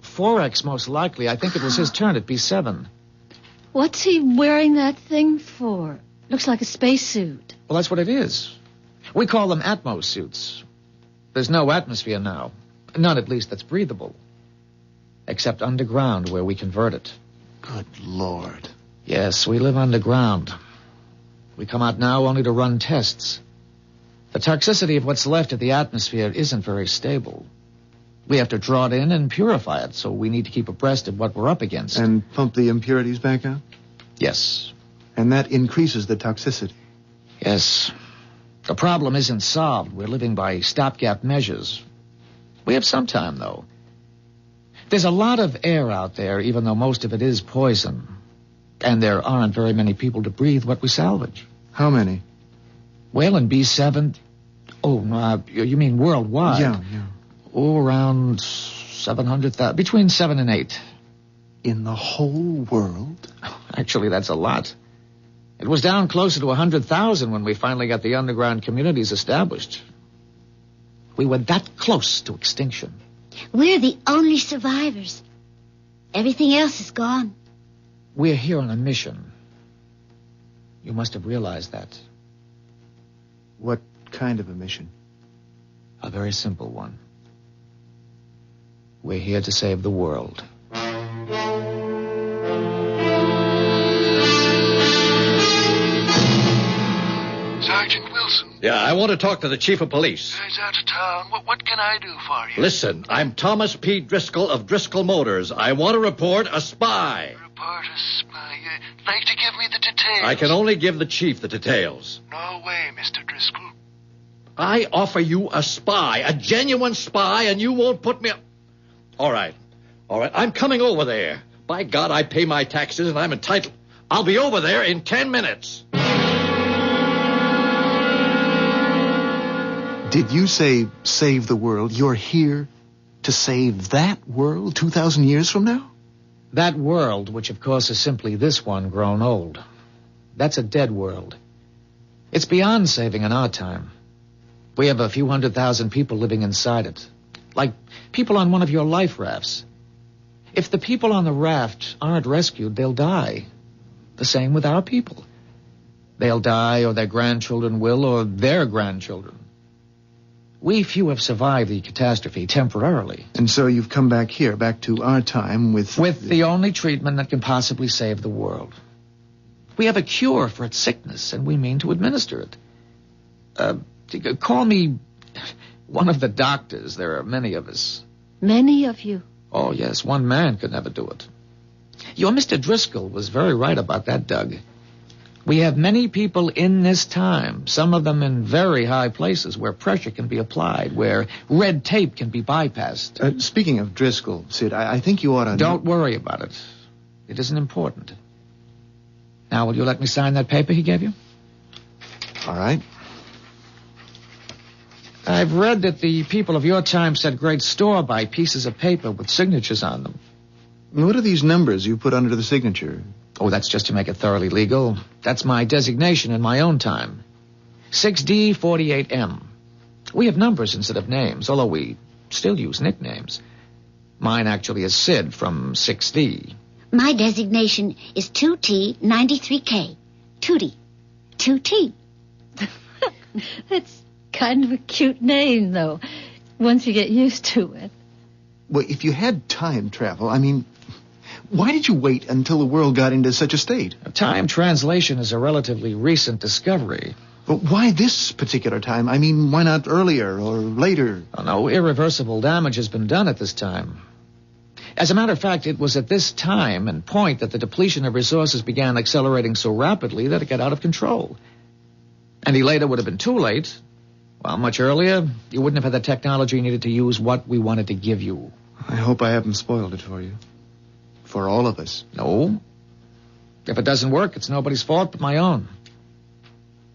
Forex, most likely. I think it was his turn at B7. What's he wearing that thing for? Looks like a spacesuit. Well, that's what it is. We call them Atmos suits. There's no atmosphere now. None, at least, that's breathable. Except underground, where we convert it. Good Lord. Yes, we live underground. We come out now only to run tests. The toxicity of what's left of the atmosphere isn't very stable. We have to draw it in and purify it, so we need to keep abreast of what we're up against. And pump the impurities back out? Yes. And that increases the toxicity? Yes. The problem isn't solved. We're living by stopgap measures. We have some time, though. There's a lot of air out there, even though most of it is poison. And there aren't very many people to breathe what we salvage. How many? Well, in B7... Oh, no, you mean worldwide? Yeah. Oh, around 700,000. Between 7 and 8. In the whole world? Actually, that's a lot. It was down closer to 100,000 when we finally got the underground communities established. We were that close to extinction. We're the only survivors. Everything else is gone. We're here on a mission. You must have realized that. What kind of a mission? A very simple one. We're here to save the world. Sergeant Wilson. Yeah, I want to talk to the chief of police. He's out of town. What can I do for you? Listen, I'm Thomas P. Driscoll of Driscoll Motors. I want to report a spy. Report a spy. You'd like to give me the details? I can only give the chief the details. No way, Mr. Driscoll. I offer you a spy, a genuine spy, and you won't put me... All right. I'm coming over there. By God, I pay my taxes and I'm entitled. I'll be over there in 10 minutes. Did you say save the world? You're here to save that world 2,000 years from now? That world, which of course is simply this one grown old. That's a dead world. It's beyond saving in our time. We have a few 100,000 people living inside it. Like people on one of your life rafts. If the people on the raft aren't rescued, they'll die. The same with our people. They'll die, or their grandchildren will, or their grandchildren. We few have survived the catastrophe temporarily. And so you've come back here, back to our time with... With the only treatment that can possibly save the world. We have a cure for its sickness, and we mean to administer it. Call me one of the doctors. There are many of us. Many of you? Oh, yes, one man could never do it. Your Mr. Driscoll was very right about that, Doug. We have many people in this time, some of them in very high places where pressure can be applied, where red tape can be bypassed. Speaking of Driscoll, Sid, I think you ought to... Don't worry about it. It isn't important. Now, will you let me sign that paper he gave you? All right. I've read that the people of your time set great store by pieces of paper with signatures on them. What are these numbers you put under the signature? Oh, that's just to make it thoroughly legal. That's my designation in my own time. 6D48M. We have numbers instead of names, although we still use nicknames. Mine actually is Sid from 6D. My designation is 2T93K. Tootie. 2T. That's kind of a cute name, though, once you get used to it. Well, if you had time travel, I mean, why did you wait until the world got into such a state? Time translation is a relatively recent discovery. But why this particular time? I mean, why not earlier or later? Oh, no, irreversible damage has been done at this time. As a matter of fact, it was at this time and point that the depletion of resources began accelerating so rapidly that it got out of control. Any later would have been too late. Well, much earlier, you wouldn't have had the technology needed to use what we wanted to give you. I hope I haven't spoiled it for you. For all of us. No. If it doesn't work, it's nobody's fault but my own.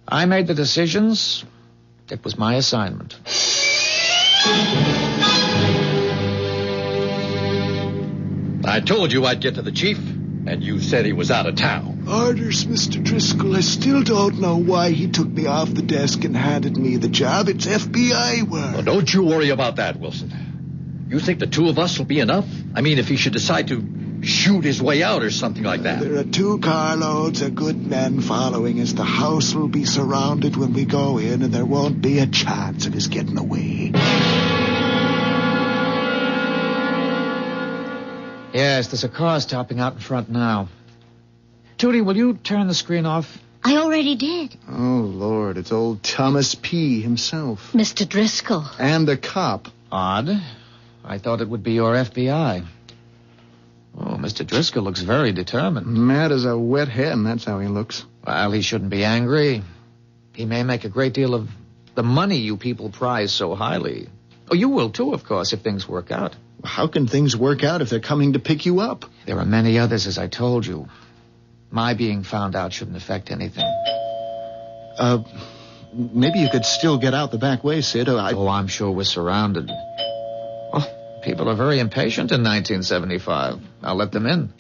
I made the decisions. It was my assignment. I told you I'd get to the chief, and you said he was out of town. Orders, Mr. Driscoll. I still don't know why he took me off the desk and handed me the job. It's FBI work. Well, don't you worry about that, Wilson. You think the two of us will be enough? I mean, if he should decide to shoot his way out or something like that. There are 2 carloads of good men following us. The house will be surrounded when we go in, and there won't be a chance of us getting away. Yes, there's a car stopping out in front now. Tootie, will you turn the screen off? I already did. Oh, Lord, it's old Thomas P. himself. Mr. Driscoll. And a cop. Odd. I thought it would be your FBI. Oh, Mr. Driscoll looks very determined. Mad as a wet hen, that's how he looks. Well, he shouldn't be angry. He may make a great deal of the money you people prize so highly. Oh, you will too, of course, if things work out. How can things work out if they're coming to pick you up? There are many others, as I told you. My being found out shouldn't affect anything. Maybe you could still get out the back way, Sid. Oh, I'm sure we're surrounded. Oh, people are very impatient in 1975. I'll let them in.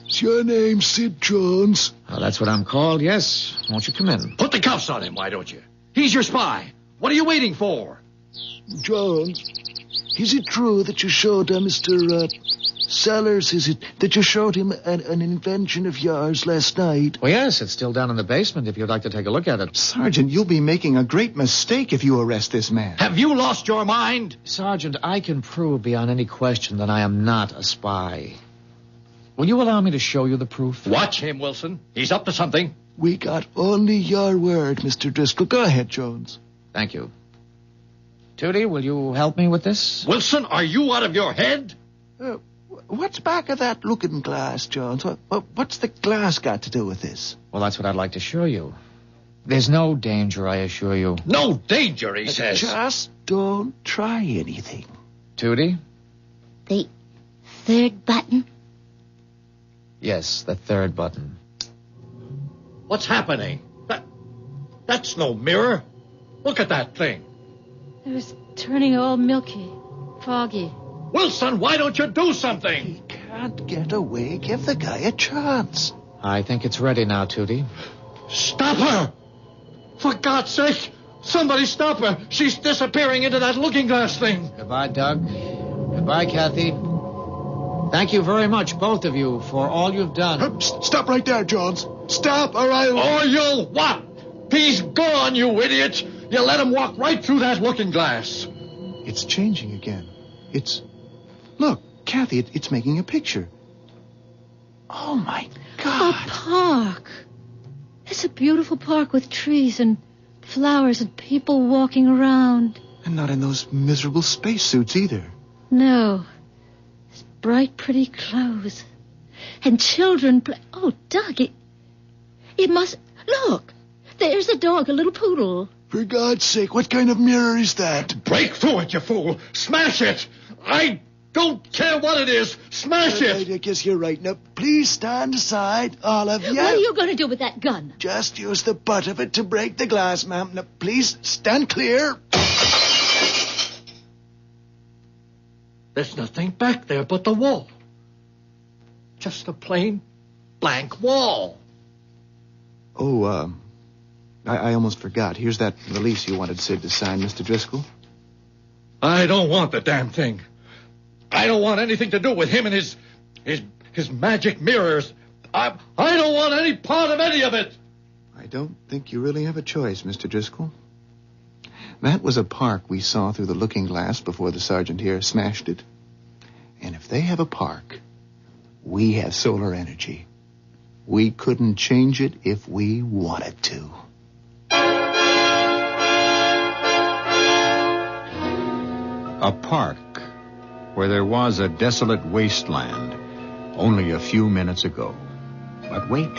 Is your name Sid Jones? Oh, that's what I'm called, yes. Won't you come in? Put the cuffs on him, why don't you? He's your spy. What are you waiting for? Jones, is it true that you showed Mr. Sellers, is it that you showed him an invention of yours last night? Well, yes, it's still down in the basement if you'd like to take a look at it. Sergeant, you'll be making a great mistake if you arrest this man. Have you lost your mind? Sergeant, I can prove beyond any question that I am not a spy. Will you allow me to show you the proof? Watch him, Wilson. He's up to something. We got only your word, Mr. Driscoll. Go ahead, Jones. Thank you. Tootie, will you help me with this? Wilson, are you out of your head? What's back of that looking glass, Jones? What's the glass got to do with this? Well, that's what I'd like to show you. There's no danger, I assure you. No danger, he says. Just don't try anything. Tootie? The third button? Yes, the third button. What's happening? That's no mirror. Look at that thing. It was turning all milky, foggy. Wilson, why don't you do something? He can't get away. Give the guy a chance. I think it's ready now, Tootie. Stop her! For God's sake, somebody stop her. She's disappearing into that looking glass thing. Goodbye, Doug. Goodbye, Kathy. Thank you very much, both of you, for all you've done. Stop right there, Jones. Stop, or I'll... Or you'll what? He's gone, you idiot. You let him walk right through that looking glass. It's changing again. Look, Kathy, it's making a picture. Oh, my God. A park. It's a beautiful park with trees and flowers and people walking around. And not in those miserable spacesuits either. No. It's bright, pretty clothes. And children play... Oh, Doug, it must... Look, there's a dog, a little poodle. For God's sake, what kind of mirror is that? Break through it, you fool. Smash it. I don't care what it is. Smash it. I guess you're right. Now, please stand aside, all of you. What are you going to do with that gun? Just use the butt of it to break the glass, ma'am. Now, please stand clear. There's nothing back there but the wall. Just a plain blank wall. Oh, I almost forgot. Here's that release you wanted Sid to sign, Mr. Driscoll. I don't want the damn thing. I don't want anything to do with him and his magic mirrors. I don't want any part of any of it. I don't think you really have a choice, Mr. Driscoll. That was a park we saw through the looking glass before the sergeant here smashed it. And if they have a park, we have solar energy. We couldn't change it if we wanted to. A park where there was a desolate wasteland only a few minutes ago. But wait,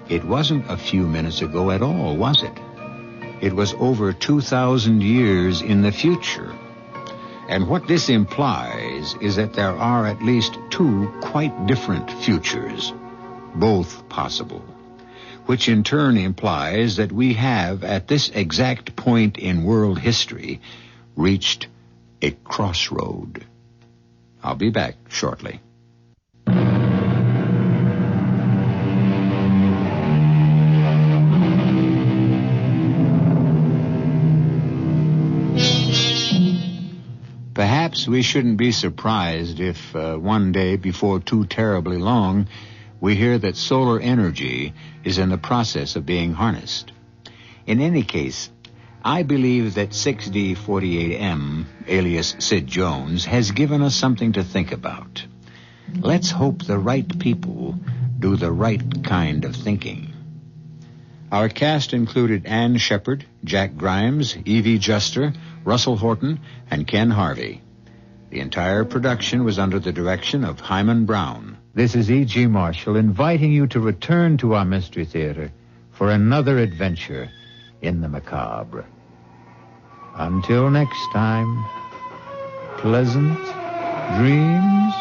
it wasn't a few minutes ago at all, was it? It was over 2,000 years in the future. And what this implies is that there are at least two quite different futures, both possible, which in turn implies that we have, at this exact point in world history, reached a crossroad. I'll be back shortly. Perhaps we shouldn't be surprised if one day, before too terribly long, we hear that solar energy is in the process of being harnessed. In any case, I believe that 6D48M, alias Sid Jones, has given us something to think about. Let's hope the right people do the right kind of thinking. Our cast included Ann Shepard, Jack Grimes, Evie Juster, Russell Horton, and Ken Harvey. The entire production was under the direction of Hyman Brown. This is E.G. Marshall inviting you to return to our Mystery Theater for another adventure in the macabre. Until next time, pleasant dreams.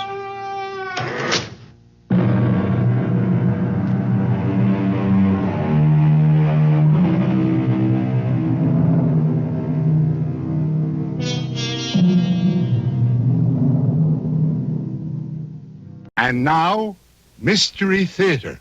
And now, Mystery Theater.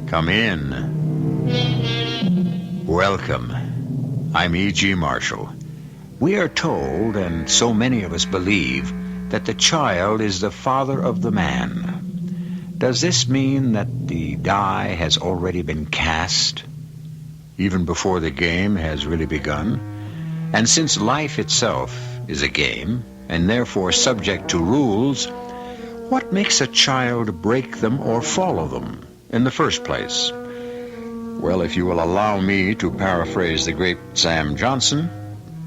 Come in. Welcome. I'm E.G. Marshall. We are told, and so many of us believe, that the child is the father of the man. Does this mean that the die has already been cast, even before the game has really begun? And since life itself is a game, and therefore subject to rules, what makes a child break them or follow them in the first place? Well, if you will allow me to paraphrase the great Sam Johnson,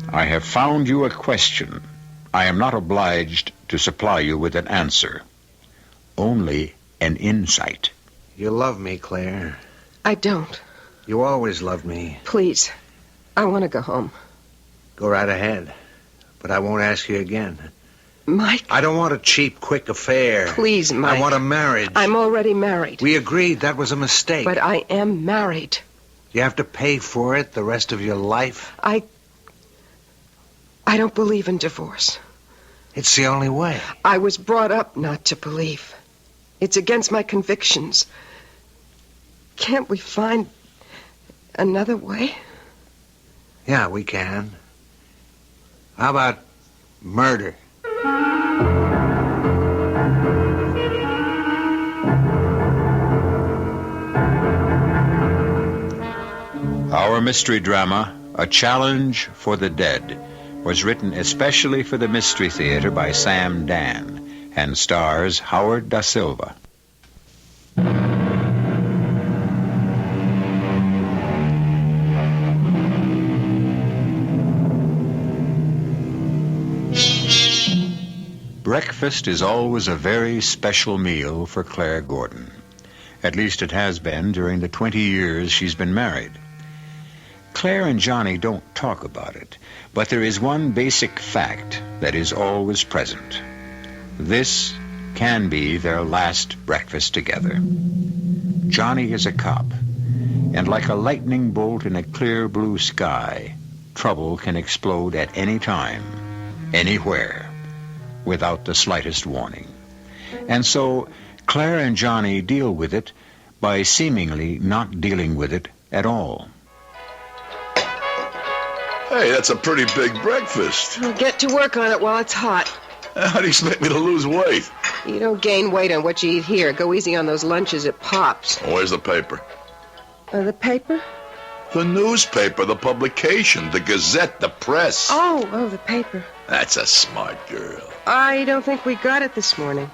I have found you a question I am not obliged to supply you with an answer. Only an insight. You love me, Claire. I don't. You always loved me. Please, I want to go home. Go right ahead. But I won't ask you again. Mike. I don't want a cheap, quick affair. Please, Mike. I want a marriage. I'm already married. We agreed that was a mistake. But I am married. You have to pay for it the rest of your life? I don't believe in divorce. It's the only way. I was brought up not to believe. It's against my convictions. Can't we find another way? Yeah, we can. How about murder? Our mystery drama, A Challenge for the Dead, was written especially for the Mystery Theater by Sam Dan and stars Howard Da Silva. Breakfast is always a very special meal for Claire Gordon. At least it has been during the 20 years she's been married. Claire and Johnny don't talk about it, but there is one basic fact that is always present. This can be their last breakfast together. Johnny is a cop, and like a lightning bolt in a clear blue sky, trouble can explode at any time, anywhere, without the slightest warning. And so Claire and Johnny deal with it by seemingly not dealing with it at all. Hey, that's a pretty big breakfast. Well, get to work on it while it's hot. How do you expect me to lose weight? You don't gain weight on what you eat here. Go easy on those lunches at Pop's. Where's the paper? The paper? The newspaper, the publication, the Gazette, the press. Oh, the paper. That's a smart girl. I don't think we got it this morning.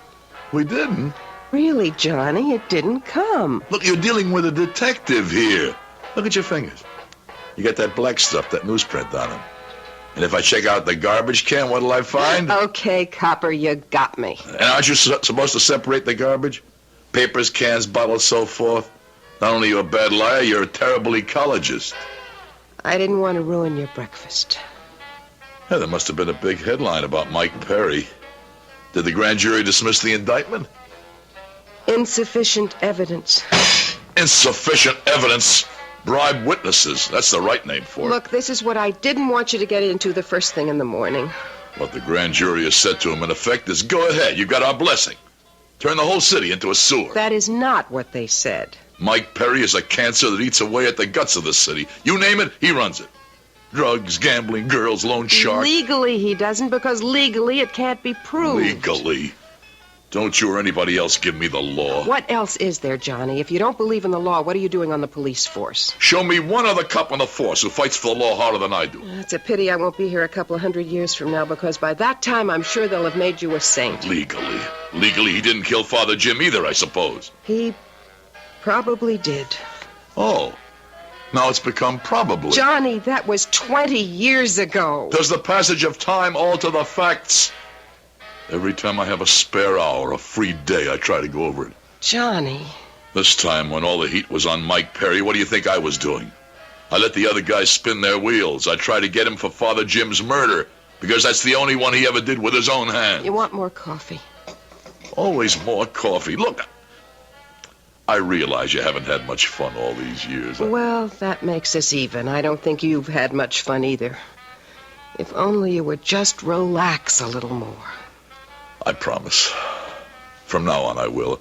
We didn't? Really, Johnny, it didn't come. Look, you're dealing with a detective here. Look at your fingers. You got that black stuff, that newsprint on them. And if I check out the garbage can, what'll I find? Okay, copper, you got me. And aren't you supposed to separate the garbage? Papers, cans, bottles, so forth. Not only are you a bad liar, you're a terrible ecologist. I didn't want to ruin your breakfast. Yeah, there must have been a big headline about Mike Perry. Did the grand jury dismiss the indictment? Insufficient evidence. Insufficient evidence? Bribe witnesses. That's the right name for it. Look, this is what I didn't want you to get into the first thing in the morning. What the grand jury has said to him, in effect, is go ahead, you got our blessing. Turn the whole city into a sewer. That is not what they said. Mike Perry is a cancer that eats away at the guts of the city. You name it, he runs it. Drugs, gambling, girls, loan sharks. Legally he doesn't, because legally it can't be proved. Legally? Don't you or anybody else give me the law. What else is there, Johnny? If you don't believe in the law, what are you doing on the police force? Show me one other cop on the force who fights for the law harder than I do. It's a pity I won't be here a couple of 100 years from now, because by that time I'm sure they'll have made you a saint. Legally? Legally he didn't kill Father Jim either, I suppose. He probably did. Oh. Now it's become probably. Johnny, that was 20 years ago. Does the passage of time alter the facts? Every time I have a spare hour, a free day, I try to go over it. Johnny. This time, when all the heat was on Mike Perry, what do you think I was doing? I let the other guys spin their wheels. I tried to get him for Father Jim's murder, because that's the only one he ever did with his own hands. You want more coffee? Always more coffee. Look, I realize you haven't had much fun all these years. Well, that makes us even. I don't think you've had much fun either. If only you would just relax a little more. I promise. From now on, I will.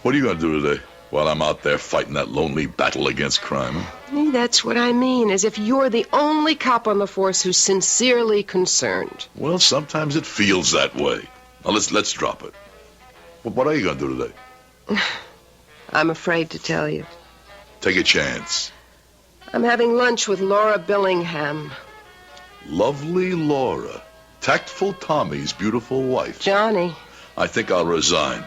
What are you going to do today while I'm out there fighting that lonely battle against crime? That's what I mean, as if you're the only cop on the force who's sincerely concerned. Well, sometimes it feels that way. Now, let's drop it. Well, what are you going to do today? I'm afraid to tell you. Take a chance. I'm having lunch with Laura Billingham. Lovely Laura. Tactful Tommy's beautiful wife. Johnny. I think I'll resign.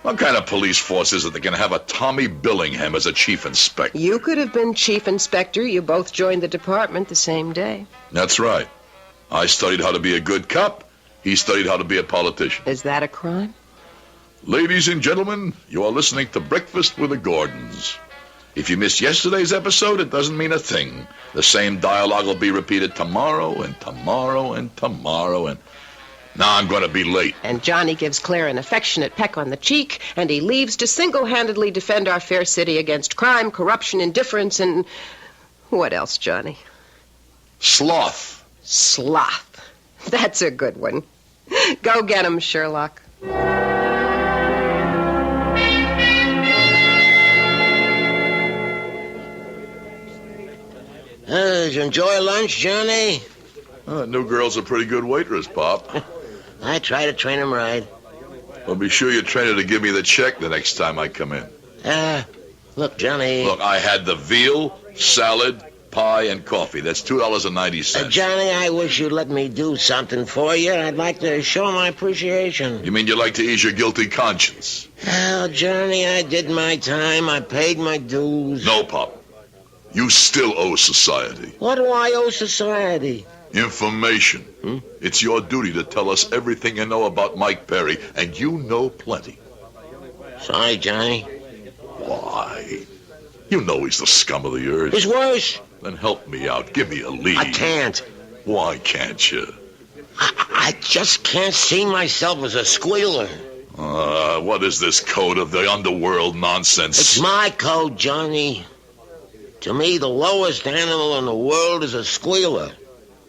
What kind of police force is it that can have a Tommy Billingham as a chief inspector? You could have been chief inspector. You both joined the department the same day. That's right. I studied how to be a good cop. He studied how to be a politician. Is that a crime? Ladies and gentlemen, you are listening to Breakfast with the Gordons. If you missed yesterday's episode, it doesn't mean a thing. The same dialogue will be repeated tomorrow and tomorrow and tomorrow and... Now I'm going to be late. And Johnny gives Claire an affectionate peck on the cheek, and he leaves to single-handedly defend our fair city against crime, corruption, indifference, and... What else, Johnny? Sloth. Sloth. That's a good one. Go get him, Sherlock. Did you enjoy lunch, Johnny? That new girl's a pretty good waitress, Pop. I try to train him right. Well, be sure you train her to give me the check the next time I come in. Look, Johnny... Look, I had the veal, salad, pie, and coffee. That's $2.90. Johnny, I wish you'd let me do something for you. I'd like to show my appreciation. You mean you like to ease your guilty conscience? Well, Johnny, I did my time. I paid my dues. No, Pop. You still owe society. What do I owe society? Information. It's your duty to tell us everything you know about Mike Perry, and you know plenty. Sorry, Johnny. Why? You know he's the scum of the earth. He's worse. Then help me out. Give me a lead. I can't. Why can't you? I just can't see myself as a squealer. What is this code of the underworld nonsense? It's my code, Johnny. To me, the lowest animal in the world is a squealer.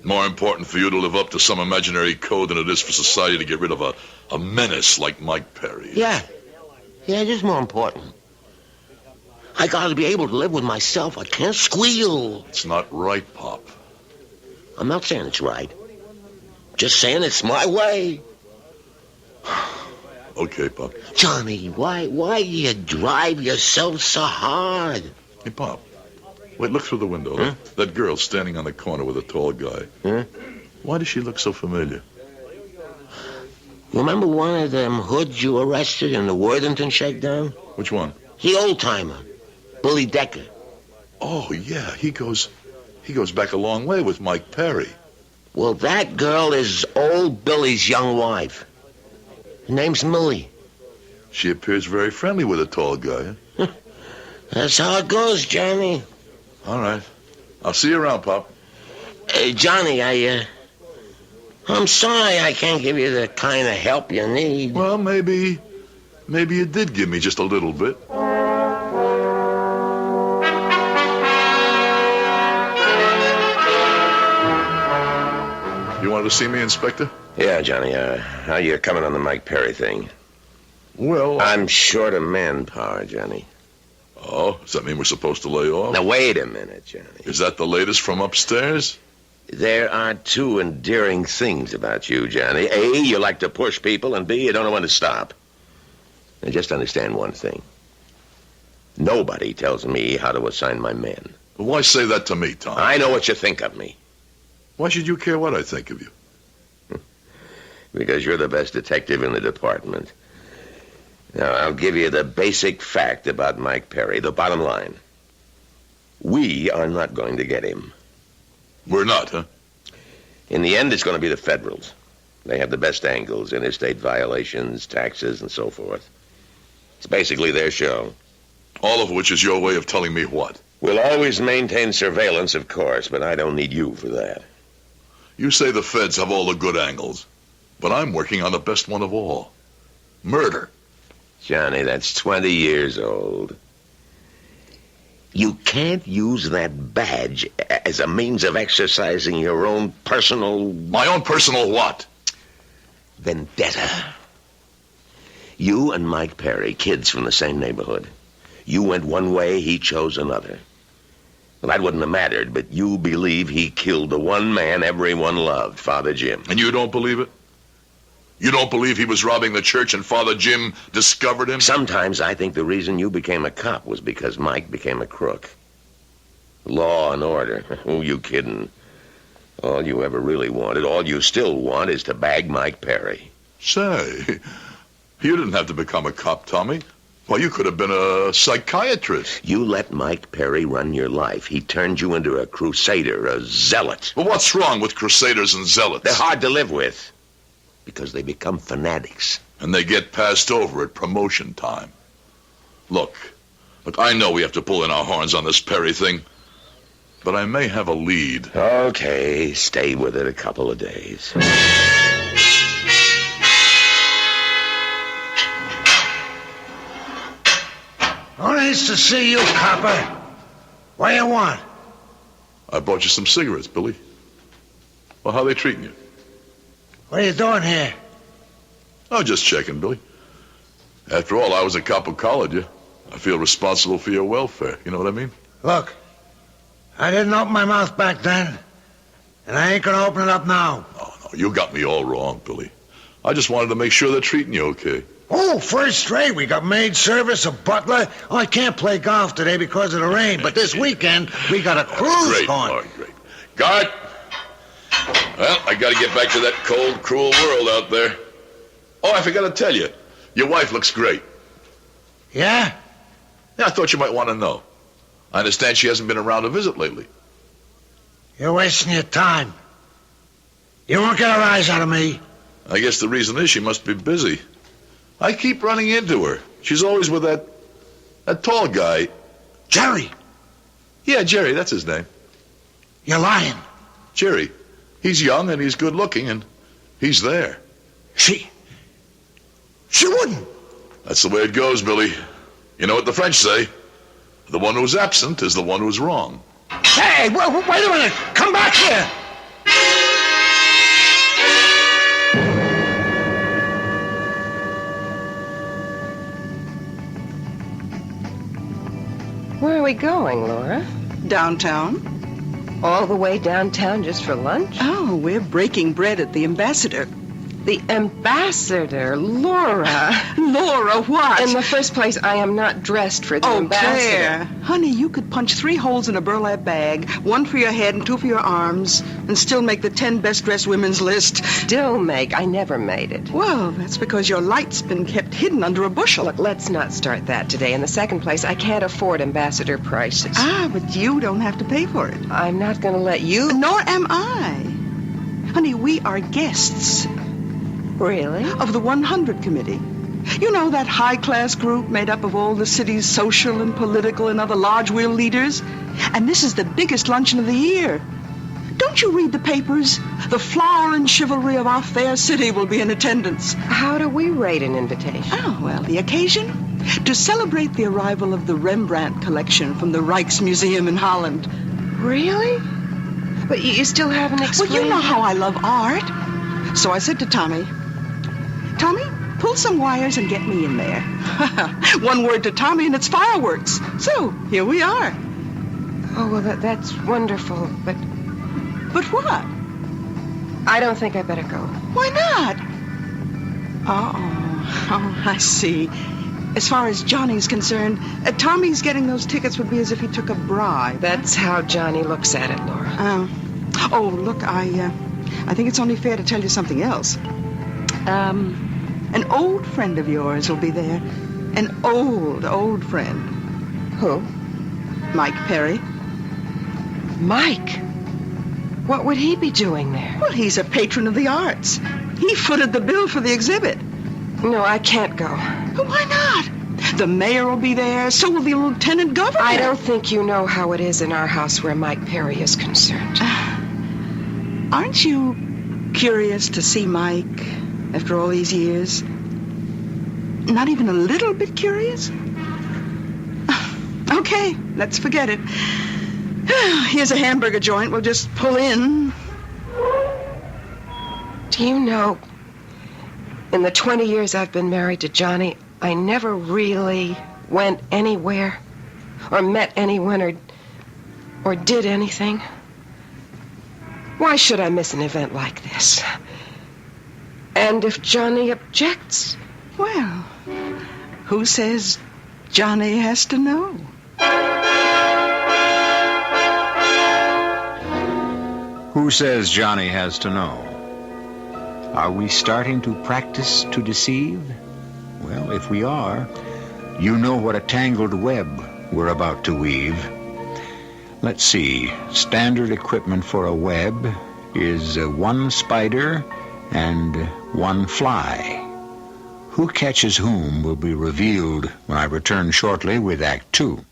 More important for you to live up to some imaginary code than it is for society to get rid of a menace like Mike Perry. Yeah, it is more important. I gotta be able to live with myself. I can't squeal. It's not right, Pop. I'm not saying it's right. Just saying it's my way. Okay, Pop. Johnny, why you drive yourself so hard? Hey, Pop. Wait, look through the window. Huh? That girl standing on the corner with a tall guy. Huh? Why does she look so familiar? Remember one of them hoods you arrested in the Worthington shakedown? Which one? The old-timer, Billy Decker. Oh, yeah, he goes back a long way with Mike Perry. Well, that girl is old Billy's young wife. Her name's Millie. She appears very friendly with a tall guy. Huh? That's how it goes, Johnny. All right. I'll see you around, Pop. Johnny, I'm sorry I can't give you the kind of help you need. Well, maybe you did give me just a little bit. You wanted to see me, Inspector? Yeah, Johnny. How you coming on the Mike Perry thing? Well, I'm short of manpower, Johnny. Oh, does that mean we're supposed to lay off? Now, wait a minute, Johnny. Is that the latest from upstairs? There are two endearing things about you, Johnny. A, you like to push people, and B, you don't know when to stop. Now, just understand one thing. Nobody tells me how to assign my men. Well, why say that to me, Tom? I know what you think of me. Why should you care what I think of you? Because you're the best detective in the department. Now, I'll give you the basic fact about Mike Perry, the bottom line. We are not going to get him. We're not, huh? In the end, it's going to be the Federals. They have the best angles, interstate violations, taxes, and so forth. It's basically their show. All of which is your way of telling me what? We'll always maintain surveillance, of course, but I don't need you for that. You say the feds have all the good angles, but I'm working on the best one of all. Murder. Johnny, that's 20 years old. You can't use that badge as a means of exercising your own personal... My own personal what? Vendetta. You and Mike Perry, kids from the same neighborhood. You went one way, he chose another. Well, that wouldn't have mattered, but you believe he killed the one man everyone loved, Father Jim. And you don't believe it? You don't believe he was robbing the church and Father Jim discovered him? Sometimes I think the reason you became a cop was because Mike became a crook. Law and order. Who you kidding? All you ever really wanted, all you still want, is to bag Mike Perry. Say, you didn't have to become a cop, Tommy. Well, you could have been a psychiatrist. You let Mike Perry run your life. He turned you into a crusader, a zealot. Well, what's wrong with crusaders and zealots? They're hard to live with. because they become fanatics. And they get passed over at promotion time. Look, I know we have to pull in our horns on this Perry thing, but I may have a lead. Okay, stay with it a couple of days. Oh, nice to see you, copper. What do you want? I brought you some cigarettes, Billy. Well, how are they treating you? What are you doing here? Oh, just checking, Billy. After all, I was a cop who collared you. I feel responsible for your welfare. You know what I mean? Look, I didn't open my mouth back then, and I ain't gonna open it up now. Oh, no, you got me all wrong, Billy. I just wanted to make sure they're treating you okay. Oh, first rate. We got maid service, a butler. Oh, I can't play golf today because of the rain, but this weekend we got a cruise Great, going. Mark, great. Guard! Well, I gotta get back to that cold, cruel world out there. Oh, I forgot to tell you. Your wife looks great. Yeah? Yeah, I thought you might want to know. I understand she hasn't been around to visit lately. You're wasting your time. You won't get a rise out of me. I guess the reason is she must be busy. I keep running into her. She's always with that tall guy. Jerry. Yeah, Jerry, that's his name. You're lying. Jerry. He's young and he's good looking and he's there. She wouldn't. That's the way it goes, Billy. You know what the French say? The one who's absent is the one who's wrong. Hey, wait a minute. Come back here. Where are we going, Laura? Downtown. All the way downtown just for lunch? Oh, we're breaking bread at the Ambassador. The Ambassador, Laura. Laura, what? In the first place, I am not dressed for the Ambassador. Claire. Honey, you could punch 3 holes in a burlap bag, 1 for your head and 2 for your arms, and still make the 10 best-dressed women's list. Still make? I never made it. Well, that's because your light's been kept hidden under a bushel. Look, let's not start that today. In the second place, I can't afford Ambassador prices. Ah, but you don't have to pay for it. I'm not going to let you... Nor am I. Honey, we are guests. Really? Of the 100 Committee. You know, that high-class group made up of all the city's social and political and other large-wheel leaders? And this is the biggest luncheon of the year. Don't you read the papers? The flower and chivalry of our fair city will be in attendance. How do we rate an invitation? Oh, well, the occasion? To celebrate the arrival of the Rembrandt collection from the Rijksmuseum in Holland. Really? But you still haven't explained... Well, you know how I love art. So I said to Tommy, Tommy, pull some wires and get me in there. 1 word to Tommy and it's fireworks. So, here we are. Oh, well, that's wonderful, but... But what? I don't think I better go. Why not? Oh, I see. As far as Johnny's concerned, Tommy's getting those tickets would be as if he took a bribe. That's how Johnny looks at it, Laura. Oh, look, I think it's only fair to tell you something else. An old friend of yours will be there. An old friend. Who? Mike Perry. Mike? What would he be doing there? Well, he's a patron of the arts. He footed the bill for the exhibit. No, I can't go. Well, why not? The mayor will be there, so will the lieutenant governor. I don't think you know how it is in our house where Mike Perry is concerned. Aren't you curious to see Mike after all these years? Not even a little bit curious? Okay, let's forget it. Here's a hamburger joint. We'll just pull in. Do you know, in the 20 years I've been married to Johnny, I never really went anywhere or met anyone or did anything. Why should I miss an event like this? And if Johnny objects... Well, who says Johnny has to know? Who says Johnny has to know? Are we starting to practice to deceive? Well, if we are, you know what a tangled web we're about to weave. Let's see. Standard equipment for a web is 1 spider and one fly. Who catches whom will be revealed when I return shortly with Act 2.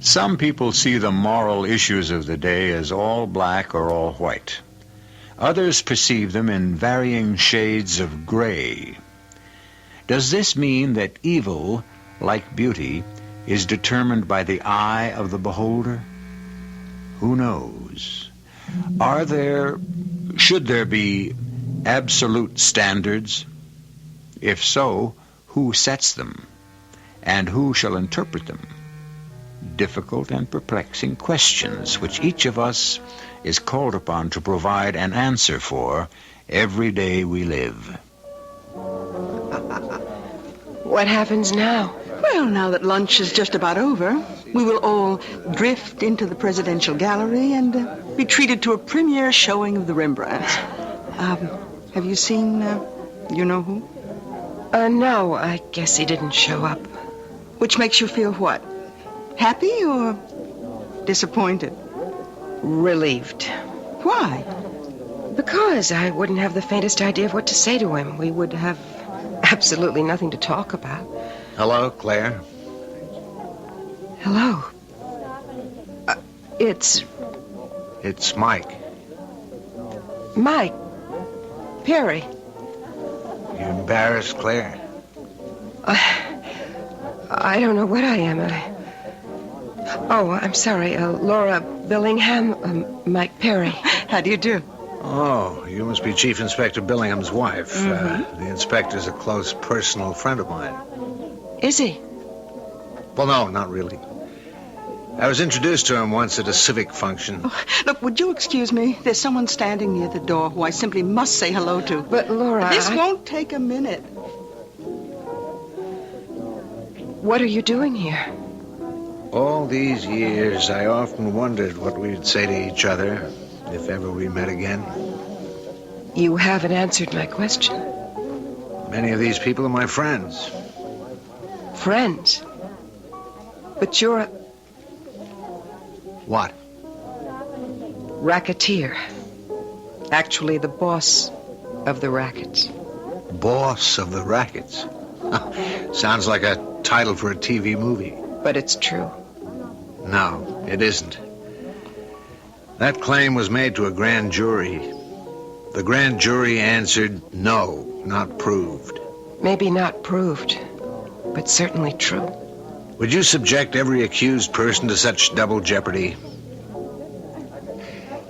Some people see the moral issues of the day as all black or all white. Others perceive them in varying shades of gray. Does this mean that evil, like beauty, is determined by the eye of the beholder? Who knows? Should there be absolute standards? If so, who sets them? And who shall interpret them? Difficult and perplexing questions which each of us is called upon to provide an answer for every day we live. What happens now? Well, now that lunch is just about over, we will all drift into the Presidential Gallery and be treated to a premiere showing of the Rembrandts. Have you seen, you know who? No, I guess he didn't show up. Which makes you feel what? Happy or disappointed? Relieved. Why? Because I wouldn't have the faintest idea of what to say to him. We would have absolutely nothing to talk about. Hello, Claire. Hello. It's Mike. Mike. Perry. You embarrassed, Claire? I don't know what I am. Oh, I'm sorry. Laura Billingham, Mike Perry. How do you do? Oh, you must be Chief Inspector Billingham's wife. Mm-hmm. The inspector's a close personal friend of mine. Is he? Well, no, not really. I was introduced to him once at a civic function. Oh, look, would you excuse me? There's someone standing near the door who I simply must say hello to. But, Laura, This won't take a minute. What are you doing here? All these years, I often wondered what we'd say to each other if ever we met again. You haven't answered my question. Many of these people are my friends. Friends? But you're a... What? Racketeer. Actually, the boss of the rackets. Boss of the rackets? Sounds like a title for a TV movie. But it's true. No, it isn't. That claim was made to a grand jury. The grand jury answered no, not proved. Maybe not proved, but certainly true. Would you subject every accused person to such double jeopardy?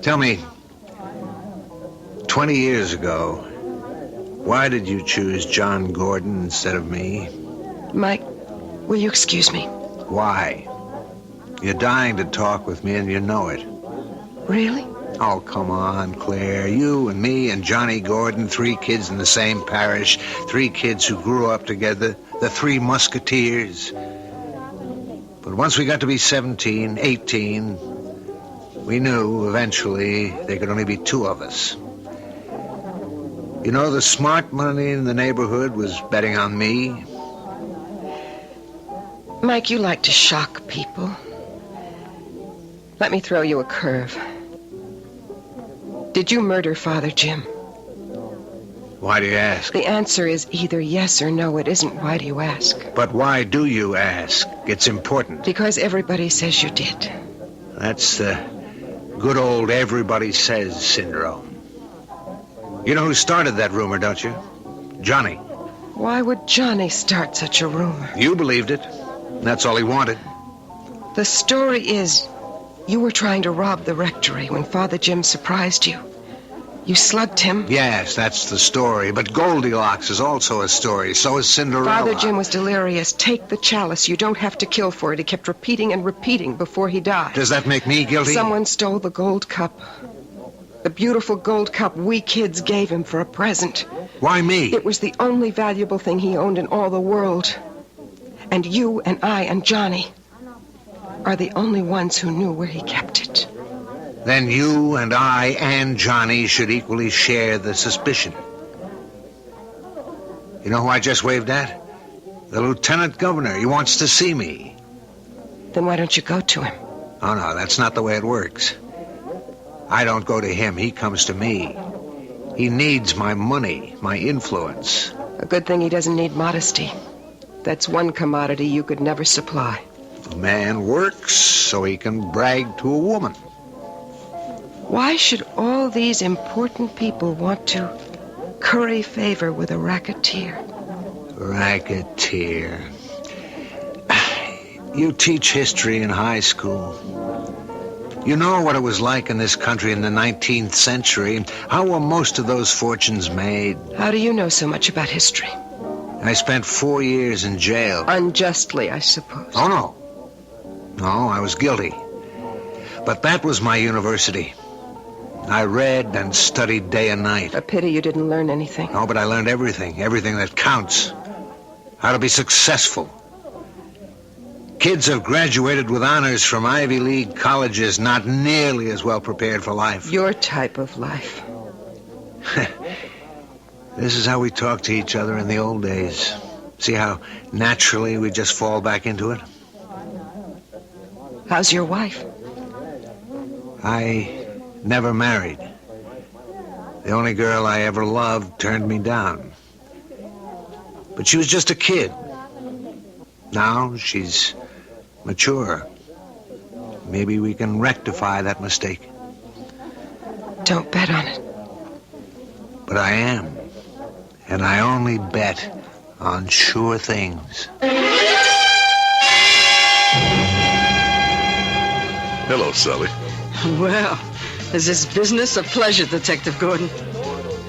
Tell me, 20 years ago, why did you choose John Gordon instead of me? Mike, will you excuse me? Why? You're dying to talk with me and you know it. Really? Oh, come on, Claire. You and me and Johnny Gordon, 3 kids in the same parish, 3 kids who grew up together, the 3 musketeers. But once we got to be 17, 18, we knew eventually there could only be 2 of us. You know, the smart money in the neighborhood was betting on me. Mike, you like to shock people. Let me throw you a curve. Did you murder Father Jim? Why do you ask? The answer is either yes or no. It isn't. Why do you ask? But why do you ask? It's important. Because everybody says you did. That's the good old everybody says syndrome. You know who started that rumor, don't you? Johnny. Why would Johnny start such a rumor? You believed it. That's all he wanted. The story is you were trying to rob the rectory when Father Jim surprised you. You slugged him. Yes, that's the story. But Goldilocks is also a story. So is Cinderella. Father Jim was delirious. Take the chalice. You don't have to kill for it. He kept repeating and repeating before he died. Does that make me guilty? Someone stole the gold cup. The beautiful gold cup we kids gave him for a present. Why me? It was the only valuable thing he owned in all the world. And you and I and Johnny are the only ones who knew where he kept it. Then you and I and Johnny should equally share the suspicion. You know who I just waved at? The lieutenant governor. He wants to see me. Then why don't you go to him? Oh, no, that's not the way it works. I don't go to him. He comes to me. He needs my money, my influence. A good thing he doesn't need modesty. That's one commodity you could never supply. A man works so he can brag to a woman. Why should all these important people want to curry favor with a racketeer? Racketeer. You teach history in high school. You know what it was like in this country in the 19th century. How were most of those fortunes made? How do you know so much about history? I spent 4 years in jail. Unjustly, I suppose. Oh, no. No, I was guilty. But that was my university. I read and studied day and night. A pity you didn't learn anything. No, but I learned everything. Everything that counts. How to be successful. Kids have graduated with honors from Ivy League colleges, not nearly as well prepared for life. Your type of life. This is how we talked to each other in the old days. See how naturally we just fall back into it? How's your wife? I never married. The only girl I ever loved turned me down. But she was just a kid. Now she's mature. Maybe we can rectify that mistake. Don't bet on it. But I am. And I only bet on sure things. Hello, Sally. Well, is this business a pleasure, Detective Gordon?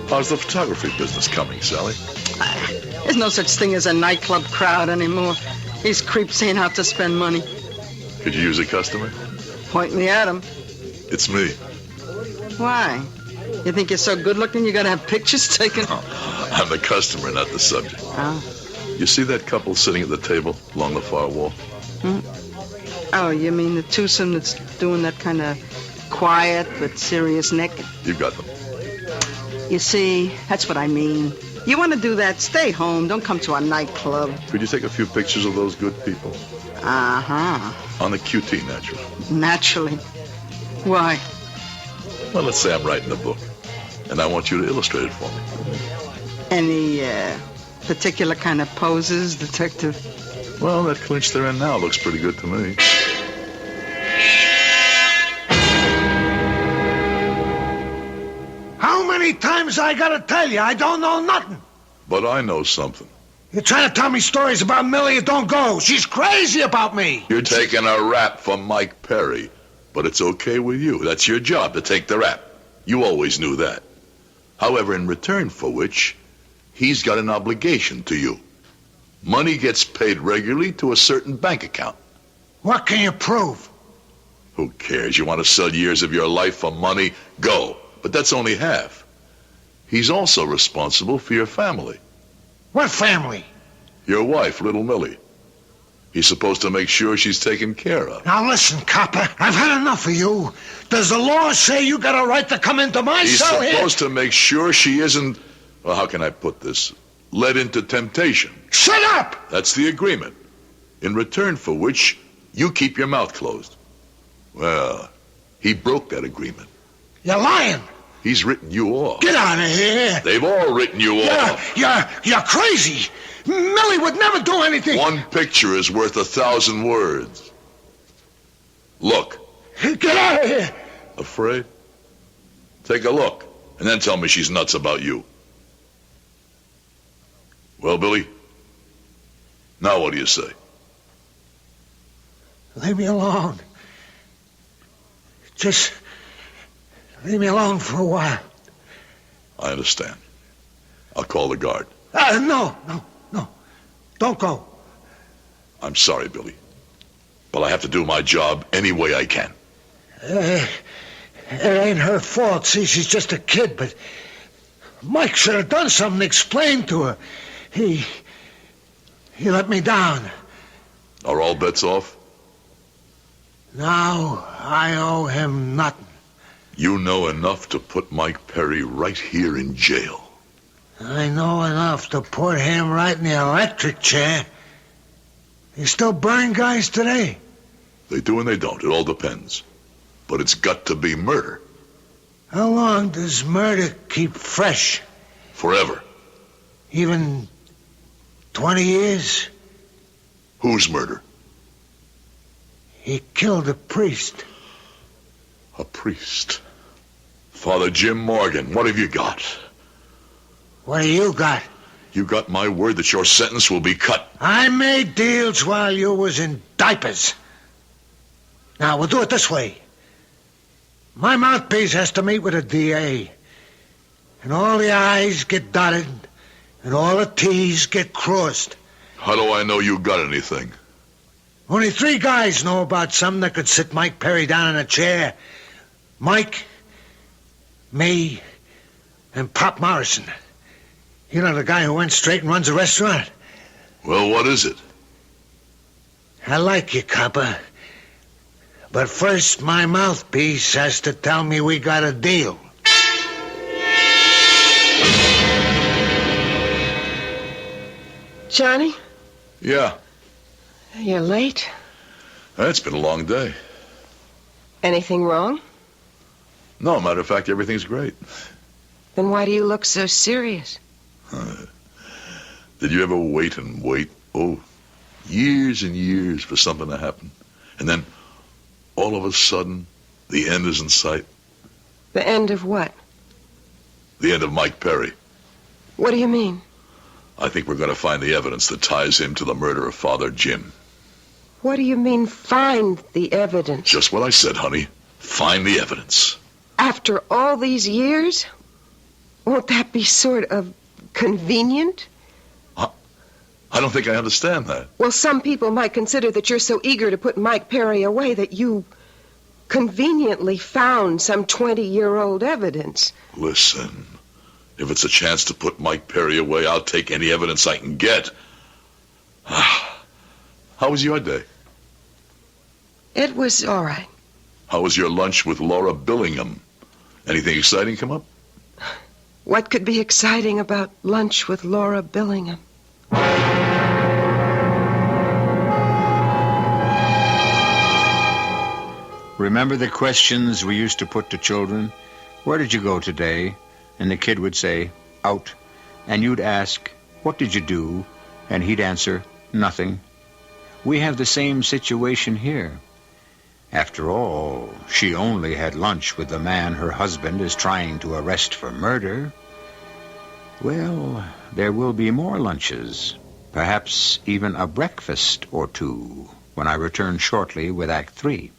How's the photography business coming, Sally? There's no such thing as a nightclub crowd anymore. These creeps ain't out to spend money. Could you use a customer? Point me at 'em. It's me. Why? You think you're so good looking you gotta have pictures taken? I'm the customer, not the subject. Oh. You see that couple sitting at the table along the far wall? Hmm? Oh, you mean the twosome that's doing that kind of quiet but serious neck? You got them. You see, that's what I mean. You want to do that, stay home. Don't come to a nightclub. Could you take a few pictures of those good people? Uh-huh. On the QT, naturally. Naturally. Why? Well, let's say I'm writing a book, and I want you to illustrate it for me. Any particular kind of poses, Detective? Well, that clinch they're in now looks pretty good to me. How many times I gotta tell you? I don't know nothing. But I know something. You're trying to tell me stories about Millie. It don't go. She's crazy about me. You're taking a rap from Mike Perry, but it's okay with you. That's your job, to take the rap. You always knew that. However, in return for which, he's got an obligation to you. Money gets paid regularly to a certain bank account. What can you prove? Who cares? You want to sell years of your life for money? Go. But that's only half. He's also responsible for your family. What family? Your wife, little Millie. He's supposed to make sure she's taken care of. Now listen, copper, I've had enough of you. Does the law say you got a right to come into my He's cell here? supposed to make sure she isn't, well, how can I put this, led into temptation. Shut up! That's the agreement. In return for which, you keep your mouth closed. Well, he broke that agreement. You're lying. He's written you off. Get out of here. They've all written you off. You're crazy. Millie would never do anything. One picture is worth 1,000 words. Look. Get out of here. Afraid? Take a look, and then tell me she's nuts about you. Well, Billy, now what do you say? Leave me alone. Just leave me alone for a while. I understand. I'll call the guard. No. Don't go. I'm sorry, Billy. But I have to do my job any way I can. It ain't her fault. See, she's just a kid, but Mike should have done something, explained to her. He let me down. Are all bets off? Now I owe him nothing. You know enough to put Mike Perry right here in jail. I know enough to put him right in the electric chair. They still burn guys today? They do and they don't. It all depends. But it's got to be murder. How long does murder keep fresh? Forever. Even 20 years? Whose murder? He killed a priest. A priest? Father Jim Morgan, what have you got? What do you got? You got my word that your sentence will be cut. I made deals while you was in diapers. Now, we'll do it this way. My mouthpiece has to meet with a DA. And all the I's get dotted, and all the T's get crossed. How do I know you got anything? Only 3 guys know about something that could sit Mike Perry down in a chair. Mike, me, and Pop Morrison. You know, the guy who went straight and runs a restaurant? Well, what is it? I like you, copper. But first, my mouthpiece has to tell me we got a deal. Johnny? Yeah. You're late. It's been a long day. Anything wrong? No, matter of fact, everything's great. Then why do you look so serious? Did you ever wait and wait? Oh, years and years for something to happen. And then, all of a sudden, the end is in sight. The end of what? The end of Mike Perry. What do you mean? I think we're going to find the evidence that ties him to the murder of Father Jim. What do you mean, find the evidence? Just what I said, honey. Find the evidence. After all these years? Won't that be sort of convenient? I don't think I understand that. Well, some people might consider that you're so eager to put Mike Perry away that you conveniently found some 20-year-old evidence. Listen, if it's a chance to put Mike Perry away, I'll take any evidence I can get. How was your day? It was all right. How was your lunch with Laura Billingham? Anything exciting come up? What could be exciting about lunch with Laura Billingham? Remember the questions we used to put to children? Where did you go today? And the kid would say, out. And you'd ask, what did you do? And he'd answer, nothing. We have the same situation here. After all, she only had lunch with the man her husband is trying to arrest for murder. Well, there will be more lunches, perhaps even a breakfast or two, when I return shortly with Act 3.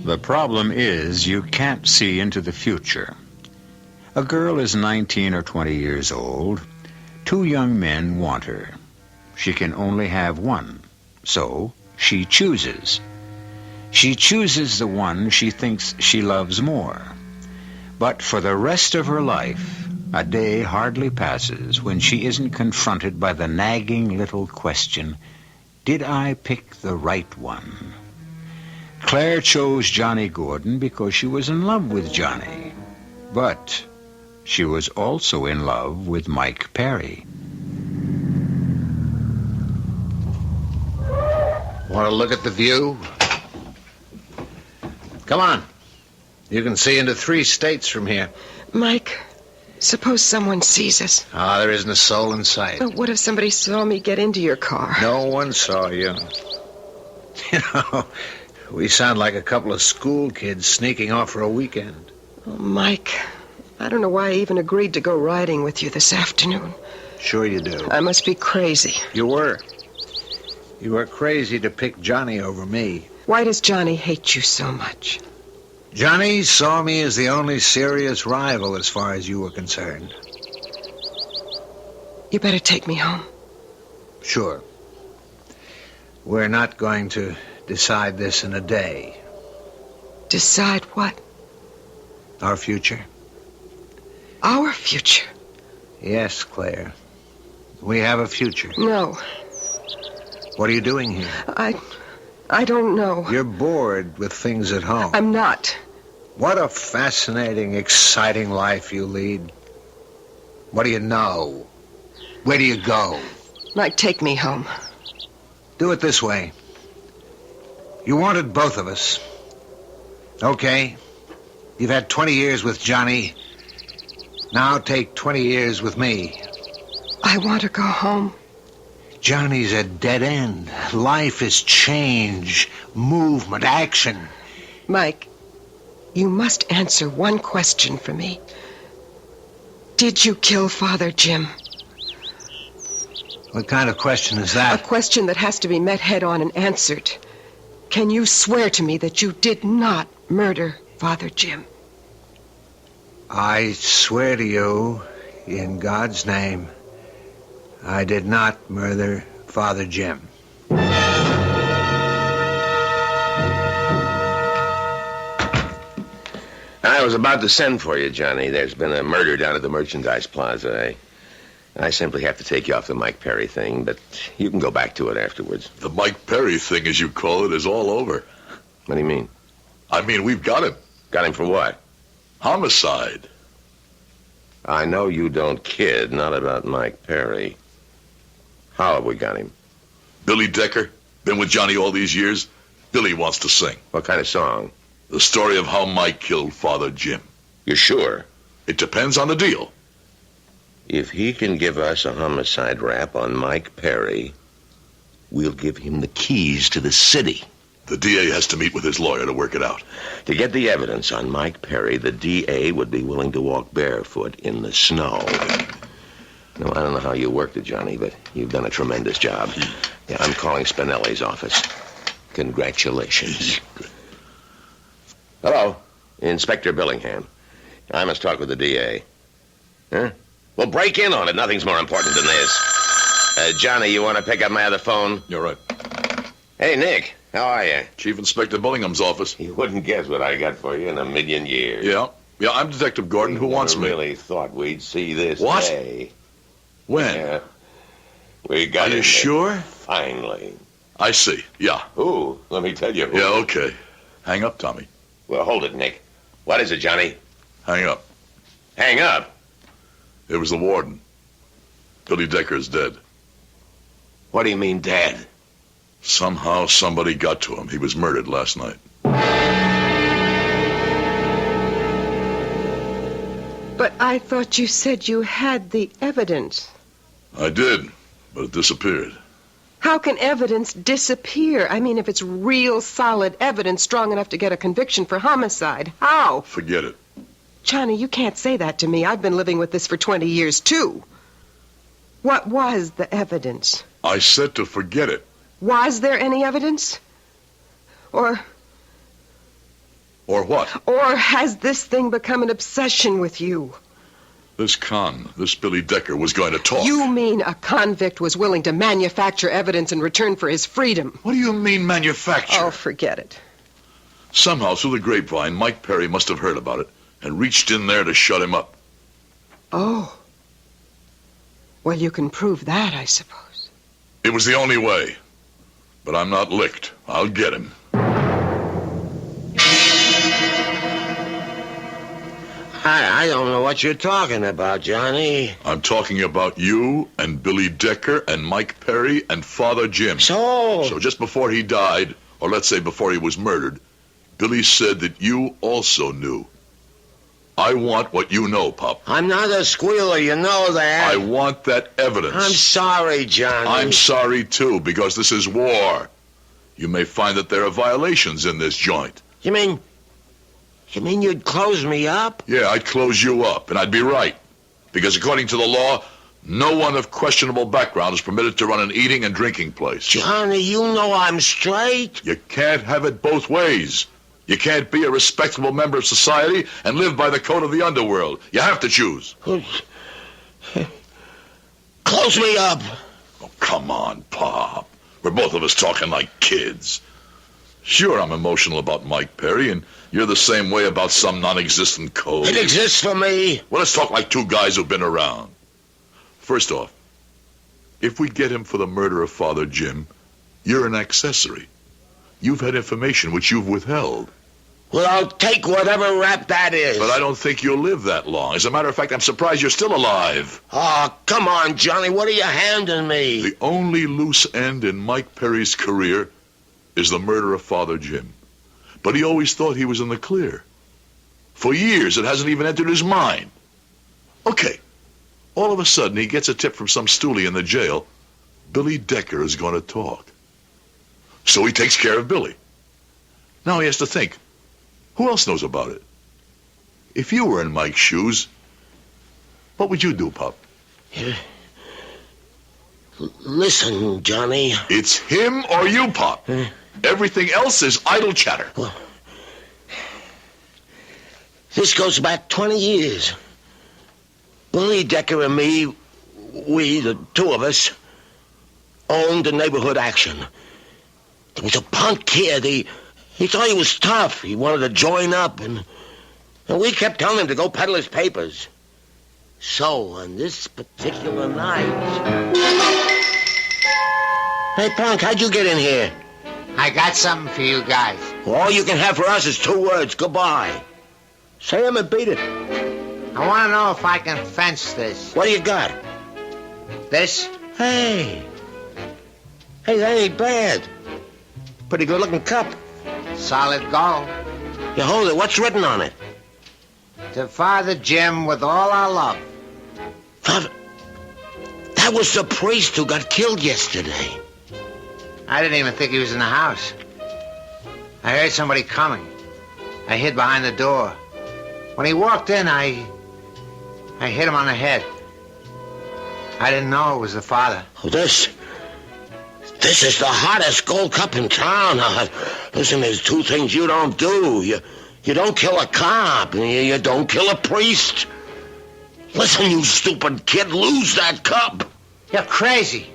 The problem is you can't see into the future. A girl is 19 or 20 years old. 2 young men want her. She can only have one, so she chooses. She chooses the one she thinks she loves more. But for the rest of her life, a day hardly passes when she isn't confronted by the nagging little question, did I pick the right one? Claire chose Johnny Gordon because she was in love with Johnny. But she was also in love with Mike Perry. Want to look at the view? Come on. You can see into 3 states from here. Mike, suppose someone sees us. There isn't a soul in sight. But what if somebody saw me get into your car? No one saw you. You know, we sound like a couple of school kids sneaking off for a weekend. Oh, Mike, I don't know why I even agreed to go riding with you this afternoon. Sure you do. I must be crazy. You were. You were crazy to pick Johnny over me. Why does Johnny hate you so much? Johnny saw me as the only serious rival as far as you were concerned. You better take me home. Sure. We're not going to decide this in a day. Decide what? Our future. Our future? Yes, Claire. We have a future. No. What are you doing here? I don't know. You're bored with things at home. I'm not. What a fascinating, exciting life you lead. What do you know? Where do you go? Mike, take me home. Do it this way. You wanted both of us. Okay. You've had 20 years with Johnny. Now take 20 years with me. I want to go home. Johnny's a dead end. Life is change, movement, action. Mike, you must answer one question for me. Did you kill Father Jim? What kind of question is that? A question that has to be met head on and answered. Can you swear to me that you did not murder Father Jim? I swear to you, in God's name, I did not murder Father Jim. I was about to send for you, Johnny. There's been a murder down at the Merchandise Plaza. I simply have to take you off the Mike Perry thing, but you can go back to it afterwards. The Mike Perry thing, as you call it, is all over. What do you mean? I mean, we've got him. Got him for what? Homicide. I know you don't kid, not about Mike Perry. How have we got him? Billy Decker, been with Johnny all these years. Billy wants to sing. What kind of song? The story of how Mike killed Father Jim. You sure? It depends on the deal. If he can give us a homicide rap on Mike Perry, we'll give him the keys to the city. The DA has to meet with his lawyer to work it out. To get the evidence on Mike Perry, the DA would be willing to walk barefoot in the snow. No, I don't know how you worked it, Johnny, but you've done a tremendous job. Yeah, I'm calling Spinelli's office. Congratulations. Hello, Inspector Billingham. I must talk with the DA. Huh? Well, break in on it. Nothing's more important than this. Johnny, you want to pick up my other phone? You're right. Hey, Nick, how are you? Chief Inspector Billingham's office. You wouldn't guess what I got for you in a million years. Yeah, I'm Detective Gordon. Who wants me? I really thought we'd see this What? day. When? Yeah. We got Are you him, sure? Nick. Finally. I see, yeah. Ooh, let me tell you who. Yeah, okay. Hang up, Tommy. Well, hold it, Nick. What is it, Johnny? Hang up. Hang up? It was the warden. Billy Decker's dead. What do you mean, dead? Somehow somebody got to him. He was murdered last night. But I thought you said you had the evidence. I did, but it disappeared. How can evidence disappear? I mean, if it's real solid evidence strong enough to get a conviction for homicide, how? Forget it. Johnny, you can't say that to me. I've been living with this for 20 years, too. What was the evidence? I said to forget it. Was there any evidence? Or what? Or has this thing become an obsession with you? This Billy Decker, was going to talk. You mean a convict was willing to manufacture evidence in return for his freedom? What do you mean, manufacture? Oh, forget it. Somehow, through the grapevine, Mike Perry must have heard about it and reached in there to shut him up. Oh. Well, you can prove that, I suppose. It was the only way. But I'm not licked. I'll get him. I don't know what you're talking about, Johnny. I'm talking about you and Billy Decker and Mike Perry and Father Jim. So just before he died, or let's say before he was murdered, Billy said that you also knew. I want what you know, Pop. I'm not a squealer, you know that. I want that evidence. I'm sorry, Johnny. I'm sorry, too, because this is war. You may find that there are violations in this joint. You mean you'd close me up? Yeah, I'd close you up, and I'd be right. Because according to the law, no one of questionable background is permitted to run an eating and drinking place. Johnny, you know I'm straight. You can't have it both ways. You can't be a respectable member of society and live by the code of the underworld. You have to choose. Close me up. Oh, come on, Pop. We're both of us talking like kids. Sure, I'm emotional about Mike Perry, and you're the same way about some non-existent code. It exists for me. Well, let's talk like two guys who've been around. First off, if we get him for the murder of Father Jim, you're an accessory. You've had information which you've withheld. Well, I'll take whatever rap that is. But I don't think you'll live that long. As a matter of fact, I'm surprised you're still alive. Oh, come on, Johnny. What are you handing me? The only loose end in Mike Perry's career is the murder of Father Jim. But he always thought he was in the clear. For years, it hasn't even entered his mind. Okay. All of a sudden, he gets a tip from some stoolie in the jail. Billy Decker is going to talk. So he takes care of Billy. Now he has to think, who else knows about it? If you were in Mike's shoes, what would you do, Pop? Listen, Johnny. It's him or you, Pop. Everything else is idle chatter. Well, this goes back 20 years. Billy Decker and me, we, the two of us, owned the neighborhood Action. There was a punk kid. He thought he was tough. He wanted to join up, and we kept telling him to go peddle his papers. So, on this particular night... Hey, punk, how'd you get in here? I got something for you guys. All you can have for us is 2 words. Goodbye. Say 'em and beat it. I want to know if I can fence this. What do you got? This? Hey, that ain't bad. Pretty good-looking cup. Solid gold. You hold it. What's written on it? To Father Jim with all our love. Father... That was the priest who got killed yesterday. I didn't even think he was in the house. I heard somebody coming. I hid behind the door. When he walked in, I hit him on the head. I didn't know it was the father. Oh, this is the hottest gold cup in town. Listen, there's 2 things you don't do. You don't kill a cop, and you don't kill a priest. Listen, you stupid kid, lose that cup. You're crazy.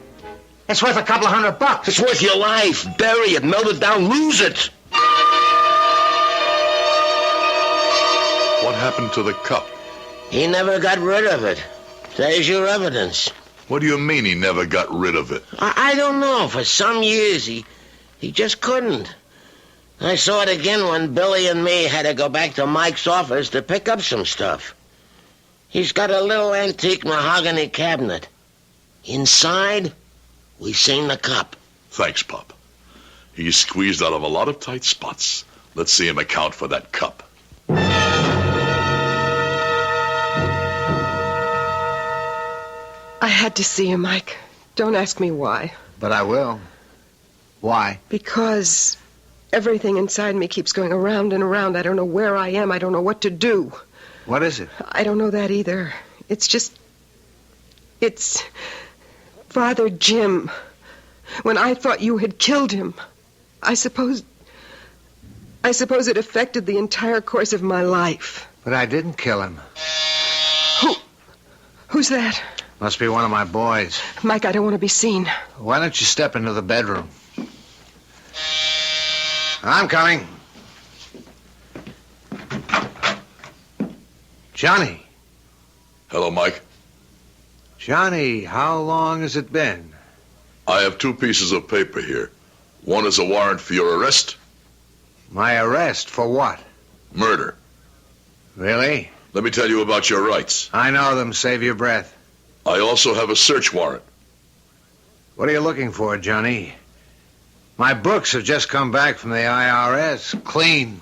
It's worth a couple of $100. It's worth your life. Bury it, melt it down, lose it. What happened to the cup? He never got rid of it. There's your evidence. What do you mean he never got rid of it? I don't know. For some years, he just couldn't. I saw it again when Billy and me had to go back to Mike's office to pick up some stuff. He's got a little antique mahogany cabinet. Inside, we seen the cup. Thanks, Pop. He's squeezed out of a lot of tight spots. Let's see him account for that cup. I had to see you, Mike. Don't ask me why. But I will. Why? Because everything inside me keeps going around and around. I don't know where I am. I don't know what to do. What is it? I don't know that either. It's Father Jim. When I thought you had killed him, I suppose it affected the entire course of my life. But I didn't kill him. Who's that? Must be one of my boys. Mike, I don't want to be seen. Why don't you step into the bedroom? I'm coming. Johnny. Hello, Mike. Johnny, how long has it been? I have 2 pieces of paper here. One is a warrant for your arrest. My arrest? For what? Murder. Really? Let me tell you about your rights. I know them. Save your breath. I also have a search warrant. What are you looking for, Johnny? My books have just come back from the IRS. Clean.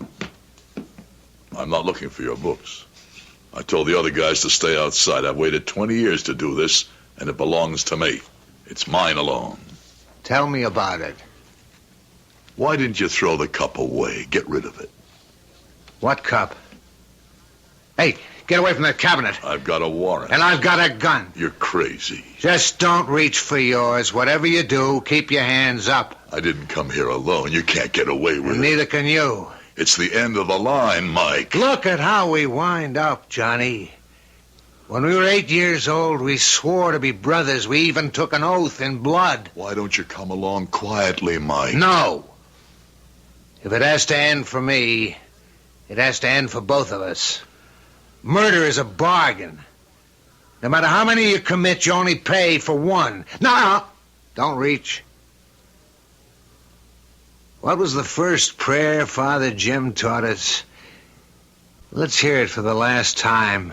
I'm not looking for your books. I told the other guys to stay outside. I've waited 20 years to do this, and it belongs to me. It's mine alone. Tell me about it. Why didn't you throw the cup away? Get rid of it. What cup? Hey, get away from that cabinet. I've got a warrant. And I've got a gun. You're crazy. Just don't reach for yours. Whatever you do, keep your hands up. I didn't come here alone. You can't get away with it. Neither can you. It's the end of the line, Mike. Look at how we wind up, Johnny. When we were 8 years old, we swore to be brothers. We even took an oath in blood. Why don't you come along quietly, Mike? No. If it has to end for me, it has to end for both of us. Murder is a bargain. No matter how many you commit, you only pay for one. No, don't reach. What was the first prayer Father Jim taught us? Let's hear it for the last time.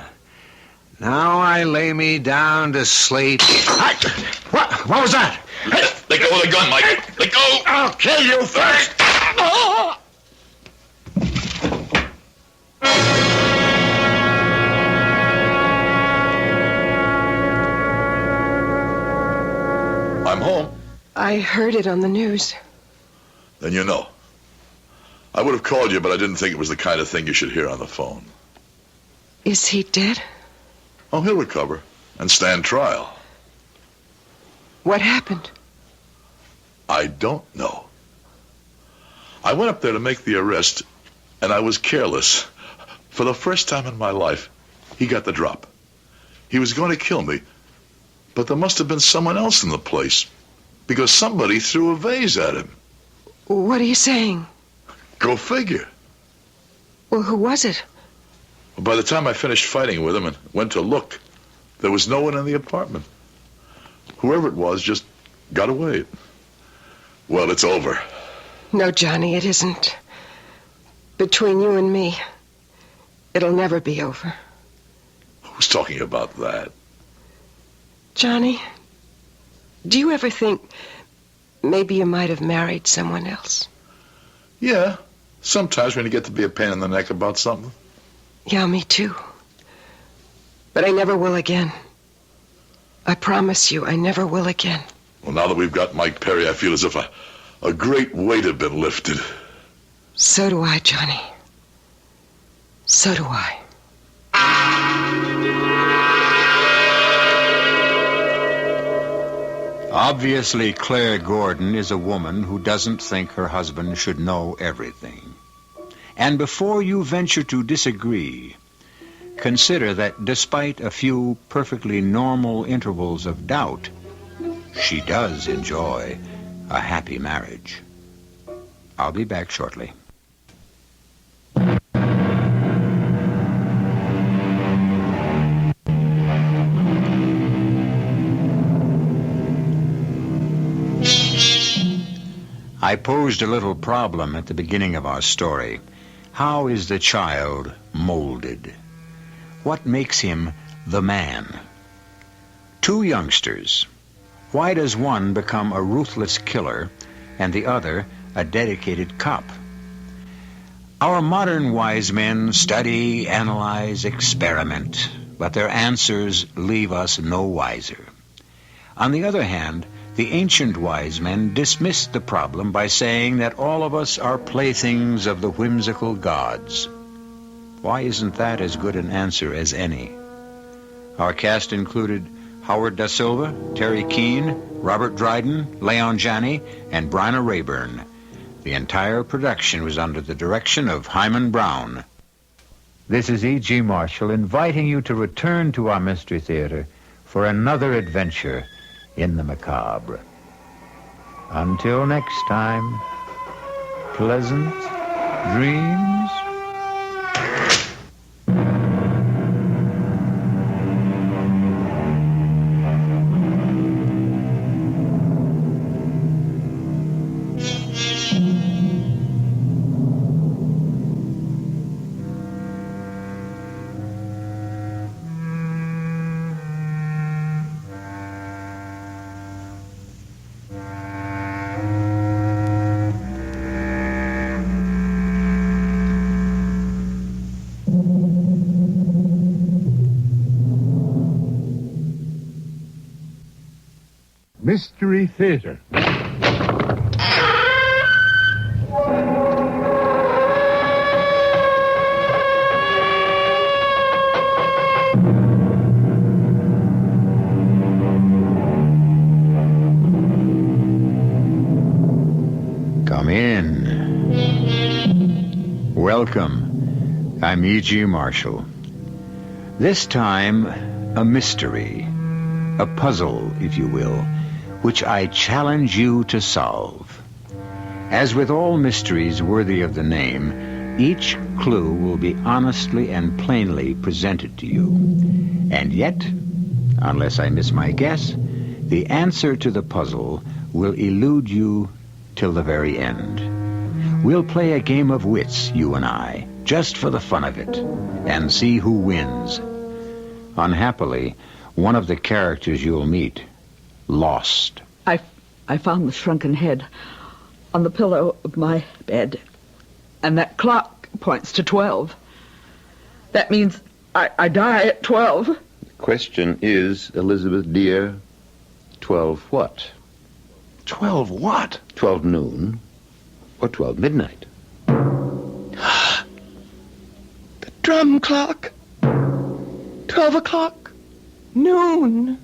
Now I lay me down to sleep. What was that? Let go of the gun, Mike. Let go. I'll kill you first. I'm home. I heard it on the news. Then you know. I would have called you, but I didn't think it was the kind of thing you should hear on the phone. Is he dead? Oh, he'll recover and stand trial. What happened? I don't know. I went up there to make the arrest, and I was careless. For the first time in my life, he got the drop. He was going to kill me, but there must have been someone else in the place, because somebody threw a vase at him. What are you saying? Go figure. Well, who was it? By the time I finished fighting with him and went to look, there was no one in the apartment. Whoever it was just got away. Well, it's over. No, Johnny, it isn't. Between you and me, it'll never be over. Who's talking about that? Johnny, do you ever think maybe you might have married someone else? Yeah, sometimes when you get to be a pain in the neck about something. Yeah, me too. But I never will again. I promise you, I never will again. Well, now that we've got Mike Perry, I feel as if a great weight had been lifted. So do I, Johnny. So do I. Obviously, Claire Gordon is a woman who doesn't think her husband should know everything. And before you venture to disagree, consider that despite a few perfectly normal intervals of doubt, she does enjoy a happy marriage. I'll be back shortly. I posed a little problem at the beginning of our story. How is the child molded? What makes him the man? Two youngsters. Why does one become a ruthless killer and the other a dedicated cop? Our modern wise men study, analyze, experiment, but their answers leave us no wiser. On the other hand, the ancient wise men dismissed the problem by saying that all of us are playthings of the whimsical gods. Why isn't that as good an answer as any? Our cast included Howard Da Silva, Terry Keane, Robert Dryden, Leon Janney, and Bryna Rayburn. The entire production was under the direction of Hyman Brown. This is E.G. Marshall inviting you to return to our Mystery Theater for another adventure in the macabre. Until next time, pleasant dreams. Mystery Theater. Come in. Welcome. I'm E.G. Marshall. This time, a mystery. A puzzle, if you will, which I challenge you to solve. As with all mysteries worthy of the name, each clue will be honestly and plainly presented to you. And yet, unless I miss my guess, the answer to the puzzle will elude you till the very end. We'll play a game of wits, you and I, just for the fun of it, and see who wins. Unhappily, one of the characters you'll meet lost. I found the shrunken head on the pillow of my bed, and that clock points to 12. That means I die at 12. Question is, Elizabeth dear, 12 what? 12 what? 12 noon or 12 midnight? The drum clock. 12 o'clock. Noon.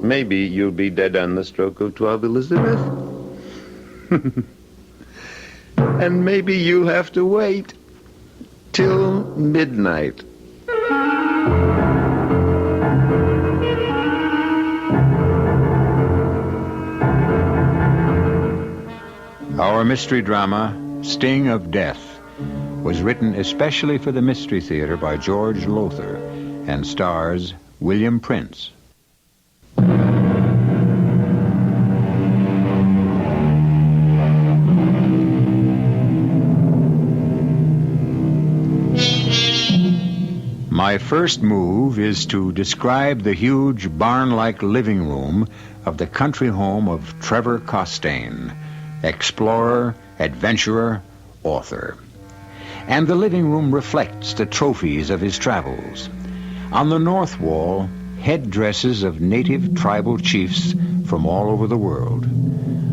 Maybe you'll be dead on the stroke of 12, Elizabeth. And maybe you'll have to wait till midnight. Our mystery drama, Sting of Death, was written especially for the Mystery Theater by George Lothar and stars William Prince. My first move is to describe the huge barn-like living room of the country home of Trevor Costain, explorer, adventurer, author. And the living room reflects the trophies of his travels. On the north wall, headdresses of native tribal chiefs from all over the world.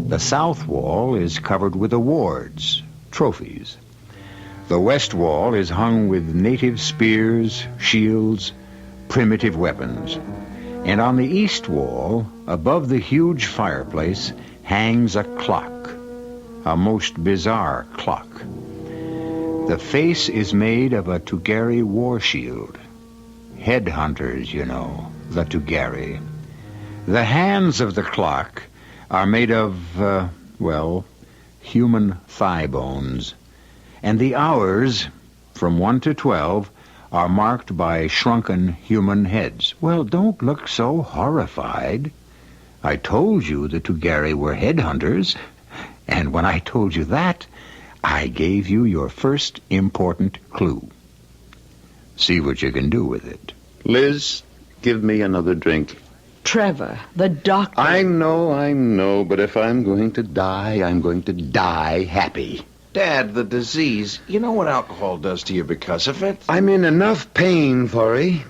The south wall is covered with awards, trophies. The west wall is hung with native spears, shields, primitive weapons. And on the east wall, above the huge fireplace, hangs a clock, a most bizarre clock. The face is made of a Tugari war shield. Headhunters, you know, the Tugari. The hands of the clock are made of, human thigh bones. And the hours, from 1 to 12, are marked by shrunken human heads. Well, don't look so horrified. I told you the Tugari were headhunters, and when I told you that, I gave you your first important clue. See what you can do with it. Liz, give me another drink. Trevor, the doctor. I know, but if I'm going to die, I'm going to die happy. Dad, the disease, you know what alcohol does to you because of it? I'm in enough pain, Forey.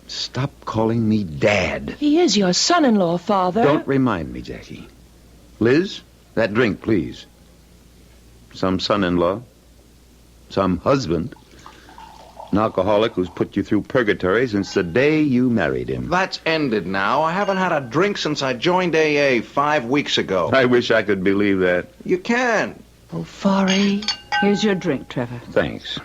Stop calling me Dad. He is your son-in-law, Father. Don't remind me, Jackie. Liz, that drink, please. Some son-in-law. Some husband. An alcoholic who's put you through purgatory since the day you married him. That's ended now. I haven't had a drink since I joined AA 5 weeks ago. I wish I could believe that. You can. Oh, Forey. Here's your drink, Trevor. Thanks.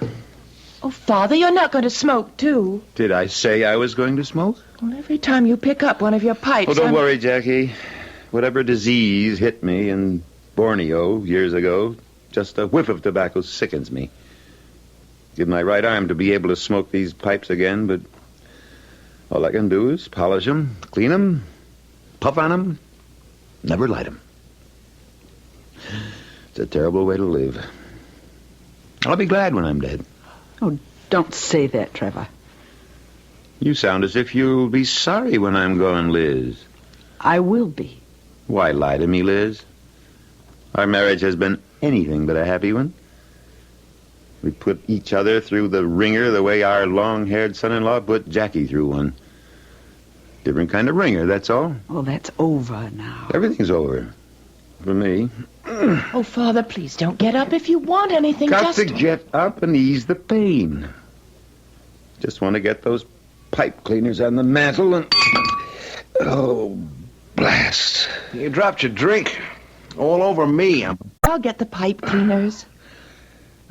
Oh, Father, you're not going to smoke, too. Did I say I was going to smoke? Well, every time you pick up one of your pipes... Oh, don't worry, Jackie. Whatever disease hit me in Borneo years ago, just a whiff of tobacco sickens me. Give my right arm to be able to smoke these pipes again, but all I can do is polish them, clean them, puff on them, never light them. It's a terrible way to live. I'll be glad when I'm dead. Oh, don't say that, Trevor. You sound as if you'll be sorry when I'm gone, Liz. I will be. Why lie to me, Liz? Our marriage has been anything but a happy one. We put each other through the ringer the way our long-haired son-in-law put Jackie through one. Different kind of ringer, that's all. Well, that's over now. Everything's over. For me. Oh, Father, please don't get up if you want anything. Got to get up and ease the pain. Just want to get those pipe cleaners on the mantel and... Oh, blast. You dropped your drink all over me. I'll get the pipe cleaners.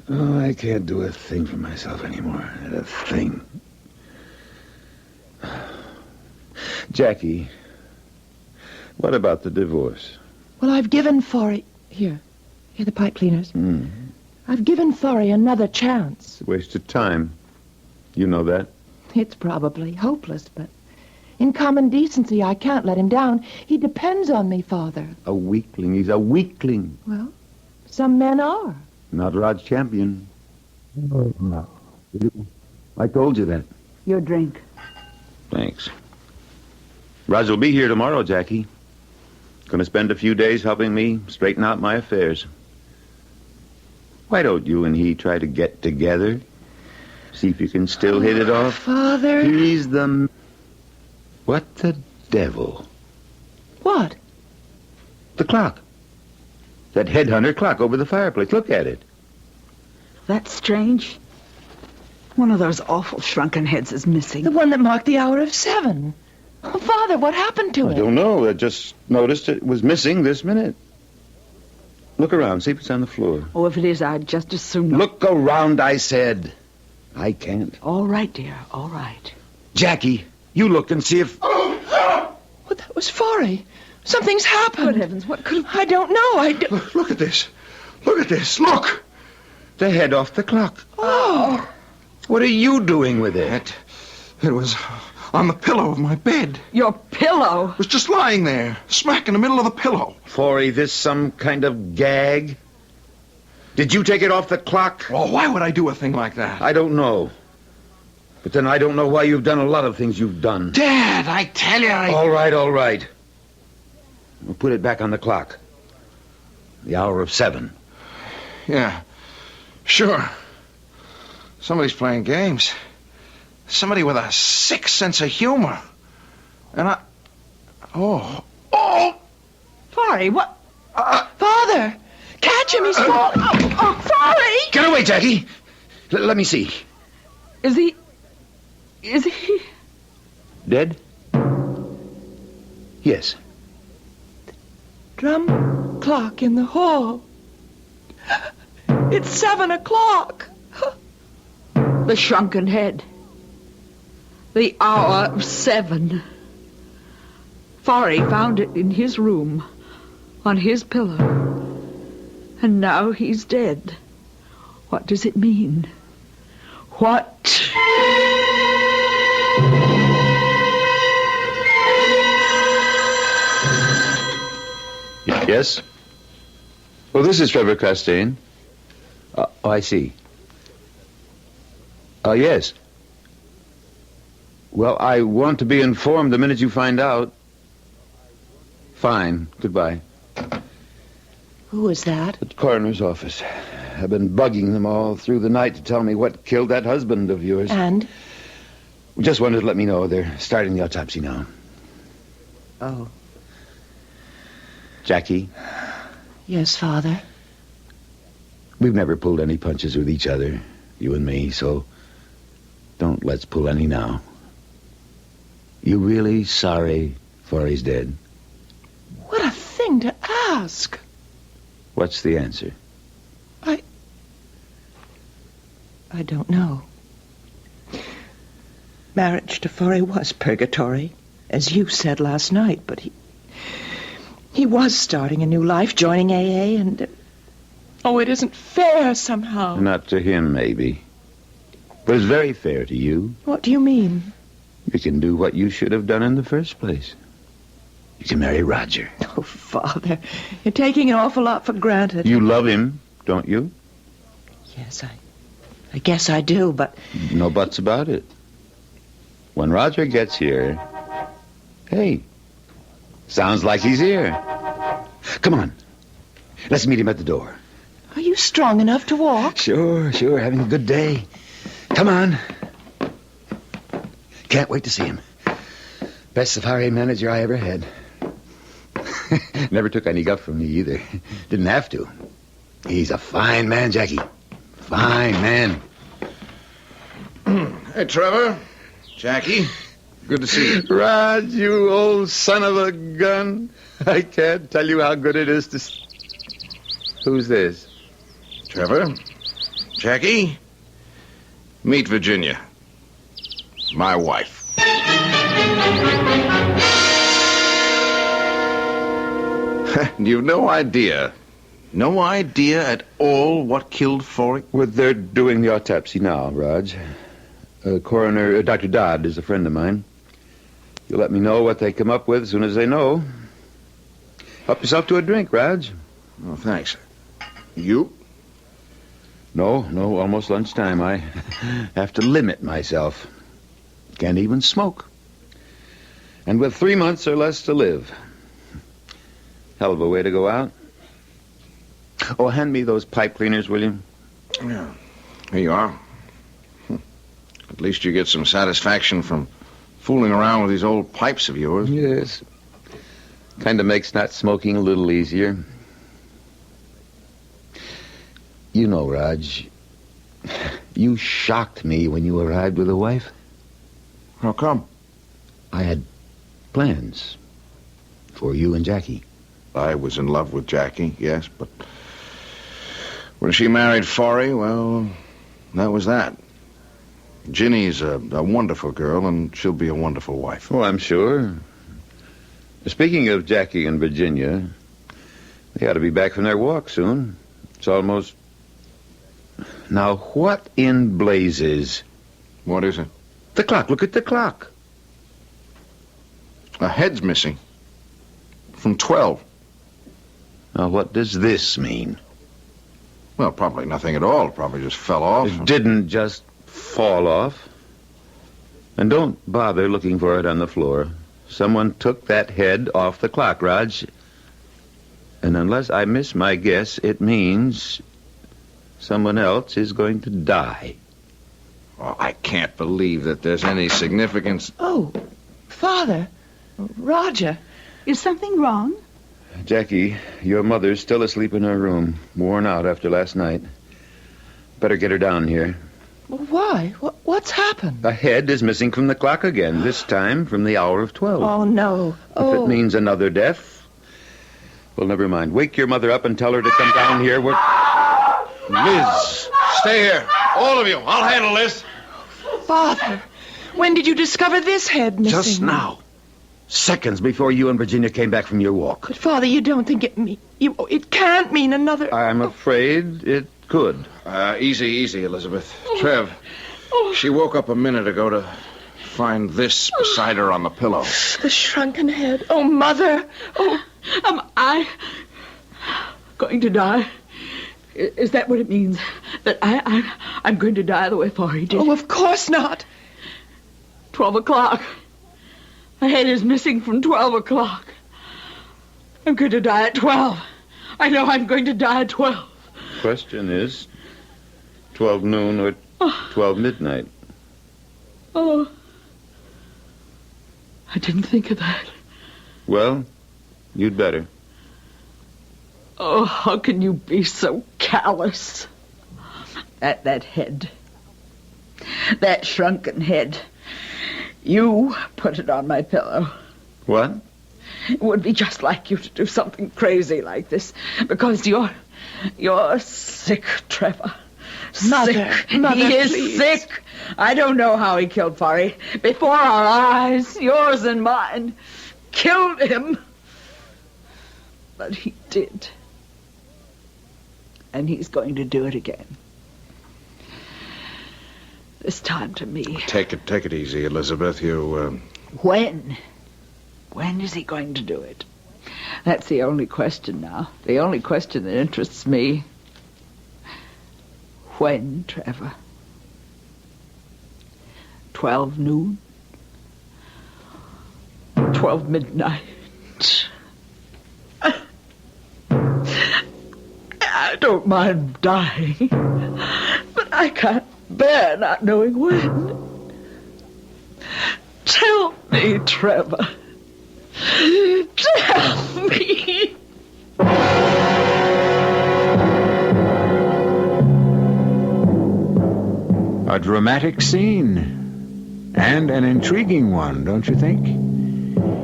Oh, I can't do a thing for myself anymore. Not a thing. Jackie, what about the divorce? Well, I've given Forey... Here the pipe cleaners. I've given Forey another chance. It's a waste of time. You know that? It's probably hopeless, but in common decency, I can't let him down. He depends on me, Father. A weakling. He's a weakling. Well, some men are. Not Rod's champion. Oh, no. I told you that. Your drink. Thanks. Raj will be here tomorrow, Jackie. Gonna spend a few days helping me straighten out my affairs. Why don't you and he try to get together? See if you can still hit it off? Father. He's the... What the devil? What? The clock. That headhunter clock over the fireplace. Look at it. That's strange. One of those awful shrunken heads is missing. The one that marked the hour of 7. Oh, Father, what happened to I it? don't know. I just noticed it was missing this minute. Look around. See if it's on the floor. Oh, if it is, I'd just as soon... Look around, I said. I can't. All right, dear. All right. Jackie, you look and see if... What, that was Forey. Something's happened. Good heavens, what could have... I don't know. Look at this. Look at this. Look. The head off the clock. Oh. What are you doing with it? It was on the pillow of my bed. Your pillow? It was just lying there, smack in the middle of the pillow. Forey, this some kind of gag? Did you take it off the clock? Oh, why would I do a thing like that? I don't know. But then I don't know why you've done a lot of things you've done. Dad, I tell you, All right. We'll put it back on the clock. The hour of 7. Yeah, sure. Somebody's playing games. Somebody with a sick sense of humor. And I... Oh! Forey, what? Father! Catch him, he's falling. Forey! Get away, Jackie! Let me see. Is he... Dead? Yes. Drum clock in the hall. It's 7 o'clock. The shrunken head. The hour of 7. Forey found it in his room, on his pillow. And now he's dead. What does it mean? What? Yes? Well, this is Trevor Costain. Oh, I see. Yes. Well, I want to be informed the minute you find out. Fine. Goodbye. Who is that? At the coroner's office. I've been bugging them all through the night to tell me what killed that husband of yours. And? Just wanted to let me know. They're starting the autopsy now. Oh. Jackie? Yes, Father? We've never pulled any punches with each other, you and me, so don't let's pull any now. You really sorry Forey's dead? What a thing to ask. What's the answer? I don't know. Marriage to Forey was purgatory, as you said last night, but he was starting a new life, joining AA, and... Oh, it isn't fair somehow. Not to him, maybe. But it's very fair to you. What do you mean? You can do what you should have done in the first place. You can marry Roger. Oh, Father, you're taking an awful lot for granted. You love him, don't you? Yes, I guess I do, but... No buts about it. When Roger gets here... Hey, sounds like he's here. Come on. Let's meet him at the door. Are you strong enough to walk? Sure. Having a good day. Come on. Can't wait to see him. Best safari manager I ever had. Never took any guff from me either. Didn't have to. He's a fine man, Jackie. Fine man. Hey, Trevor. Jackie. Good to see you. Rod, you old son of a gun. I can't tell you how good it is to... Who's this? Trevor. Jackie. Meet Virginia. My wife. You've no idea at all what killed Forey? Well, they're doing the autopsy now, Raj. Coroner, Dr. Dodd is a friend of mine. You'll let me know what they come up with as soon as they know. Help yourself to a drink, Raj. Oh, thanks. You? No, almost lunchtime. I have to limit myself. Can't even smoke. And with 3 months or less to live. Hell of a way to go out. Oh, hand me those pipe cleaners, will you? Yeah. Here you are. At least you get some satisfaction from fooling around with these old pipes of yours. Yes. Kind of makes not smoking a little easier. You know, Raj, you shocked me when you arrived with a wife. How come? I had plans for you and Jackie. I was in love with Jackie, yes, but when she married Forey, well, that was that. Ginny's a wonderful girl, and she'll be a wonderful wife. Oh, I'm sure. Speaking of Jackie and Virginia, they ought to be back from their walk soon. It's almost... Now, what in blazes? What is it? The clock. Look at the clock. A head's missing. From 12. Now, what does this mean? Well, probably nothing at all. It probably just fell off. It didn't just fall off. And don't bother looking for it on the floor. Someone took that head off the clock, Raj. And unless I miss my guess, it means someone else is going to die. Oh, I can't believe that there's any significance. Oh, Father. Roger. Is something wrong? Jackie, your mother's still asleep in her room, worn out after last night. Better get her down here. Why? What's happened? A head is missing from the clock again, this time from the hour of 12. Oh, no. If it means another death, well, never mind. Wake your mother up and tell her to come down here. Liz, stay here. All of you. I'll handle this. Father, when did you discover this head missing? Just now. Seconds before you and Virginia came back from your walk. But, Father, you don't think it can't mean another... I'm afraid it could. Easy, Elizabeth. Trev, she woke up a minute ago to find this beside her on the pillow. The shrunken head. Oh, Mother. Oh, am I going to die? Is that what it means? That I'm going to die the way Forey did? Oh, of course not. 12 o'clock. My head is missing from 12 o'clock. I'm going to die at 12. I know I'm going to die at 12. Question is 12 noon or 12 midnight. Oh. I didn't think of that. Well, you'd better. Oh, how can you be so callous? That head. That shrunken head. You put it on my pillow. What? It would be just like you to do something crazy like this. Because you're sick, Trevor. Mother, sick. He is please. sick. I don't know how he killed Forey. Before our eyes, yours and mine. Killed him. But he did. And he's going to do it again. This time to me. Take it easy, Elizabeth. You, When? When is he going to do it? That's the only question now. The only question that interests me. When, Trevor? 12 noon? 12 midnight? I don't mind dying, but I can't bear not knowing when. Tell me, Trevor. Tell me. A dramatic scene. And an intriguing one, don't you think?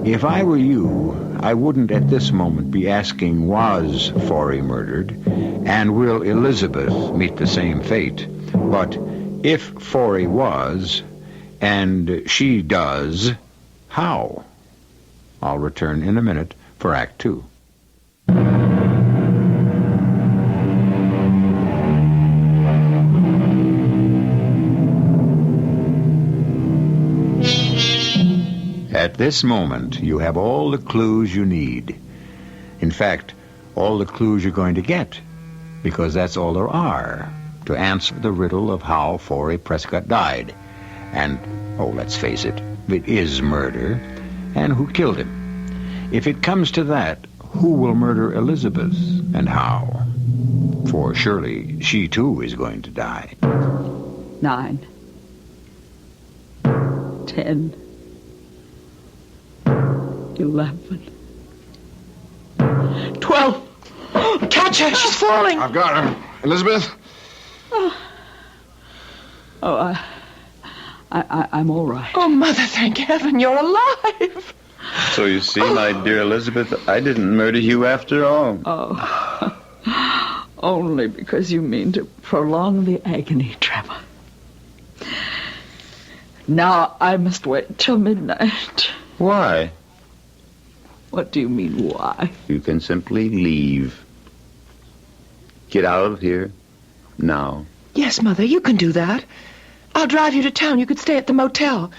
If I were you, I wouldn't at this moment be asking, was Forey murdered? And will Elizabeth meet the same fate? But if Forey was, and she does, how? I'll return in a minute for Act 2. At this moment, you have all the clues you need. In fact, all the clues you're going to get, because that's all there are to answer the riddle of how Forey Prescott died. And, let's face it is murder. And who killed him? If it comes to that, who will murder Elizabeth and how? For surely she too is going to die. 9, 10, 11, 12. Catch her! She's falling! I've got her. Elizabeth? I'm all right. Oh, Mother, thank heaven you're alive. So you see, my dear Elizabeth, I didn't murder you after all. Oh, only because you mean to prolong the agony, Trevor. Now I must wait till midnight. Why? What do you mean, why? You can simply leave. Get out of here now. Yes, Mother, you can do that. I'll drive you to town. You could stay at the motel.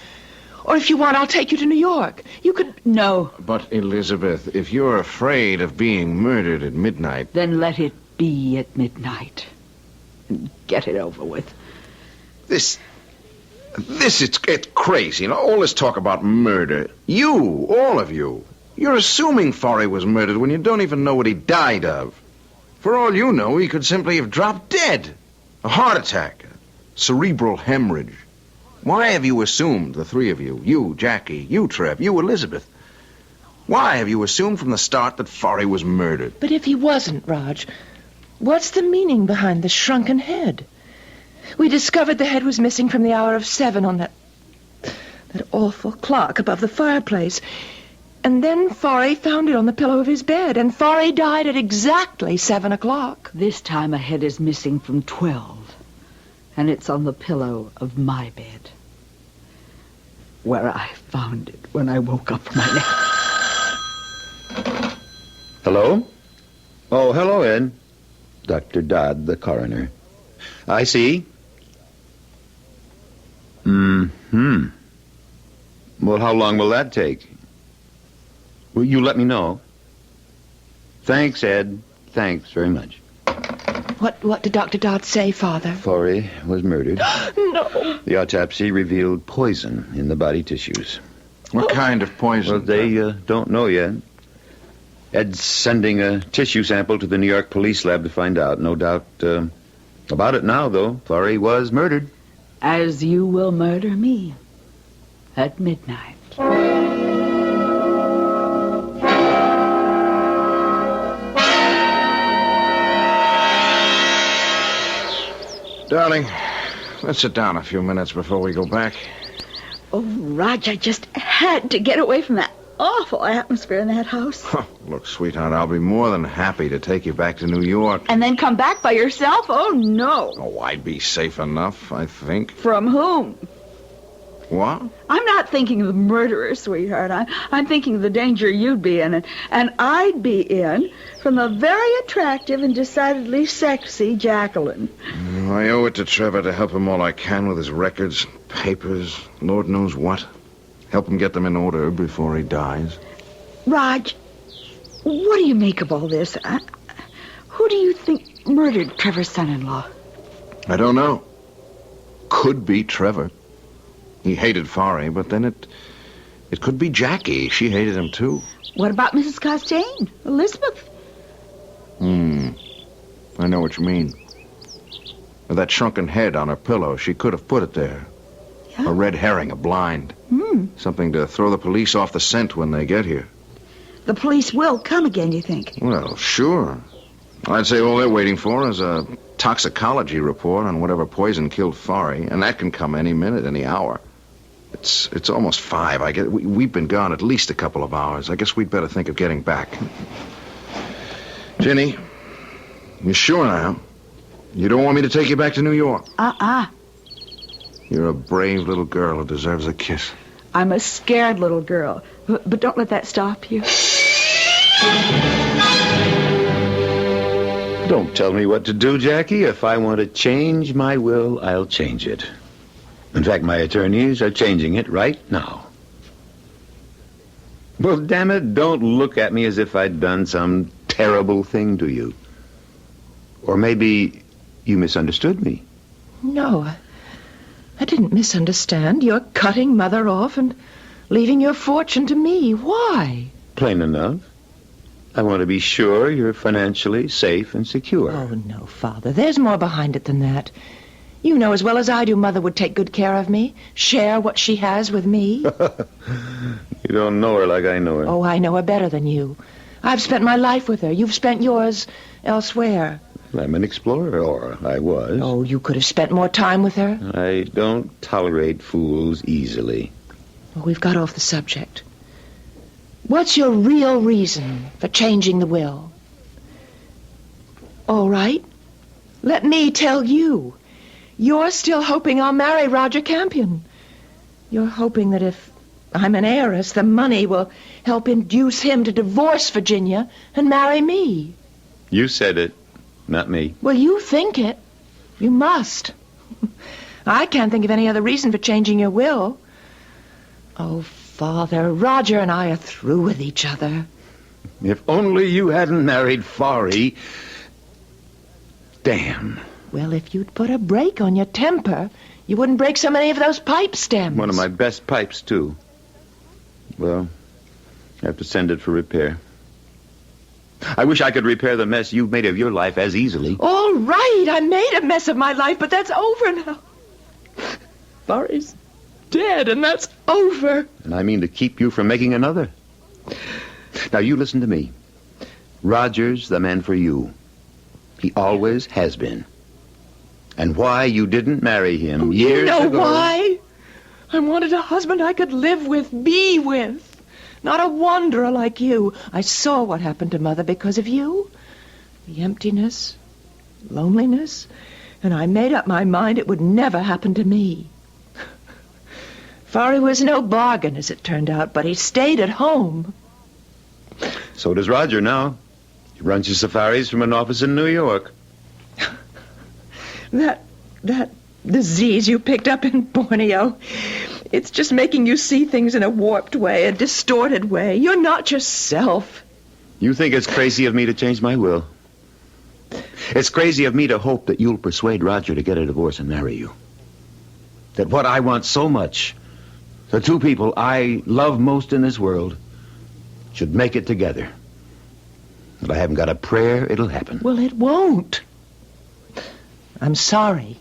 Or if you want, I'll take you to New York. You could... No. But, Elizabeth, if you're afraid of being murdered at midnight... Then let it be at midnight. And get it over with. It's crazy. All this talk about murder. You, all of you. You're assuming Forey was murdered when you don't even know what he died of. For all you know, he could simply have dropped dead. A heart attack. Cerebral hemorrhage. Why have you assumed, the three of you, you, Jackie, you, Trev, you, Elizabeth, why have you assumed from the start that Forey was murdered? But if he wasn't, Raj, what's the meaning behind the shrunken head? We discovered the head was missing from the hour of 7 on that awful clock above the fireplace. And then Forey found it on the pillow of his bed, and Forey died at exactly 7 o'clock. This time a head is missing from 12. And it's on the pillow of my bed, where I found it when I woke up from my nap. Hello? Oh, hello, Ed. Dr. Dodd, the coroner. I see. Mm-hmm. Well, how long will that take? Will you let me know? Thanks, Ed. Thanks very much. What did Dr. Dodd say, Father? Forey was murdered. No. The autopsy revealed poison in the body tissues. What kind of poison? Well, they don't know yet. Ed's sending a tissue sample to the New York police lab to find out. No doubt about it now, though. Forey was murdered. As you will murder me at midnight. Darling, let's sit down a few minutes before we go back. Oh, Raj, I just had to get away from that awful atmosphere in that house. Look, sweetheart, I'll be more than happy to take you back to New York. And then come back by yourself? Oh, no. Oh, I'd be safe enough, I think. From whom? What? I'm not thinking of the murderer, sweetheart. I'm thinking of the danger you'd be in, and I'd be in from the very attractive and decidedly sexy Jacqueline. I owe it to Trevor to help him all I can with his records, papers, Lord knows what. Help him get them in order before he dies. Raj, what do you make of all this? Who do you think murdered Trevor's son-in-law? I don't know. Could be Trevor. He hated Forey, but then it could be Jackie. She hated him, too. What about Mrs. Costain? Elizabeth? I know what you mean. With that shrunken head on her pillow, she could have put it there. Yeah. A red herring, a blind. Something to throw the police off the scent when they get here. The police will come again, you think? Well, sure. I'd say all they're waiting for is a toxicology report on whatever poison killed Forey, and that can come any minute, any hour. It's almost 5. I guess we've been gone at least a couple of hours. I guess we'd better think of getting back. Jenny, you sure now? You don't want me to take you back to New York? You're a brave little girl who deserves a kiss. I'm a scared little girl, but don't let that stop you. Don't tell me what to do, Jackie. If I want to change my will, I'll change it. In fact, my attorneys are changing it right now. Well, damn it, don't look at me as if I'd done some terrible thing to you. Or maybe You misunderstood me. No, I didn't misunderstand. You're cutting Mother off and leaving your fortune to me. Why? Plain enough. I want to be sure you're financially safe and secure. Oh, no, Father. There's more behind it than that. You know as well as I do Mother would take good care of me, share what she has with me. You don't know her like I know her. Oh, I know her better than you. I've spent my life with her. You've spent yours elsewhere. I'm an explorer, or I was. Oh, you could have spent more time with her. I don't tolerate fools easily. Well, we've got off the subject. What's your real reason for changing the will? All right. Let me tell you. You're still hoping I'll marry Roger Campion. You're hoping that if I'm an heiress, the money will help induce him to divorce Virginia and marry me. You said it, not me. Well, you think it. You must. I can't think of any other reason for changing your will. Oh, Father, Roger and I are through with each other. If only you hadn't married Fari. Damn. Well, if you'd put a brake on your temper, you wouldn't break so many of those pipe stems. One of my best pipes, too. Well, I have to send it for repair. I wish I could repair the mess you've made of your life as easily. All right, I made a mess of my life, but that's over now. Fari's dead, and that's over. And I mean to keep you from making another. Now, you listen to me. Roger's the man for you. He always has been. And why you didn't marry him years ago... You know why? I wanted a husband I could live with, be with. Not a wanderer like you. I saw what happened to Mother because of you. The emptiness, loneliness, and I made up my mind it would never happen to me. Fari was no bargain, as it turned out, but he stayed at home. So does Roger now. He runs his safaris from an office in New York. That disease you picked up in Borneo, it's just making you see things in a warped way, a distorted way. You're not yourself. You think it's crazy of me to change my will? It's crazy of me to hope that you'll persuade Roger to get a divorce and marry you. That what I want so much, the two people I love most in this world, should make it together. But I haven't got a prayer it'll happen. Well, it won't. I'm sorry,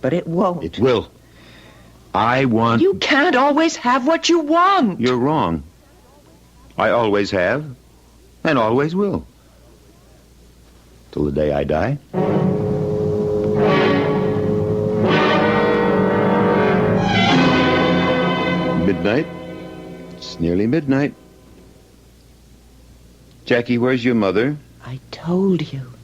but it won't. It will. I want... You can't always have what you want. You're wrong. I always have, and always will. Till the day I die. Midnight. It's nearly midnight. Jackie, where's your mother? I told you.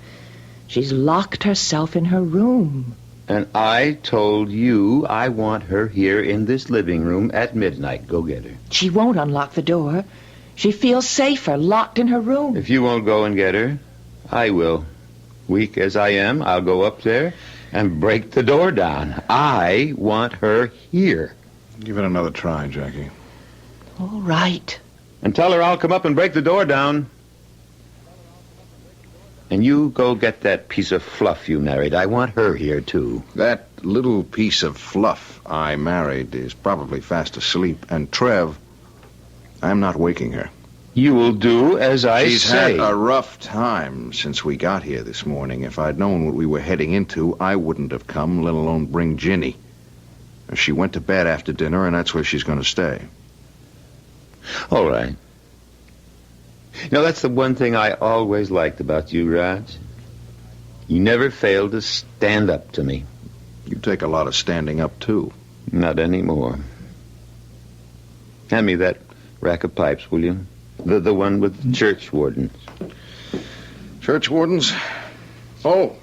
She's locked herself in her room. And I told you I want her here in this living room at midnight. Go get her. She won't unlock the door. She feels safer locked in her room. If you won't go and get her, I will. Weak as I am, I'll go up there and break the door down. I want her here. Give it another try, Jackie. All right. And tell her I'll come up and break the door down. And you go get that piece of fluff you married. I want her here, too. That little piece of fluff I married is probably fast asleep. And Trev, I'm not waking her. You will do as I say. She's had a rough time since we got here this morning. If I'd known what we were heading into, I wouldn't have come, let alone bring Ginny. She went to bed after dinner, and that's where she's going to stay. All right. Now, that's the one thing I always liked about you, Raj. You never failed to stand up to me. You take a lot of standing up, too. Not anymore. Hand me that rack of pipes, will you? The one with church wardens. Church wardens? Oh,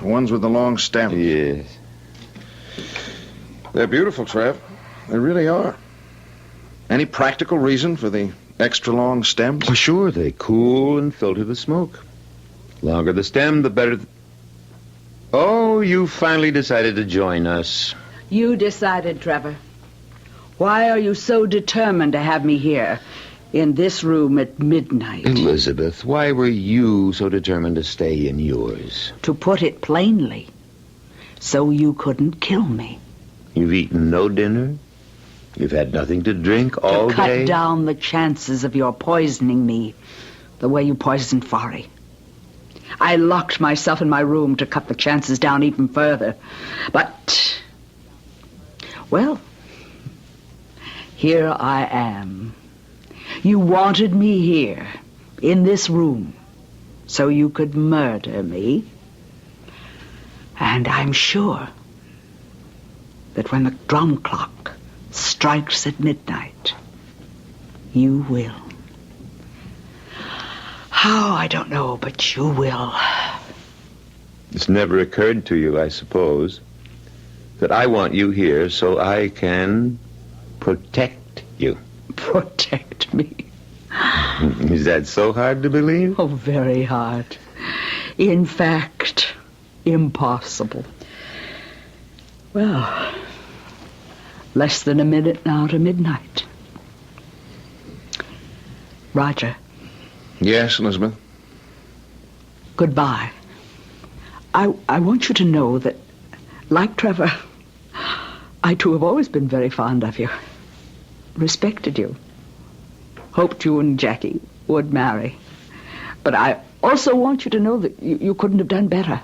the ones with the long stem. Yes. They're beautiful, Trev. They really are. Any practical reason for the extra long stems? Oh, sure, they cool and filter the smoke. Longer the stem, the better... Oh, you finally decided to join us. You decided, Trevor. Why are you so determined to have me here, in this room at midnight? Elizabeth, why were you so determined to stay in yours? To put it plainly, so you couldn't kill me. You've eaten no dinner? You've had nothing to drink all To cut day? down the chances of your poisoning me the way you poisoned Fari. I locked myself in my room to cut the chances down even further. But, well, here I am. You wanted me here, in this room, so you could murder me. And I'm sure that when the drum clock strikes at midnight, you will. How, I don't know, but you will. It's never occurred to you, I suppose, that I want you here so I can protect you. Protect me? Is that so hard to believe? Oh, very hard. In fact, impossible. Well, less than a minute now to midnight. Roger. Yes, Elizabeth? Goodbye. I want you to know that, like Trevor, I too have always been very fond of you. Respected you. Hoped you and Jackie would marry. But I also want you to know that you couldn't have done better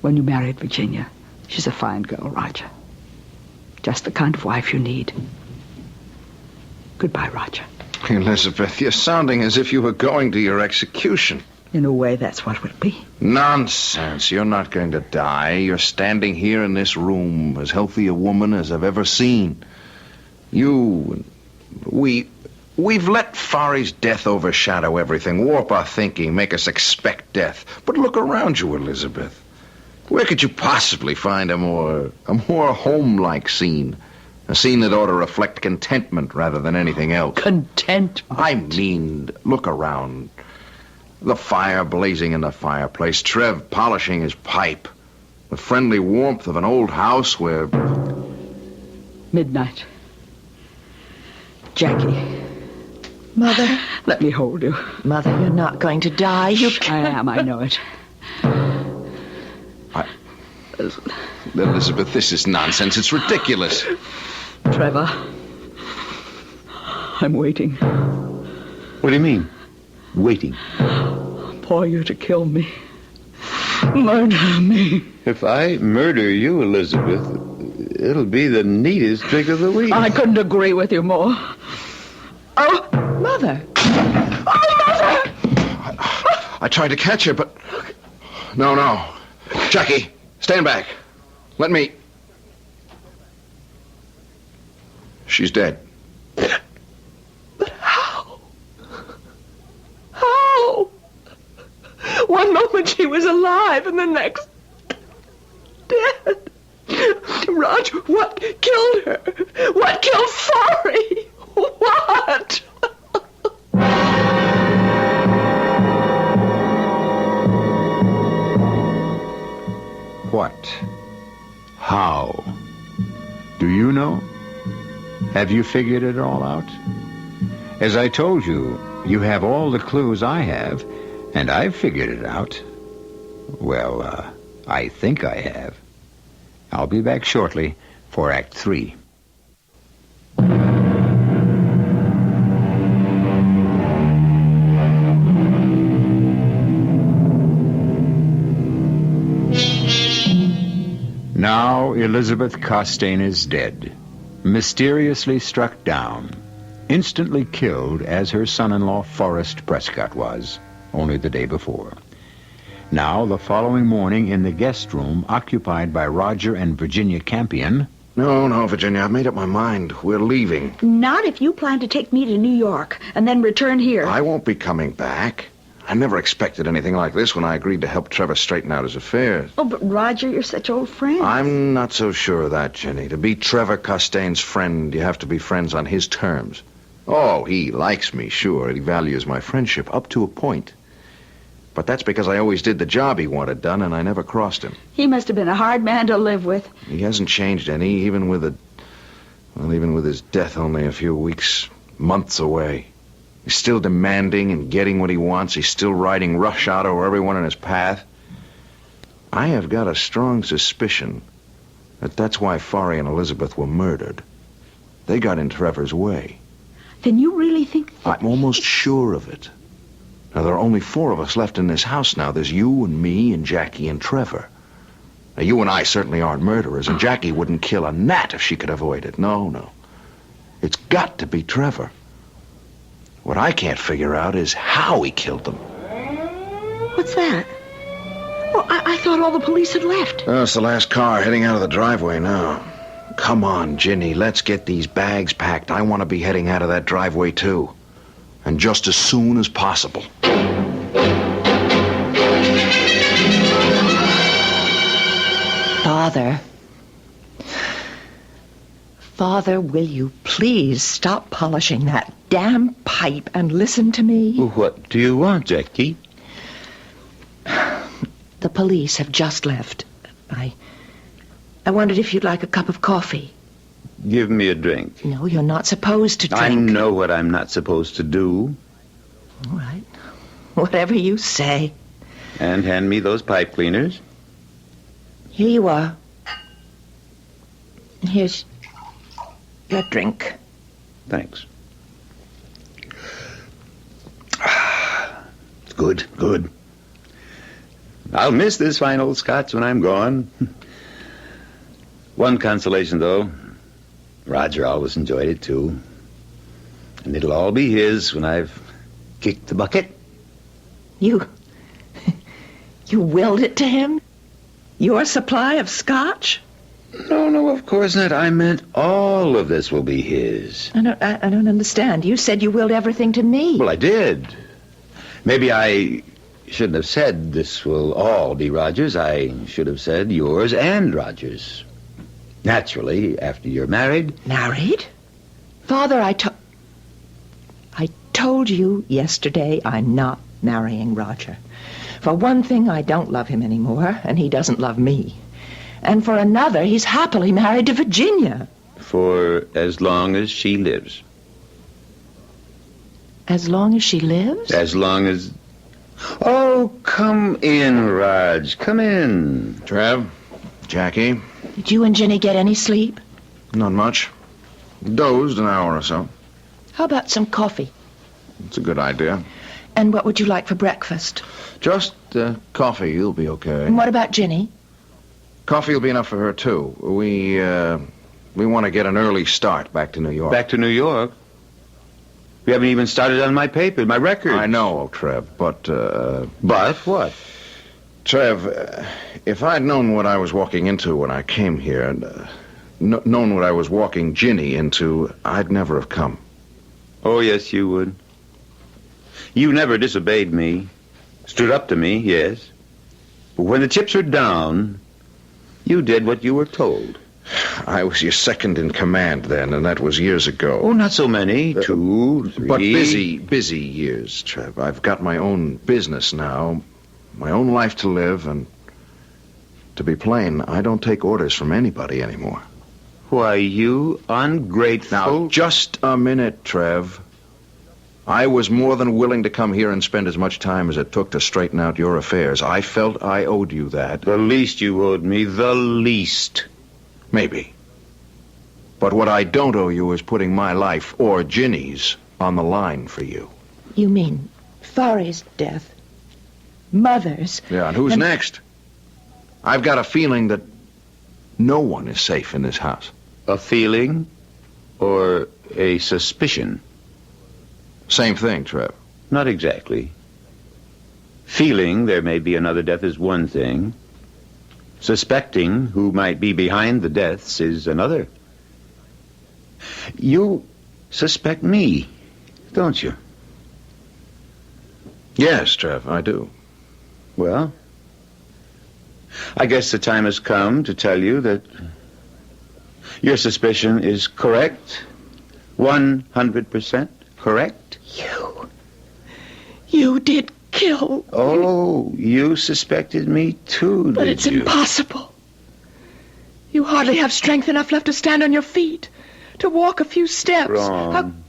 when you married Virginia. She's a fine girl, Roger. Just the kind of wife you need. Goodbye, Roger. Elizabeth, you're sounding as if you were going to your execution. In a way, that's what it will be. Nonsense. You're not going to die. You're standing here in this room, as healthy a woman as I've ever seen. We've let Fari's death overshadow everything, warp our thinking, make us expect death. But look around you, Elizabeth. Where could you possibly find a more home-like scene? A scene that ought to reflect contentment rather than anything else. Contentment? I mean, look around. The fire blazing in the fireplace, Trev polishing his pipe, the friendly warmth of an old house where... Midnight. Jackie. Mother? Let me hold you. Mother, you're not going to die. You I am, I know it. Elizabeth, this is nonsense. It's ridiculous. Trevor, I'm waiting. What do you mean, waiting? For you to kill me. Murder me. If I murder you, Elizabeth, it'll be the neatest trick of the week. I couldn't agree with you more. Oh, Mother. Oh, Mother! I tried to catch her, but... No. Jackie, stand back. Let me... She's dead. But how? How? One moment she was alive and the next... dead. Roger, what killed her? What killed Fari? What? What? How? Do you know? Have you figured it all out? As I told you, you have all the clues I have, and I've figured it out. Well, I think I have. I'll be back shortly for Act 3. Now Elizabeth Costain is dead, mysteriously struck down, instantly killed as her son-in-law Forrest Prescott was, only the day before. Now, the following morning in the guest room occupied by Roger and Virginia Campion... No, Virginia, I've made up my mind. We're leaving. Not if you plan to take me to New York and then return here. I won't be coming back. I never expected anything like this when I agreed to help Trevor straighten out his affairs. Oh, but Roger, you're such old friends. I'm not so sure of that, Jenny. To be Trevor Costain's friend, you have to be friends on his terms. Oh, he likes me, sure. He values my friendship up to a point. But that's because I always did the job he wanted done, and I never crossed him. He must have been a hard man to live with. He hasn't changed any, even with his death only a few weeks, months away. He's still demanding and getting what he wants. He's still riding rush hour over everyone in his path. I have got a strong suspicion that that's why Forry and Elizabeth were murdered. They got in Trevor's way. Then you really think... I'm almost sure of it. Now, there are only 4 of us left in this house now. There's you and me and Jackie and Trevor. Now, you and I certainly aren't murderers, and Jackie wouldn't kill a gnat if she could avoid it. No. It's got to be Trevor. What I can't figure out is how he killed them. What's that? Well, I thought all the police had left. Oh, it's the last car heading out of the driveway now. Come on, Ginny, let's get these bags packed. I want to be heading out of that driveway, too. And just as soon as possible. Father, will you please stop polishing that damn pipe and listen to me? What do you want, Jackie? The police have just left. I wondered if you'd like a cup of coffee. Give me a drink. No, you're not supposed to drink. I know what I'm not supposed to do. All right. Whatever you say. And hand me those pipe cleaners. Here you are. Here's your drink. Thanks. Good. I'll miss this fine old scotch when I'm gone. One consolation, though. Roger always enjoyed it, too. And it'll all be his when I've kicked the bucket. You willed it to him? Your supply of scotch? No, of course not. I meant all of this will be his. I don't understand. You said you willed everything to me. Well, I did. Maybe I shouldn't have said this will all be Roger's. I should have said yours and Roger's. Naturally, after you're married. Married? Father, I told you yesterday I'm not marrying Roger. For one thing, I don't love him anymore, and he doesn't love me. And for another, he's happily married to Virginia. For as long as she lives. As long as she lives? As long as... Oh, come in, Raj. Come in. Trev, Jackie. Did you and Ginny get any sleep? Not much. Dozed an hour or so. How about some coffee? It's a good idea. And what would you like for breakfast? Just coffee. You'll be okay. And what about Ginny? Coffee will be enough for her, too. We want to get an early start back to New York. Back to New York? We haven't even started on my paper, my record. I know, Trev, but... But what? Trev, if I'd known what I was walking into when I came here, and known what I was walking Ginny into, I'd never have come. Oh, yes, you would. You never disobeyed me. Stood up to me, yes. But when the chips were down, you did what you were told. I was your second in command then, and that was years ago. Oh, not so many. 2, 3... But busy years, Trev. I've got my own business now, my own life to live, and to be plain, I don't take orders from anybody anymore. Why, you ungrateful... Now, just a minute, Trev. I was more than willing to come here and spend as much time as it took to straighten out your affairs. I felt I owed you that. The least you owed me, the least. Maybe. But what I don't owe you is putting my life, or Ginny's, on the line for you. You mean Forry's death? Mother's? Yeah, and who's next? I've got a feeling that no one is safe in this house. A feeling or a suspicion? Same thing, Trev. Not exactly. Feeling there may be another death is one thing. Suspecting who might be behind the deaths is another. You suspect me, don't you? Yes, Trev, I do. Well, I guess the time has come to tell you that your suspicion is correct. 100% correct. You did kill. Oh, you suspected me too, but did it's you? Impossible. You hardly have strength enough left to stand on your feet, to walk a few steps. Wrong.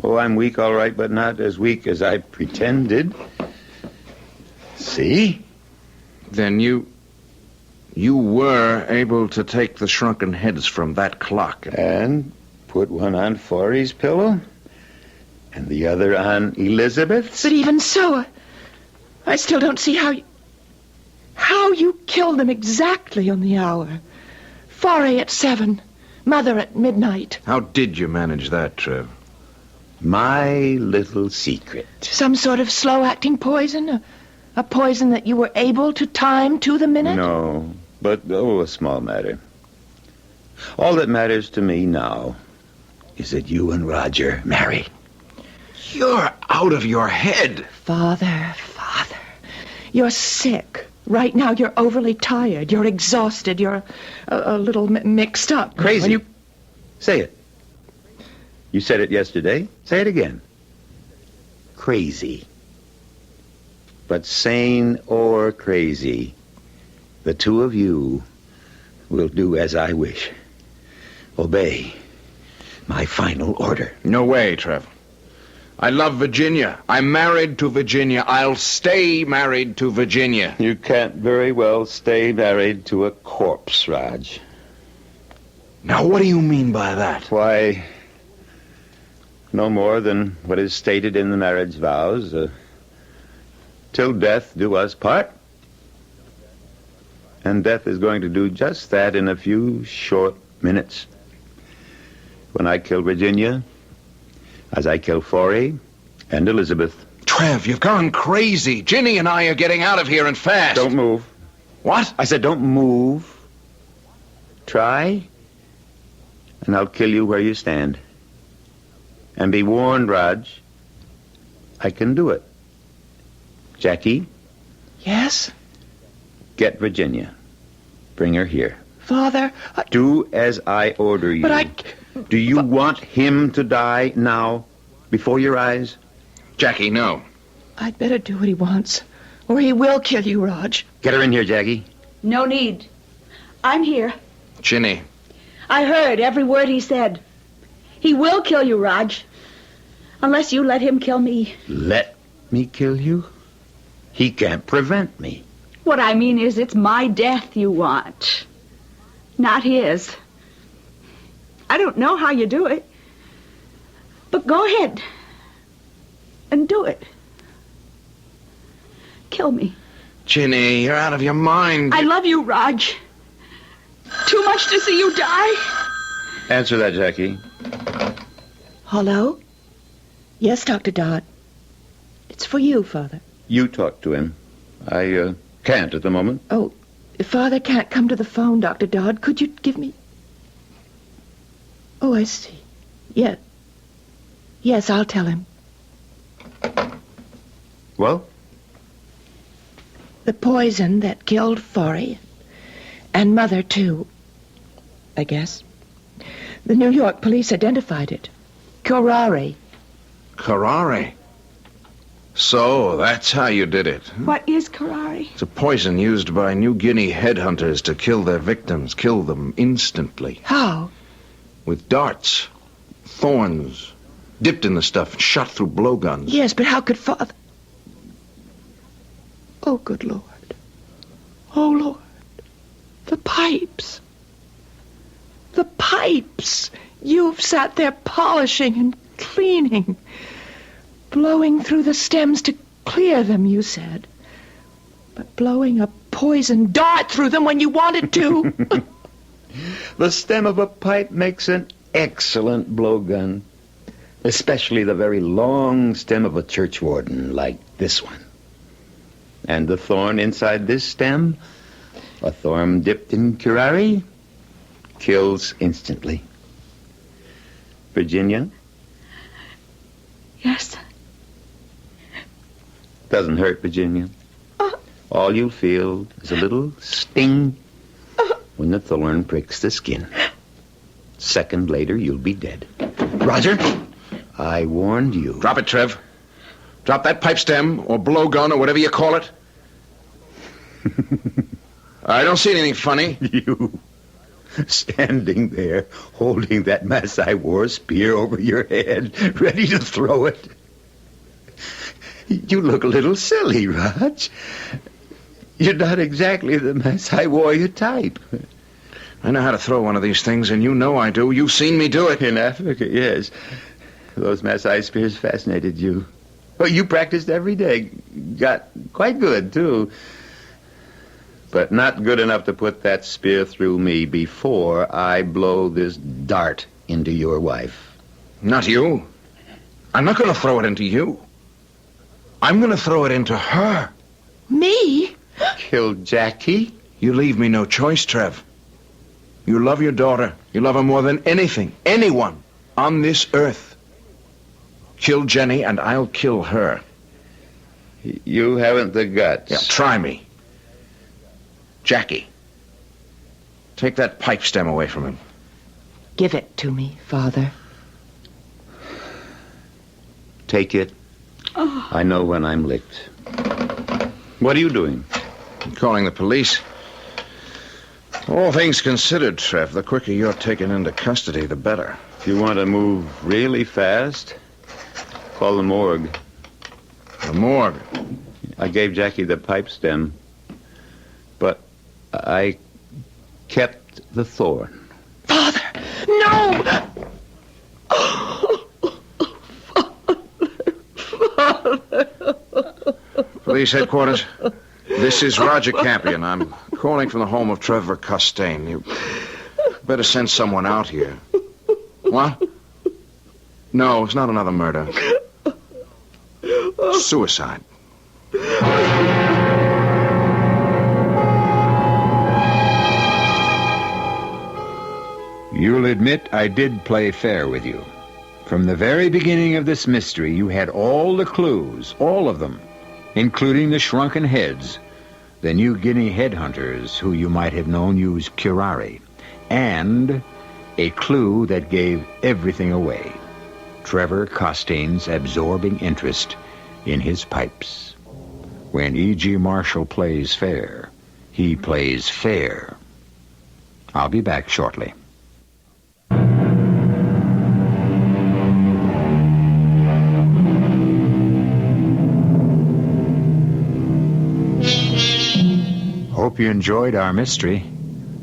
Oh, I'm weak, all right, but not as weak as I pretended. See? Then you You were able to take the shrunken heads from that clock. And put one on Forey's pillow and the other on Elizabeth's. But even so, I still don't see how you killed them exactly on the hour. Forey at 7, Mother at midnight. How did you manage that, Trev? My little secret. Some sort of slow-acting poison? A poison that you were able to time to the minute? No, but, a small matter. All that matters to me now is that you and Roger marry. You're out of your head. Father, you're sick. Right now you're overly tired. You're exhausted. You're a little mixed up. Crazy. Say it. You said it yesterday. Say it again. Crazy. But sane or crazy, the two of you will do as I wish. Obey my final order. No way, Trev. I love Virginia. I'm married to Virginia. I'll stay married to Virginia. You can't very well stay married to a corpse, Raj. Now, what do you mean by that? Why, no more than what is stated in the marriage vows. Till death do us part. And death is going to do just that in a few short minutes. When I kill Virginia, as I kill Forey and Elizabeth. Trev, you've gone crazy. Ginny and I are getting out of here and fast. Don't move. What? I said don't move. Try, and I'll kill you where you stand. And be warned, Raj, I can do it. Jackie? Yes? Get Virginia. Bring her here. Father, do as I order you. But Do you want him to die now, before your eyes? Jackie, no. I'd better do what he wants, or he will kill you, Raj. Get her in here, Jackie. No need. I'm here. Ginny. I heard every word he said. He will kill you, Raj. Unless you let him kill me. Let me kill you? He can't prevent me. What I mean is it's my death you want, not his. I don't know how you do it, but go ahead and do it. Kill me. Ginny, you're out of your mind. I love you, Raj. Too much to see you die. Answer that, Jackie. Hello? Yes, Dr. Dodd. It's for you, Father. You talk to him. I can't at the moment. Oh, if Father can't come to the phone, Dr. Dodd, could you give me... Oh, I see. Yes, I'll tell him. Well? The poison that killed Forey, and Mother, too, I guess. The New York police identified it. Curare. Curare? So, that's how you did it. What is curare? It's a poison used by New Guinea headhunters to kill their victims, kill them instantly. How? With darts, thorns, dipped in the stuff, and shot through blowguns. Yes, but how could Father... Oh, good Lord. Oh, Lord. The pipes. The pipes. You've sat there polishing and cleaning, blowing through the stems to clear them, you said. But blowing a poison dart through them when you wanted to. The stem of a pipe makes an excellent blowgun, especially the very long stem of a churchwarden like this one. And the thorn inside this stem, a thorn dipped in curare, kills instantly. Virginia? Yes. Doesn't hurt, Virginia. All you'll feel is a little sting when the thorn pricks the skin. Second later, you'll be dead. Roger? I warned you. Drop it, Trev. Drop that pipe stem, or blowgun, or whatever you call it. I don't see anything funny. You standing there, holding that Masai War spear over your head, ready to throw it. You look a little silly, Raj. You're not exactly the Maasai warrior type. I know how to throw one of these things, and you know I do. You've seen me do it. In Africa, yes. Those Maasai spears fascinated you. Well, you practiced every day. Got quite good, too. But not good enough to put that spear through me before I blow this dart into your wife. Not you. I'm not going to throw it into you. I'm going to throw it into her. Me? Kill Jackie? You leave me no choice, Trev. You love your daughter. You love her more than anything, anyone on this earth. Kill Jenny, and I'll kill her. You haven't the guts. Yeah, try me. Jackie, take that pipe stem away from him. Give it to me, Father. Take it. Oh. I know when I'm licked. What are you doing? I'm calling the police. All things considered, Trev, the quicker you're taken into custody, the better. If you want to move really fast, call the morgue. The morgue? I gave Jackie the pipe stem, but I kept the thorn. Father, no! Police headquarters. This is Roger Campion. I'm calling from the home of Trevor Costain. You better send someone out here. What? No, it's not another murder. Suicide. You'll admit I did play fair with you. From the very beginning of this mystery, you had all the clues, all of them, including the shrunken heads, the New Guinea headhunters who you might have known use curare, and a clue that gave everything away, Trevor Costain's absorbing interest in his pipes. When E.G. Marshall plays fair, he plays fair. I'll be back shortly. Hope you enjoyed our mystery.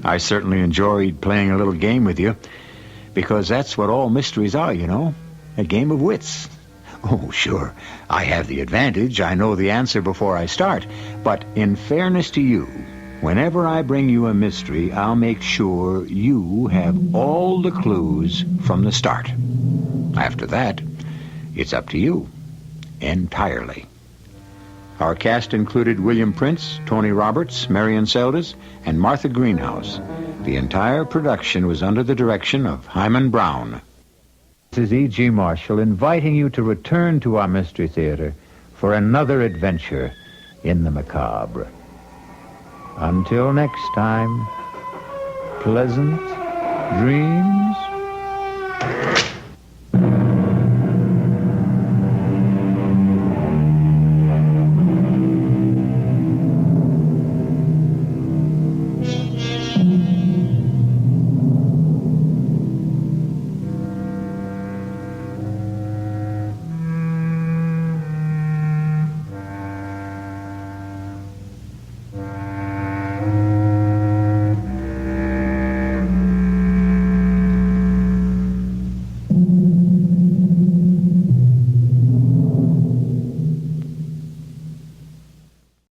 I certainly enjoyed playing a little game with you, because that's what all mysteries are, you know, a game of wits. Oh, sure, I have the advantage. I know the answer before I start. But in fairness to you, whenever I bring you a mystery, I'll make sure you have all the clues from the start. After that, it's up to you entirely. Our cast included William Prince, Tony Roberts, Marion Seldes, and Martha Greenhouse. The entire production was under the direction of Hyman Brown. This is E.G. Marshall inviting you to return to our Mystery Theater for another adventure in the macabre. Until next time, pleasant dreams.